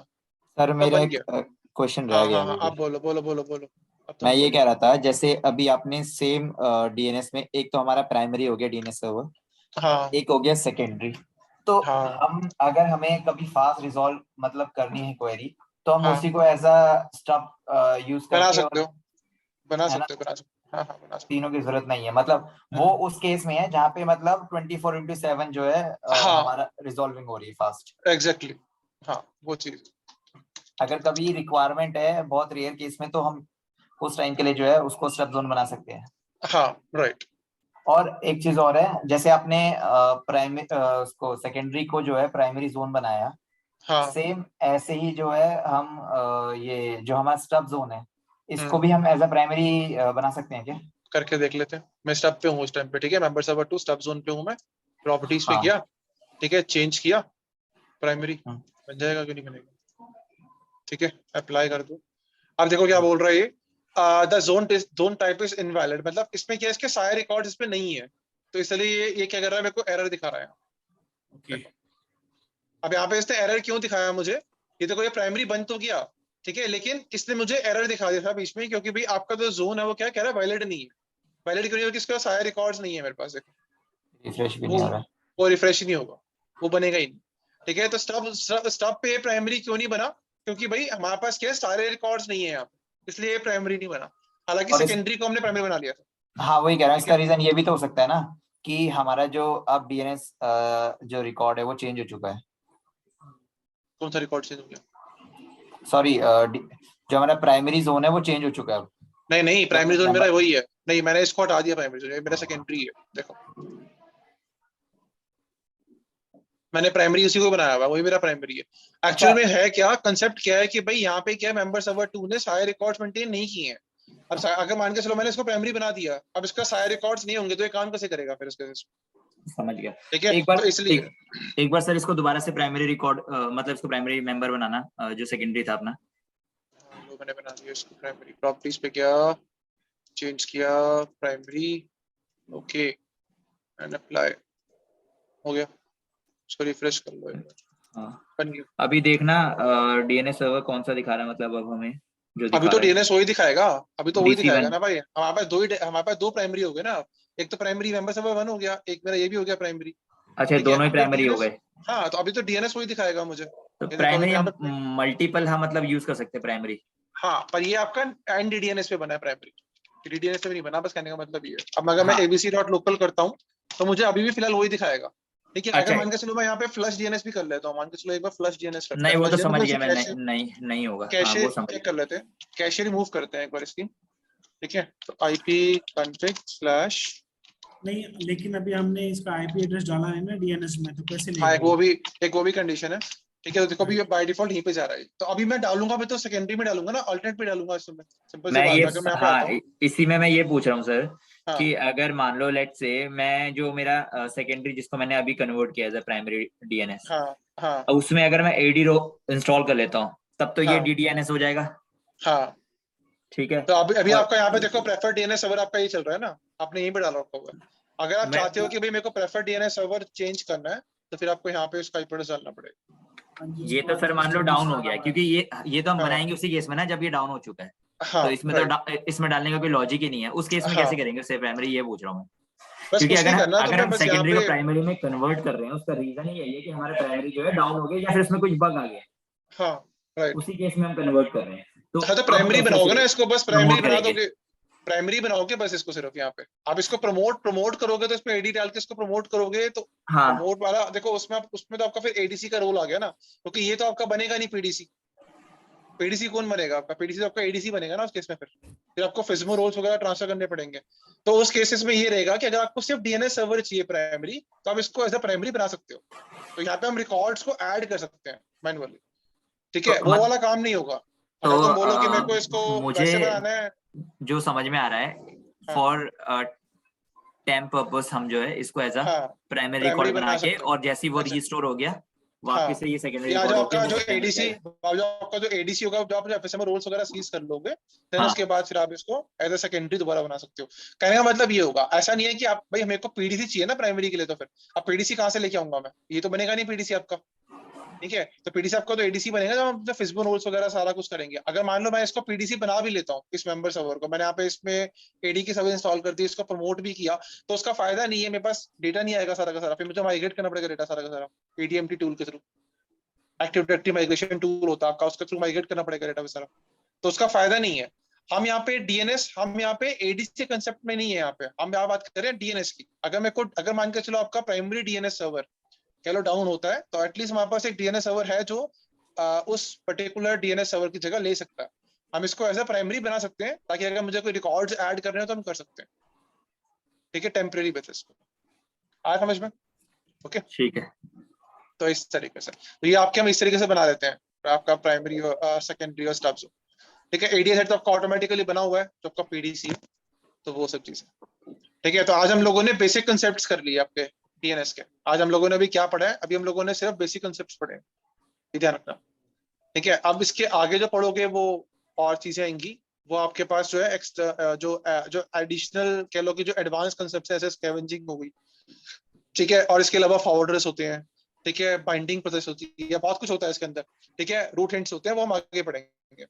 [SPEAKER 3] सर
[SPEAKER 1] अब
[SPEAKER 3] मेरा
[SPEAKER 1] बन
[SPEAKER 3] एक
[SPEAKER 1] गया।
[SPEAKER 3] क्वेश्चन रह
[SPEAKER 1] हाँ
[SPEAKER 3] गया
[SPEAKER 1] हाँ
[SPEAKER 3] अभी
[SPEAKER 1] हाँ,
[SPEAKER 3] भी।
[SPEAKER 1] आप बोलो बोलो बोलो बोलो, अब
[SPEAKER 3] मैं
[SPEAKER 1] तुम
[SPEAKER 3] ये
[SPEAKER 1] बोलो।
[SPEAKER 3] कह रहा था, जैसे अभी आपने सेम DNS में एक तो हमारा प्राइमरी हो गया DNS सर्वर,
[SPEAKER 1] हाँ
[SPEAKER 3] एक हो गया सेकेंडरी। तो
[SPEAKER 1] हाँ
[SPEAKER 3] हम अगर हमें कभी फास्ट रिजॉल्व मतलब करनी है क्वेरी, तो हम
[SPEAKER 1] हाँ,
[SPEAKER 3] उसी को एज अ स्टब यूज
[SPEAKER 1] बना
[SPEAKER 3] करके,
[SPEAKER 1] सकते
[SPEAKER 3] और
[SPEAKER 1] हो, बना
[SPEAKER 3] है ना,
[SPEAKER 1] सकते हो, बना सकते हो, हाँ हाँ बना सकते
[SPEAKER 3] तीनों की जरूरत नहीं है। मतलब वो
[SPEAKER 1] हो।
[SPEAKER 3] उस केस में है जहाँ पे मतलब 24/7 जो है
[SPEAKER 1] हाँ
[SPEAKER 3] हमारा रिजॉल्विंग हो रही है फास्ट।
[SPEAKER 1] एग्जैक्टली, हाँ वो चीज।
[SPEAKER 3] अगर कभी रिक्वायरमेंट है बहुत रेयर केस में, तो हम उस टाइम के लिए जो है उसको स्टेप जोन बना सकते हैं।
[SPEAKER 1] हाँ राइट।
[SPEAKER 3] और एक चीज और है, जैसे आपने प्राइमरी उसको सेकेंडरी को जो है प्राइमरी जोन बनाया,
[SPEAKER 1] हाँ
[SPEAKER 3] सेम ऐसे ही जो है हम ये जो हमारा स्टब जोन है, इसको
[SPEAKER 1] हम्म,
[SPEAKER 3] भी हम एज अ प्राइमरी बना सकते हैं क्या?
[SPEAKER 1] करके देख लेते हैं। मैं स्टब पे हूँ इस टाइम पे, ठीक है, मेंबर सर्वर 2 स्टब जोन पे हूँ मैं, प्रॉपर्टीज पे
[SPEAKER 3] हाँ।
[SPEAKER 1] गया, ठीक है, चेंज किया प्राइमरी,
[SPEAKER 3] हम्म,
[SPEAKER 1] बन जाएगा क्यों नहीं बनेगा? ठीक है, अप्लाई कर दो। अब देखो क्या बोल रहा है ये, the zone type is invalid, मतलब इसमें क्या है, इसके सारे रिकॉर्ड इस पे नहीं है, तो इसलिए ये क्या कर रहा है, मेरे को एरर दिखा रहा है।
[SPEAKER 4] ओके
[SPEAKER 1] अब यहाँ पे इसने एरर क्यों दिखाया मुझे, ये तो कोई प्राइमरी बन तो गया, ठीक है, लेकिन इसने मुझे एरर दिखा दिया था बीच में, क्योंकि भाई आपका जो जोन है वो क्या कह रहा है, वैलिड नहीं है। वैलिड क्यों नहीं, क्योंकि इसका सारे रिकॉर्ड्स नहीं है मेरे पास, देखो
[SPEAKER 3] रिफ्रेश भी नहीं
[SPEAKER 1] वो
[SPEAKER 3] हो रहा।
[SPEAKER 1] वो रिफ्रेश ही नहीं होगा, वो बनेगा ही नहीं। ठीक है, तो स्टब पे प्राइमरी क्यों नहीं बना, क्योंकि भाई हमारे पास क्या है, सारे रिकॉर्ड्स नहीं है यहाँ पे, इसलिए प्राइमरी नहीं बना। हालांकि
[SPEAKER 3] और इस
[SPEAKER 1] सेकेंडरी को हमने प्राइमरी बना लिया था।
[SPEAKER 3] हाँ वही कह रहा हूँ,
[SPEAKER 1] ठीक
[SPEAKER 3] इसका
[SPEAKER 1] है,
[SPEAKER 3] रीजन ये भी तो हो सकता है ना कि हमारा जो अब DNS जो रिकॉर्ड है वो चेंज हो चुका है।
[SPEAKER 1] कौन सा रिकॉर्ड चेंज हो गया?
[SPEAKER 3] सॉरी, जो हमारा प्राइमरी जोन है वो चेंज हो चुका है अब।
[SPEAKER 1] नहीं नहीं,
[SPEAKER 3] जो
[SPEAKER 1] प्राइमरी जोन मेरा
[SPEAKER 3] मेंबर,
[SPEAKER 1] वही है, नहीं मैंने इसको हटा दिया, प्राइमरी जोन मेरा सेकेंडरी है, देखो मैंने प्राइमरी उसी को बनाया हुआ है, वही मेरा प्राइमरी है।
[SPEAKER 3] अच्छा
[SPEAKER 1] एक्चुअल में है क्या, कंसेप्ट क्या है कि भाई यहाँ पे क्या मेंबर सर्वर 2 ने सारे रिकॉर्ड्स मेंटेन नहीं किए हैं। अब अगर मान के चलो मैंने इसको प्राइमरी बना दिया, अब इसका सारे रिकॉर्ड्स नहीं होंगे, तो ये काम कैसे करेगा फिर इसके?
[SPEAKER 3] समझ गया।
[SPEAKER 1] ठीक है,
[SPEAKER 3] एक बार
[SPEAKER 1] तो इसलिए
[SPEAKER 2] एक बार सर इसको दोबारा से प्राइमरी रिकॉर्ड मतलब इसको प्राइमरी मेंबर बनाना, जो सेकेंडरी था अपना।
[SPEAKER 1] लो मैंने बना दिया इसको प्राइमरी, प्रॉपर्टीज पे गया, चेंज किया प्राइमरी, ओके एंड अप्लाई, हो गया, इसको रिफ्रेश कर लो एक बार,
[SPEAKER 2] हाँ
[SPEAKER 1] बन गया।
[SPEAKER 2] अभी देखना DNS सर्वर कौन सा दिखा रहा है, मतलब अब हमें जो
[SPEAKER 1] अभी
[SPEAKER 2] दिखा
[SPEAKER 1] तो
[SPEAKER 2] रहा है
[SPEAKER 1] डीएनएस वही दिखाएगा, अभी तो वही दिखाएगा
[SPEAKER 2] DC1।
[SPEAKER 1] ना भाई, हमारे पास दो प्राइमरी हो गए ना, एक तो प्राइमरी मेंबर सर्वर 1 हो गया, एक मेरा ये भी हो गया प्राइमरी।
[SPEAKER 2] अच्छा
[SPEAKER 1] ठीक है,
[SPEAKER 2] दोनों ही
[SPEAKER 1] अब तो
[SPEAKER 2] प्राइमरी हो
[SPEAKER 1] डीएनएस,
[SPEAKER 2] गए।
[SPEAKER 1] हाँ तो अभी तो डीएनएस वही दिखाएगा मुझे,
[SPEAKER 2] तो
[SPEAKER 1] ये देखो अभी
[SPEAKER 2] प्राइमरी
[SPEAKER 1] यहाँ
[SPEAKER 2] हम
[SPEAKER 1] पे,
[SPEAKER 2] मल्टीपल हाँ मतलब यूज कर सकते हैं प्राइमरी।
[SPEAKER 1] हाँ पर ये आपका एंड डीएनएस पे बना है प्राइमरी, डीएनएस पे नहीं बना, बस कहने का मतलब ये है। अब अगर मैं
[SPEAKER 2] हाँ
[SPEAKER 1] abc.local करता हूँ, तो मुझे अभी भी फिलहाल वही दिखाएगा। ठीक है, अगर
[SPEAKER 2] अच्छा
[SPEAKER 1] मान के चलो मैं यहाँ पे फ्लश डीएनएस भी कर लेता हूँ, मान के चलो एक बार फ्लश डीएनएस करते
[SPEAKER 2] नहीं
[SPEAKER 1] हैं,
[SPEAKER 2] वो
[SPEAKER 1] फ्लश
[SPEAKER 2] तो समझ
[SPEAKER 1] डीएनएस
[SPEAKER 2] गया
[SPEAKER 1] में
[SPEAKER 2] मैं,
[SPEAKER 1] कैशे,
[SPEAKER 2] नहीं होगा, हाँ
[SPEAKER 1] कैशे
[SPEAKER 2] वो समझ
[SPEAKER 1] चेक
[SPEAKER 2] गया।
[SPEAKER 1] कर लेते हैं, कैशे रिमूव करते हैं एक बार इसकी। ठीक है, तो IP config/,
[SPEAKER 4] नहीं, लेकिन अभी हमने इसका आईपी एड्रेस डाला है ना डीएनएस में, तो कैसे
[SPEAKER 1] हाँ
[SPEAKER 4] लेगा
[SPEAKER 1] एक वो भी कंडीशन है। ठीक है, तो देखो अभी बाय डिफॉल्ट यहीं पे जा रहा है, तो अभी मैं डालूंगा, मैं तो सेकेंडरी में डालूंगा ना, अल्टरनेट पे डालूंगा इसमें, सिंपल सी
[SPEAKER 2] मैं
[SPEAKER 1] बात
[SPEAKER 2] ये
[SPEAKER 1] है। अगर मैं यहाँ पे
[SPEAKER 2] हाँ
[SPEAKER 1] आता हूँ,
[SPEAKER 2] इसी में मैं ये पूछ रहा हूँ सर
[SPEAKER 1] हाँ
[SPEAKER 2] कि अगर मान लो लेट से मैं जो मेरा सेकेंडरी जिसको मैंने अभी कन्वर्ट किया एज अ प्राइमरी DNS,
[SPEAKER 1] हाँ हाँ
[SPEAKER 2] उसमें अगर मैं AD रो इंस्टॉल कर लेता हूँ तब तो ये
[SPEAKER 1] हाँ
[SPEAKER 2] DDNS हो जाएगा।
[SPEAKER 1] हाँ,
[SPEAKER 2] ठीक है।
[SPEAKER 1] तो अभी
[SPEAKER 2] और
[SPEAKER 1] आपका यहाँ पे देखो प्रेफर्ड डीएनएस सर्वर आपका ये चल रहा है ना, आपने यहीं पे डाला रखा हुआ है। अगर आप
[SPEAKER 2] मैं
[SPEAKER 1] चाहते हो कि भाई मेरे को प्रेफर्ड डीएनएस सर्वर चेंज करना है, तो फिर आपको यहाँ पे उसका IP एड्रेस डालना पड़ेगा।
[SPEAKER 2] ये तो सर मान लो डाउन हो गया, क्योंकि ये तो हम
[SPEAKER 1] हाँ
[SPEAKER 2] बनाएंगे उसी केस में ना जब ये डाउन हो चुका है,
[SPEAKER 1] हाँ
[SPEAKER 2] तो इसमें तो
[SPEAKER 1] राइट,
[SPEAKER 2] इसमें डालने का कोई लॉजिक ही नहीं है। उस केस में कैसे
[SPEAKER 1] हाँ
[SPEAKER 2] करेंगे उससे प्राइमरी, ये पूछ रहा हूँ मैं।
[SPEAKER 1] बस
[SPEAKER 2] क्योंकि
[SPEAKER 1] कुछ
[SPEAKER 2] अगर
[SPEAKER 1] नहीं करना
[SPEAKER 2] अगर
[SPEAKER 1] तुम्हें,
[SPEAKER 2] हम
[SPEAKER 1] बस यहाँ
[SPEAKER 2] सेकेंडरी को
[SPEAKER 1] पे,
[SPEAKER 2] प्राइमरी में कन्वर्ट कर रहे हैं उसका रीजन ही यही है कि हमारा प्राइमरी जो है डाउन हो गया या फिर उसमें कुछ बग आ गया,
[SPEAKER 1] हाँ राइट,
[SPEAKER 2] उसी केस में हम कन्वर्ट कर रहे हैं। तो
[SPEAKER 1] हाँ तो
[SPEAKER 2] अब
[SPEAKER 1] प्राइमरी बनाओगे
[SPEAKER 2] कैसे
[SPEAKER 1] ना इसको, बस प्राइमरी
[SPEAKER 2] प्रमोट
[SPEAKER 1] बना
[SPEAKER 2] करेंगे?
[SPEAKER 1] दोगे, प्राइमरी बनाओगे बस इसको, सिर्फ यहाँ पे आप इसको प्रमोट करोगे, तो इसमें एडी डाल के इसको प्रमोट करोगे, तो
[SPEAKER 2] हाँ
[SPEAKER 1] प्रमोट वाला देखो उसमें तो आपका फिर एडीसी का रोल आ गया ना, क्योंकि ये तो आपका बनेगा नहीं पीडीसी, पीडीसी कौन बनेगा आपका, पीडीसी तो आपका एडीसी बनेगा ना उस केस में, फिर आपको फिज्मो रोल्स वगैरह ट्रांसफर करने पड़ेंगे। तो उस केसेस में ये रहेगा कि अगर आपको सिर्फ डीएनएस सर्वर चाहिए प्राइमरी, तो आप इसको एज अ प्राइमरी बना सकते हो, तो यहाँ पे हम रिकॉर्ड्स को ऐड कर सकते हैं मैनुअली। ठीक
[SPEAKER 2] तो
[SPEAKER 1] है, वो वाला काम नहीं होगा।
[SPEAKER 2] तो
[SPEAKER 1] अगर तुम बोलो कि मेरे को इसको
[SPEAKER 2] मुझे
[SPEAKER 1] वैसे बनाना है,
[SPEAKER 2] जो समझ में आ रहा है
[SPEAKER 1] हाँ
[SPEAKER 2] फॉर टेम्प पर्पस हम जो है इसको एज अ
[SPEAKER 1] हाँ
[SPEAKER 2] प्राइमरी
[SPEAKER 1] प्राइमरी
[SPEAKER 2] रिकॉर्ड बना
[SPEAKER 1] बना
[SPEAKER 2] के
[SPEAKER 1] सकते हो,
[SPEAKER 2] और जैसे ही वो
[SPEAKER 1] exactly,
[SPEAKER 2] रीस्टोर हो गया वापस से ये सेकेंडरी
[SPEAKER 1] या
[SPEAKER 2] रिकॉर्ड
[SPEAKER 1] जो
[SPEAKER 2] होके
[SPEAKER 1] आपका जो
[SPEAKER 2] वो system में
[SPEAKER 1] एडीसी
[SPEAKER 2] जाएगा।
[SPEAKER 1] जो आपका जो एडीसी होगा, जो आप एफएसएम रोल्स वगैरह सीज कर लोगे, देन
[SPEAKER 2] हाँ।
[SPEAKER 1] उसके बाद फिर आप इसको एज अ सेकेंडरी दोबारा बना सकते हो। कहने का मतलब ये होगा, ऐसा नहीं है कि आप भाई मेरे को पीडीसी चाहिए ना प्राइमरी के लिए, तो फिर अब पीडीसी कहाँ से लेके आऊंगा मैं, ये तो बनेगा नहीं पीडीसी आपका, ठीक है। तो पीडीसी आपका तो एडीसी बनेगा जब हम फिजिबल रोल्स वगैरह सारा कुछ करेंगे। अगर मान लो मैं इसको पीडीसी बना भी लेता हूँ, इस मेंबर सर्वर को मैंने यहाँ पे इसमें एडी की सर्विस इंस्टॉल कर दी, इसको प्रमोट भी किया, तो उसका फायदा नहीं है, मेरे पास डेटा नहीं आएगा सारा का सारा, फिर मुझे माइग्रेट करना पड़ेगा डेटा सारा का सारा एडीएमटी टूल के through. Active directory migration tool होता है आपका, उसके थ्रू माइग्रेट करना पड़ेगा डेटा सारा, तो उसका फायदा नहीं है। हम यहाँ पे डीएनएस, हम यहाँ पे एडीसी के कंसेप्ट में नहीं है, यहाँ पे हम यहाँ बात कर रहे हैं डीएनएस की। अगर मेरे को, अगर मान के चलो आपका प्राइमरी डीएनएस सर्वर कह लो डाउन होता है, तो एटलीस्ट हमारे पास एक डीएनएस सर्वर है जो उस पर्टिकुलर डीएनएस सर्वर की जगह ले सकता है। हम इसको एज अ प्राइमरी बना सकते हैं, ताकि अगर मुझे कोई रिकॉर्ड्स ऐड करने हो तो हम कर सकते हैं, ठीक है, टेम्परेरी बेसिस पे। आया समझ में? ओके,
[SPEAKER 2] ठीक है।
[SPEAKER 1] तो इस तरीके से, तो ये आपके हम इस तरीके से बना देते हैं, आपका प्राइमरी और सेकेंडरी और स्टब्स, ठीक है। एडीएस तो आपका ऑटोमेटिकली बना हुआ है, जो आपका पीडीसी है, तो वो सब चीजें, ठीक है। तो आज हम लोगों ने बेसिक कंसेप्ट्स कर लिए आपके डीएनएस के। आज हम लोगों ने अभी क्या पढ़ा है? अभी हम लोगों ने सिर्फ बेसिक कंसेप्ट्स पढ़े हैं, ये ध्यान रखना, ठीक है। अब इसके आगे जो पढ़ोगे वो और चीजें आएंगी, वो आपके पास जो है एक्स्ट्रा जो एडिशनल कह लो कि जो एडवांस कंसेप्ट है, जैसे स्कैवेंजिंग हो गई, ठीक है, और इसके अलावा फॉरवर्डर्स होते हैं, ठीक है, बाइंडिंग प्रोसेस होती है, बहुत कुछ होता है इसके अंदर, ठीक है, रूट हिंट्स होते हैं, वो हम आगे पढ़ेंगे,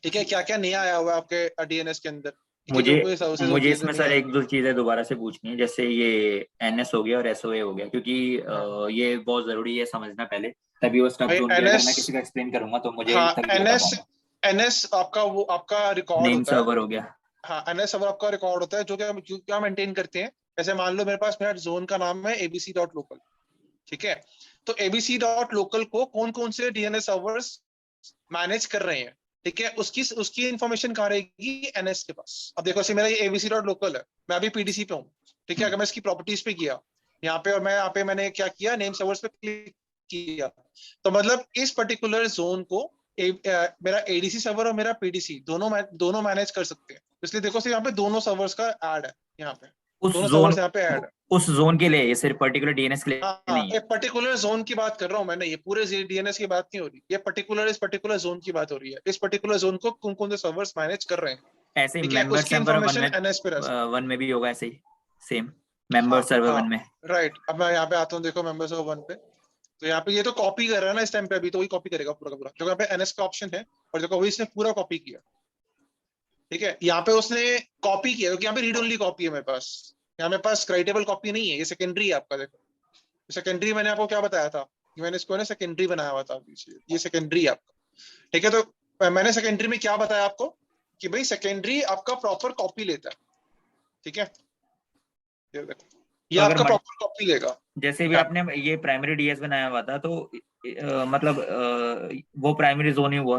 [SPEAKER 1] ठीक है। क्या क्या नया आया हुआ है आपके डीएनएस के अंदर,
[SPEAKER 2] मुझे इसमें सर एक दो चीजें दोबारा से पूछनी है, जैसे ये एनएस हो गया और एसओए हो गया, क्योंकि ये बहुत जरूरी है समझना पहले, तभी वो स्टब जोन भी अगर मैं किसी को एक्सप्लेन करूंगा तो मुझे तभी बता पाऊंगा।
[SPEAKER 1] एनएस आपका वो आपका रिकॉर्ड
[SPEAKER 2] नेम
[SPEAKER 1] होता है,
[SPEAKER 2] सर्वर हो गया।
[SPEAKER 1] हाँ, एनएस सर्वर आपका रिकॉर्ड होता है, जो क्या मेंटेन करते हैं। जैसे मान लो मेरे पास मेरा जोन का नाम है abc.local, ठीक है, तो abc.local को कौन कौन से डीएनएस सर्वर्स मैनेज कर रहे हैं, ठीक है, उसकी इंफॉर्मेशन कहाँ रहेगी? एनएस के पास। अब देखो से मेरा ये abc.local है, मैं अभी पीडीसी पे हूँ, ठीक है। अगर मैं इसकी प्रॉपर्टीज पे गया यहाँ पे, और मैं यहाँ पे मैंने क्या किया, नेम सर्वर्स पे क्लिक किया, तो मतलब इस पर्टिकुलर जोन को मेरा एडीसी सर्वर और मेरा पीडीसी दोनों मैनेज कर सकते हैं। इसलिए देखो से यहाँ पे दोनों सर्वर्स का ऐड है, यहाँ पे दोनों सर्वर्स यहाँ पे ऐड है।
[SPEAKER 2] उस जोन के लिए, ये सिर्फ पर्टिकुलर डीएनएस के लिए नहीं है।
[SPEAKER 1] एक पर्टिकुलर जोन की बात कर रहा हूँ मैंने, ये पूरे डीएनएस की बात नहीं हो रही, ये इस पर्टिकुलर जोन की बात हो रही है। इस पर्टिकुलर जोन को कौन कौन से सर्वर्स मैनेज कर रहे हैं,
[SPEAKER 2] ऐसे ही
[SPEAKER 1] ठीक है,
[SPEAKER 2] मेंबर
[SPEAKER 1] उसकी
[SPEAKER 2] सर्वर
[SPEAKER 1] इंफॉर्मेशन एनएस पे
[SPEAKER 2] वन में भी होगा ऐसे ही, सेम मेंबर सर्वर वन में।
[SPEAKER 1] राइट। अब मैं यहाँ पे आता हूँ, देखो मेंबर सर्वर वन पे, तो यहाँ पे ये तो कॉपी कर रहा है ना इस टाइम पे, अभी तो वही कॉपी करेगा पूरा का पूरा, जो यहाँ पे एनएस का ऑप्शन है, और देखो वही इसने पूरा कॉपी किया, ठीक है। यहाँ पे उसने कॉपी किया क्योंकि यहाँ पे रीड ओनली कॉपी है मेरे पास, यहाँ मेरे पास राइटेबल कॉपी नहीं है, ये सेकेंडरी है आपका। देखो सेकेंडरी मैंने आपको क्या बताया था कि मैंने इसको ना सेकेंडरी बनाया हुआ था, ये सेकेंडरी है आपका, ठीक है। तो मैंने सेकेंडरी में क्या बताया आपको कि भाई सेकेंडरी आपका प्रॉपर कॉपी लेता है, ठीक है, ये आपका प्रॉपर कॉपी लेगा।
[SPEAKER 2] जैसे भी आपने ये प्राइमरी डीएस बनाया हुआ था, तो मतलब वो प्राइमरी जोन ही हुआ,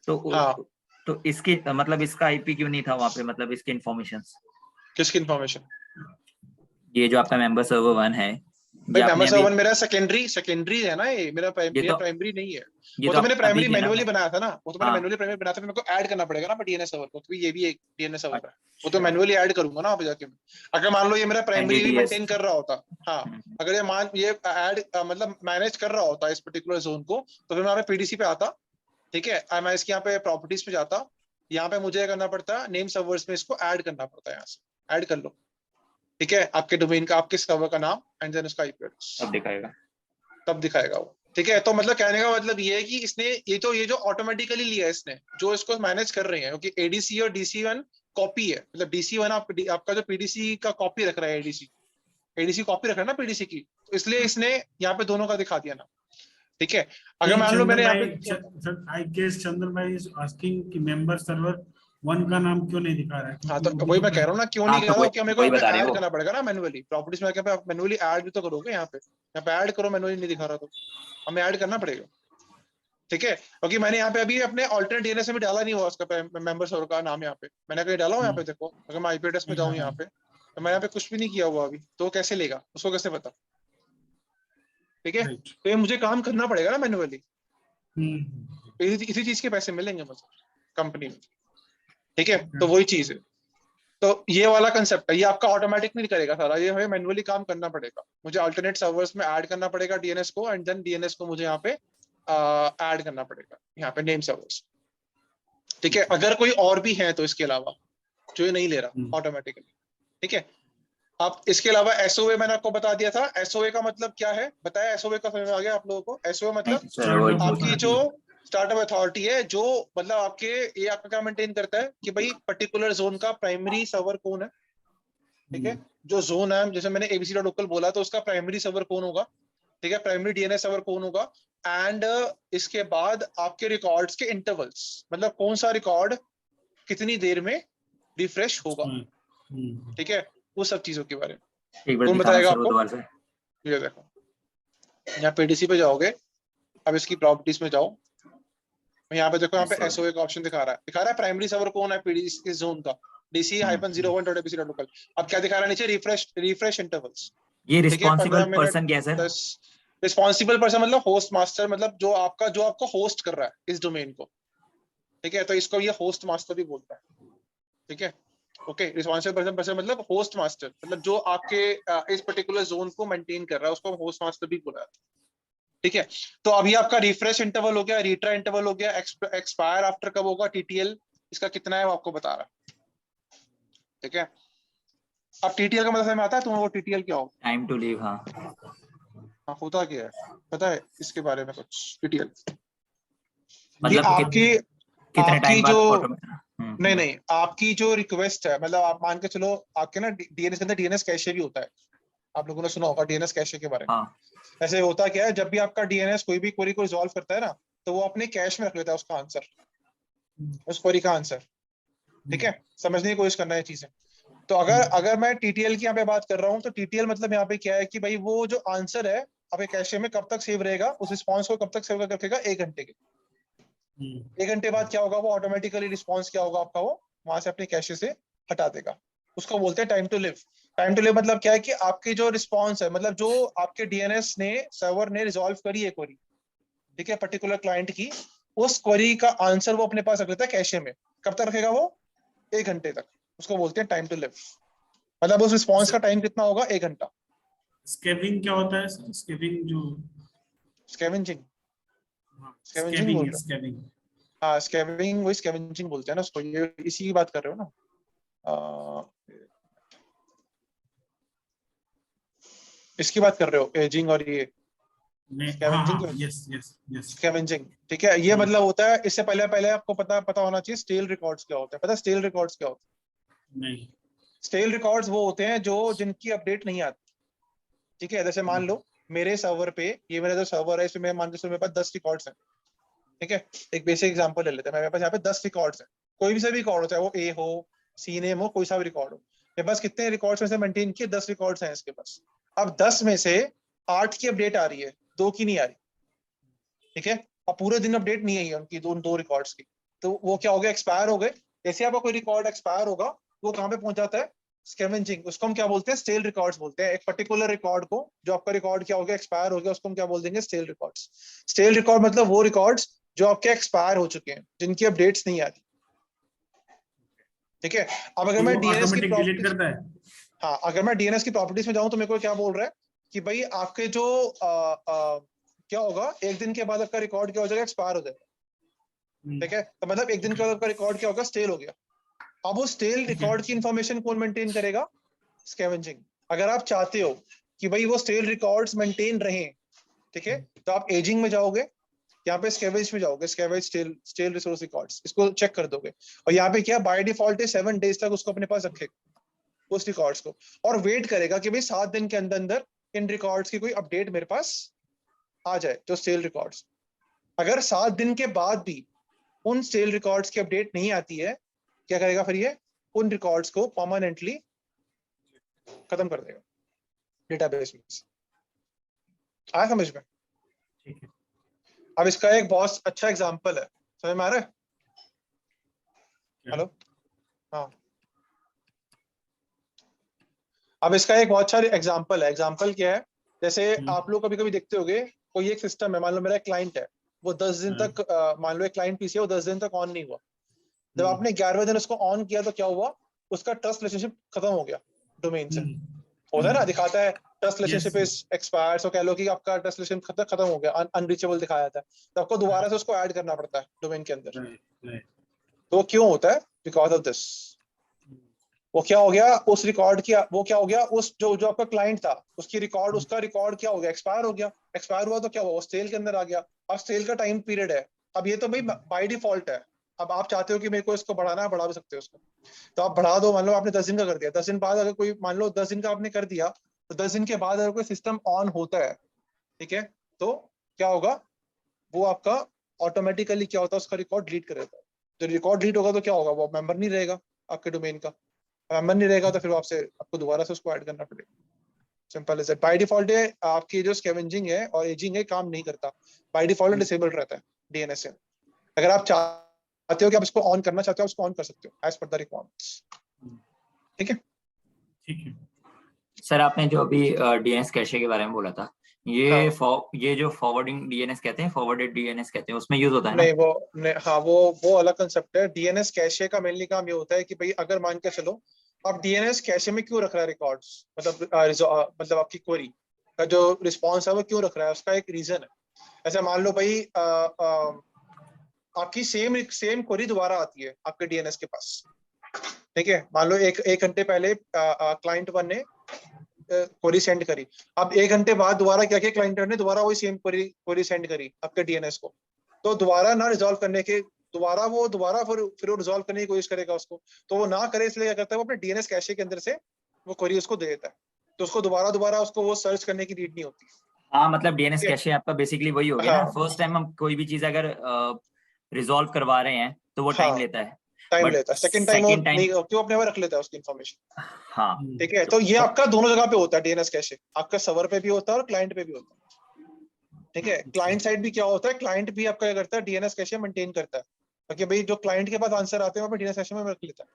[SPEAKER 2] तो इसकी मतलब इसका आईपी क्यों नहीं था वहां पे, मतलब इसकी इंफॉर्मेशंस,
[SPEAKER 1] किसकी इंफॉर्मेशन?
[SPEAKER 2] ये जो आपका मेंबर सर्वर वन है,
[SPEAKER 1] मेंबर सर्वर वन मेरा सेकेंडरी है ना, ये मेरा प्राइमरी नहीं है। वो तो मैंने प्राइमरी मैन्युअली बनाया था ना, वो तो मैंने मैन्युअली प्राइमरी बनाया था, मेरे को ऐड करना पड़ेगा ना डीएनएस सर्वर को, क्योंकि ये भी एक डीएनएस सर्वर है, वो तो मैन्युअली ऐड करूंगा ना वहां पे जाके। अगर मान लो ये मेरा प्राइमरी भी मेंटेन कर रहा होता, हाँ, अगर ये ऐड मतलब मैनेज कर रहा होता इस पर्टिकुलर जोन को, तो फिर मैं पीडीसी पे आता, ठीक है, मैं इसके यहाँ पे प्रॉपर्टीज पे जाता, यहाँ पे मुझे करना पड़ता नेम सर्वर्स में इसको ऐड करना पड़ता है, यहाँ से ऐड कर लो, ठीक है, आपके डोमेन का, आपके सर्वर का नाम एंड देन उसका आईपी एड्रेस तब दिखाएगा वो, ठीक है। तो मतलब कहने का मतलब ये है कि इसने ये जो ऑटोमेटिकली लिया है इसने, जो इसको मैनेज कर रहे हैं, क्योंकि एडीसी और डीसी1 कॉपी है, मतलब डीसी1 आपका जो पीडीसी का कॉपी रख रहा है, एडीसी कॉपी रख रहा है ना पीडीसी की, तो इसलिए इसने यहाँ पे दोनों का दिखा दिया ना, ठीक है। अगर मान लो मैंने यहाँ पे
[SPEAKER 4] आई गेस चंदन भाई इज आस्किंग कि मेंबर सर्वर वन का नाम क्यों नहीं दिखा रहा है?
[SPEAKER 1] हाँ, तो वही मैं कह रहा हूँ ना, क्यों नहीं दिखा रहा, कि हमें को ऐड करना पड़ेगा ना मैन्युअली, प्रॉपर्टीज में आके मैन्युअली ऐड भी तो करोगे, यहाँ पे ऐड करो, मैन्युअली नहीं दिखा रहा तो हमें ऐड करना पड़ेगा, ठीक है। क्योंकि मैंने यहाँ पे अभी अपने ऑल्टरनेट डीएनएस में डाला नहीं हुआ उसका मेंबर सर्वर का नाम, यहाँ पे मैंने कहीं डाला हूँ, यहाँ पे देखो, अगर मैं आईपी एड्रेस में जाऊँ यहाँ पे, तो मैं यहाँ पे कुछ भी नहीं किया हुआ अभी, तो कैसे लेगा, उसको कैसे पता, ठीक है। तो ये मुझे काम करना पड़ेगा ना मैन्युअली, इसी चीज के पैसे मिलेंगे मुझे कंपनी में, ठीक है। तो वही चीज है। तो ये वाला कंसेप्ट है, ये आपका ऑटोमेटिक नहीं करेगा सारा, ये हमें मैन्युअली काम करना पड़ेगा, मुझे अल्टरनेट सर्वर्स में ऐड करना पड़ेगा डीएनएस को, एंड देन डीएनएस को मुझे यहाँ पे ऐड करना पड़ेगा यहाँ पे नेम सर्वर्स, ठीक है। अगर कोई और भी है तो इसके अलावा जो ये नहीं ले रहा ऑटोमेटिकली, ठीक है। अब इसके अलावा एसओए मैंने आपको बता दिया था, एसओए का मतलब क्या है बताया, एसओए का समझ में आ गया आप लोगों को? एसओए मतलब आपकी जो स्टार्टअप अथॉरिटी है, जो मतलब आपके ये आपका क्या मेंटेन करता है कि भाई पर्टिकुलर जोन का प्राइमरी सर्वर कौन है, ठीक है। जो जोन है, जैसे मैंने abc.local बोला, तो उसका प्राइमरी सर्वर कौन होगा, ठीक है, प्राइमरी डीएनएस सर्वर कौन होगा, एंड इसके बाद आपके रिकॉर्ड्स के इंटरवल्स, मतलब कौन सा रिकॉर्ड कितनी देर में रिफ्रेश होगा, ठीक है, वो सब चीजों के बारे में कौन बताएगा आपको? ये देखो यहाँ पीडीसी पे जाओगे, अब इसकी प्रॉपर्टीज में जाओ, यहाँ पे देखो, यहाँ पे एसओए का ऑप्शन दिखा रहा है प्राइमरी सर्वर कौन है पीडीसी के जोन का, dc-01.abc.local। अब क्या दिखा रहा है नीचे? Refresh intervals.
[SPEAKER 2] ये रिस्पांसिबल पर्सन कैसा है?
[SPEAKER 1] रिस्पांसिबल पर्सन मतलब होस्ट मास्टर, मतलब जो आपका होस्ट कर रहा है इस डोमेन को, ठीक है, तो इसको ये होस्ट मास्टर भी बोलता है, ठीक है। ओके, रिस्पांसिबल पर्सन मतलब होस्ट मास्टर, मतलब जो आपके इस पर्टिकुलर जोन को मेंटेन कर रहा है, उसको होस्ट मास्टर भी बोला जाता है, ठीक है। तो अभी आपका रिफ्रेश इंटरवल हो गया, रिट्रा इंटरवल हो गया, एक्सपायर आफ्टर कब होगा, टीटीएल इसका कितना है वो आपको बता रहा है, ठीक है। अब टीटीएल का मतलब समझ में आता है तुम्हें? वो टीटीएल क्या हो?
[SPEAKER 2] Time to live. हाँ
[SPEAKER 1] हाँ, होता क्या है पता है इसके बारे में कुछ? टीटीएल
[SPEAKER 2] मतलब कितने टाइम बाद
[SPEAKER 1] नहीं, आपकी जो रिक्वेस्ट है, मतलब आप मान के चलो आपके ना डीएनएस के अंदर डीएनएस कैशे भी होता है, आप लोगों ने सुना होगा डीएनएस कैशे के बारे में। ऐसे होता क्या है, जब भी आपका डीएनएस कोई भी क्वेरी को रिजॉल्व करता है ना, तो वो अपने कैश में रख लेता है उसका आंसर, उस क्वेरी का आंसर, ठीक है। समझने की कोशिश करना है चीजें। तो अगर मैं टीटीएल की यहाँ पे बात कर रहा हूँ, तो टीटीएल मतलब यहाँ पे क्या है कि भाई वो जो आंसर है आपके कैशे में कब तक सेव रहेगा, उस रिस्पॉन्स को कब तक सेव कर रखेगा? 1 घंटे के। 1 घंटे बाद क्या होगा? वो ऑटोमेटिकली रिस्पॉन्स क्या होगा आपका, वो वहां से अपने कैशे से हटा देगा। उसको बोलते हैं time to live. Time to live मतलब क्या है कि आपकी जो रिस्पॉन्स है, मतलब जो आपके डीएनएस ने सर्वर ने रिजॉल्व करी है क्वेरी, ठीक है, पर्टिकुलर क्लाइंट की, उस क्वेरी का आंसर वो अपने पास रख लेता है कैशे में। कब तक रखेगा वो? 1 घंटे तक। उसको बोलते हैं टाइम टू लिव। मतलब उस रिस्पॉन्स का टाइम कितना होगा? 1 घंटा।
[SPEAKER 4] स्कैविंग क्या होता है सर? स्कैविंग जो
[SPEAKER 1] स्कैवेंजिंग
[SPEAKER 4] स्कैविंग
[SPEAKER 1] हाँ, स्कैविंग, वही स्कैवेंजिंग बोलते हैं ना उसको। ये इसी की बात कर रहे हो ना? इसकी बात कर रहे हो, एजिंग और ये स्कैवेंजिंग, ठीक है। ये मतलब होता है, इससे पहले आपको पता होना चाहिए स्टेल रिकॉर्ड्स क्या होता है। पता स्टेल रिकॉर्ड्स क्या होता है?
[SPEAKER 4] नहीं।
[SPEAKER 1] स्टेल रिकॉर्ड्स वो होते हैं जो जिनकी अपडेट नहीं आती, ठीक है। जैसे मान लो मेरे सर्वर पे, ये मेरा जो सर्वर है, इसमें मान लो मेरे पास 10 रिकॉर्ड्स हैं, ठीक है। एक बेसिक एग्जांपल ले लेते हैं। मेरे पास यहाँ पे 10 रिकॉर्ड्स हैं, कोई भी सभी रिकॉर्ड हो, चाहे वो ए हो, सी नेम हो, कोई सा भी रिकॉर्ड हो। मेरे पास कितने रिकॉर्ड्स में से मेंटेन किए? 10 रिकॉर्ड्स हैं इसके पास। अब 10 में से 8 की अपडेट आ रही है, 2 की नहीं आ रही, ठीक है। और पूरे दिन अपडेट नहीं आई है उनकी, दो रिकॉर्ड्स की, तो वो क्या हो गया? एक्सपायर हो गए। जैसे आपका कोई रिकॉर्ड एक्सपायर होगा, वो कहाँ पे पहुंच जाता है? स्कैवेंजिंग। उसको हम क्या बोलते हैं? स्टेल रिकॉर्ड्स बोलते हैं। एक पर्टिकुलर रिकॉर्ड को, जो आपका रिकॉर्ड क्या हो गया? एक्सपायर हो गया, उसको हम क्या बोल देंगे? Stele records. स्टेल रिकॉर्ड मतलब वो रिकॉर्ड्स जो आपके एक्सपायर हो चुके हैं, जिनकी अपडेट्स नहीं आती, ठीक है। अब अगर मैं डीएनएस की प्रॉपर्टीज, हाँ, अगर मैं डीएनएस की प्रॉपर्टीज में जाऊं, तो मेरे को क्या बोल रहा है कि भाई आपके जो क्या होगा, 1 दिन के बाद आपका रिकॉर्ड क्या हो जाएगा? एक्सपायर हो जाएगा, ठीक है। तो मतलब 1 दिन के बाद आपका रिकॉर्ड क्या होगा? स्टेल हो गया। अब वो स्टेल रिकॉर्ड की इंफॉर्मेशन कौन मेंटेन करेगा? स्कैवेंजिंग। अगर आप चाहते हो कि भाई वो स्टेल रिकॉर्ड्स मेंटेन रहें, ठीक है, तो आप एजिंग में जाओगे, यहाँ पे स्कैवेज में जाओगे, स्कैवेज स्टेल रिसोर्स रिकॉर्ड्स, इसको चेक कर दोगे, और यहाँ पे क्या बाय डिफॉल्ट है 7 डेज तक उसको अपने पास रखेगा उस रिकॉर्ड्स को, और वेट करेगा कि भाई 7 दिन के अंदर अंदर इन रिकॉर्ड्स की कोई अपडेट मेरे पास आ जाए, जो स्टेल रिकॉर्ड्स। अगर 7 दिन के बाद भी उन स्टेल रिकॉर्ड्स की अपडेट नहीं आती है, क्या करेगा फिर? ये उन रिकॉर्ड्स को परमानेंटली खत्म कर देगा डेटाबेस में। आया समझ में?
[SPEAKER 4] ठीक है।
[SPEAKER 1] अब इसका एक बहुत अच्छा एग्जांपल है, समझ में आ रहा है? हेलो, हाँ। अब इसका एक बहुत अच्छा एग्जांपल है। एग्जांपल क्या है? जैसे आप लोग कभी कभी देखते होंगे, कोई एक सिस्टम है, मान लो मेरा क्लाइंट है, वो 10 दिन तक मान लो एक क्लाइंट पीसी है, वो 10 दिन तक ऑन नहीं हुआ। जब आपने 11वें दिन उसको ऑन किया, तो क्या हुआ? उसका ट्रस्ट रिलेशनशिप खत्म हो गया डोमेन से, होता है ना, दिखाता है ट्रस्ट रिलेशनशिप इज एक्सपायर्ड, सो कह लो कि आपका ट्रस्ट रिलेशनशिप खत्म हो गया, अनरीचेबल दिखाया था, तो आपको दोबारा से उसको ऐड करना पड़ता है डोमेन के अंदर। तो क्यों होता है? Because of this. वो क्या हो गया, उस रिकॉर्ड की, वो क्या हो गया, उस जो आपका क्लाइंट था उसकी रिकॉर्ड, उसका रिकॉर्ड क्या हो गया, एक्सपायर हो गया। एक्सपायर हुआ तो क्या हुआ, वो सेल के अंदर आ गया। अब सेल का टाइम पीरियड है, अब ये तो भाई बाय डिफॉल्ट है। अब आप चाहते हो कि मेरे को इसको बढ़ाना है, बढ़ा भी सकते हो उसको, तो आप बढ़ा दो। मान लो आपने 10 दिन का कर दिया, 10 दिन बाद अगर कोई, मान लो 10 दिन का आपने कर दिया, तो 10 दिन के बाद अगर कोई सिस्टम ऑन होता है, ठीक है, तो क्या होगा, वो आपका ऑटोमेटिकली क्या होता है, उसका रिकॉर्ड डिलीट कर देता है। तो रिकॉर्ड डिलीट होगा तो क्या होगा, वो मेंबर नहीं रहेगा आपके डोमेन का। मेंबर नहीं रहेगा तो फिर आपको दोबारा से उसको ऐड करना पड़ेगा। Simple as that. By default आपकी जो स्कैवेंजिंग है और एजिंग है काम नहीं करता, बाय डिफॉल्ट डिसेबल्ड रहता है डीएनएस से। अगर आप चाहते हो कि आप इसको ऑन करना चाहते हो, उसको ऑन कर सकते हो एज पर द रिक्वायरमेंट्स। ठीक है,
[SPEAKER 4] ठीक है
[SPEAKER 2] सर। आपने जो अभी डीएनएस कैशे के बारे में बोला था, ये
[SPEAKER 1] हाँ।
[SPEAKER 2] ये जो फॉरवर्डिंग डीएनएस कहते हैं, फॉरवर्डेड डीएनएस कहते हैं, उसमें यूज होता है ना?
[SPEAKER 1] नहीं हाँ, वो अलग कंसेप्ट है। डीएनएस कैशे का मेनली काम ये होता है कि भाई अगर मान के चलो आप डीएनएस कैशे में क्यों रख रहा है रिकॉर्ड्स, मतलब आपकी क्वेरी का जो रिस्पॉन्स है वो क्यों रख रहा है, उसका एक रीजन है। ऐसे मान लो भाई आपकी सेम क्वेरी दोबारा आती है आपके डीएनएस के पास, ठीक है। मान लो एक घंटे पहले क्लाइंट वन ने क्वेरी सेंड करी, अब 1 घंटे बाद दोबारा क्या किया क्लाइंट ने, दोबारा वही सेम क्वेरी सेंड करी आपके डीएनएस को। तो दोबारा ना रिजॉल्व करने के, दोबारा फिर वो रिजॉल्व करने की कोशिश करेगा उसको, तो वो ना करे, इसलिए क्या करता है, वो अपने डीएनएस कैशे के अंदर से वो क्वेरी उसको दे देता है, तो उसको दोबारा उसको वो सर्च करने की नीड नहीं होती।
[SPEAKER 2] हाँ, मतलब डीएनएस कैशे आपका बेसिकली वही हो गया ना।
[SPEAKER 1] हाँ
[SPEAKER 2] फर्स्ट टाइम हम कोई भी चीज अगर रिजॉल्व करवा रहे हैं तो वो टाइम
[SPEAKER 1] हाँ,
[SPEAKER 2] लेता है,
[SPEAKER 1] टाइम
[SPEAKER 2] बट
[SPEAKER 1] लेता है। सेकंड टाइम
[SPEAKER 2] सेकेंड टाइम,
[SPEAKER 1] क्यों अपने में रख लेता है उसकी इन्फॉर्मेशन।
[SPEAKER 2] हाँ।
[SPEAKER 1] ठीक है, तो ये आपका दोनों जगह पे होता है डीएनएस कैशे, आपका सर्वर पे भी होता है और क्लाइंट पे भी होता है। ठीक है, क्लाइंट साइड भी क्या होता है, क्लाइंट भी आपका क्या करता है, डीएनएस कैशे मेंटेन करता है, ताकि भाई जो क्लाइंट के पास आंसर आते हैं वो डीएनएस कैशे में रख लेता है।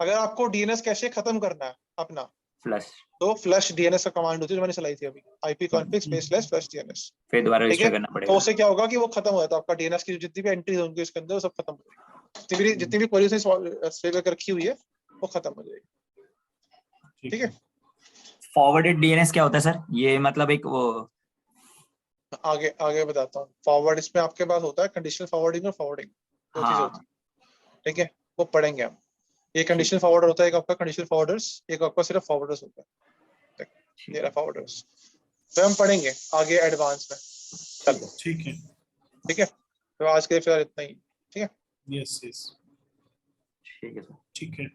[SPEAKER 1] अगर आपको डीएनएस कैशे खत्म करना है अपना,
[SPEAKER 2] फ्लश,
[SPEAKER 1] तो फ्लश डीएनएस का कमांड होती है जो मैंने चलाई थी अभी, ipconfig //flush DNS।
[SPEAKER 2] फिर दोबारा
[SPEAKER 1] ठीक है,
[SPEAKER 2] रजिस्टर करना
[SPEAKER 1] तो
[SPEAKER 2] पड़ेगा।
[SPEAKER 1] उससे क्या होगा कि वो खत्म हो जाता है आपका डीएनएस की जितनी भी एंट्रीज होंगी उसके अंदर, वो सब खत्म हो जाएगी। जितनी भी क्वेरीज सेव करके रखी हुई है वो खत्म हो जाएगी। ठीक है,
[SPEAKER 2] फॉरवर्डेड डीएनएस क्या होता है सर? ये मतलब एक वो,
[SPEAKER 1] आगे आगे बताता हूँ। फॉरवर्ड, इसमें आपके पास होता है कंडीशनल फॉरवर्डिंग और फॉरवर्डिंग, दो चीजें होती
[SPEAKER 2] हाँ
[SPEAKER 1] है। ठीक है, वो पढ़ेंगे हम। ये
[SPEAKER 2] ठीक
[SPEAKER 1] कंडीशनल
[SPEAKER 2] है,
[SPEAKER 1] फॉरवर्डर होता है, एक आपका कंडीशनल फॉरवर्डर्स, एक आपका सिर्फ फॉरवर्डर्स होता है।
[SPEAKER 2] ठीक
[SPEAKER 1] ये
[SPEAKER 2] है,
[SPEAKER 1] रहा फॉरवर्डर्स, तो हम पढ़ेंगे आगे एडवांस में। चलो
[SPEAKER 4] ठीक है,
[SPEAKER 1] ठीक है, तो आज के लिए फिलहाल इतना ही। ठीक है,
[SPEAKER 4] यस यस
[SPEAKER 2] ठीक है सर।
[SPEAKER 4] ठीक है।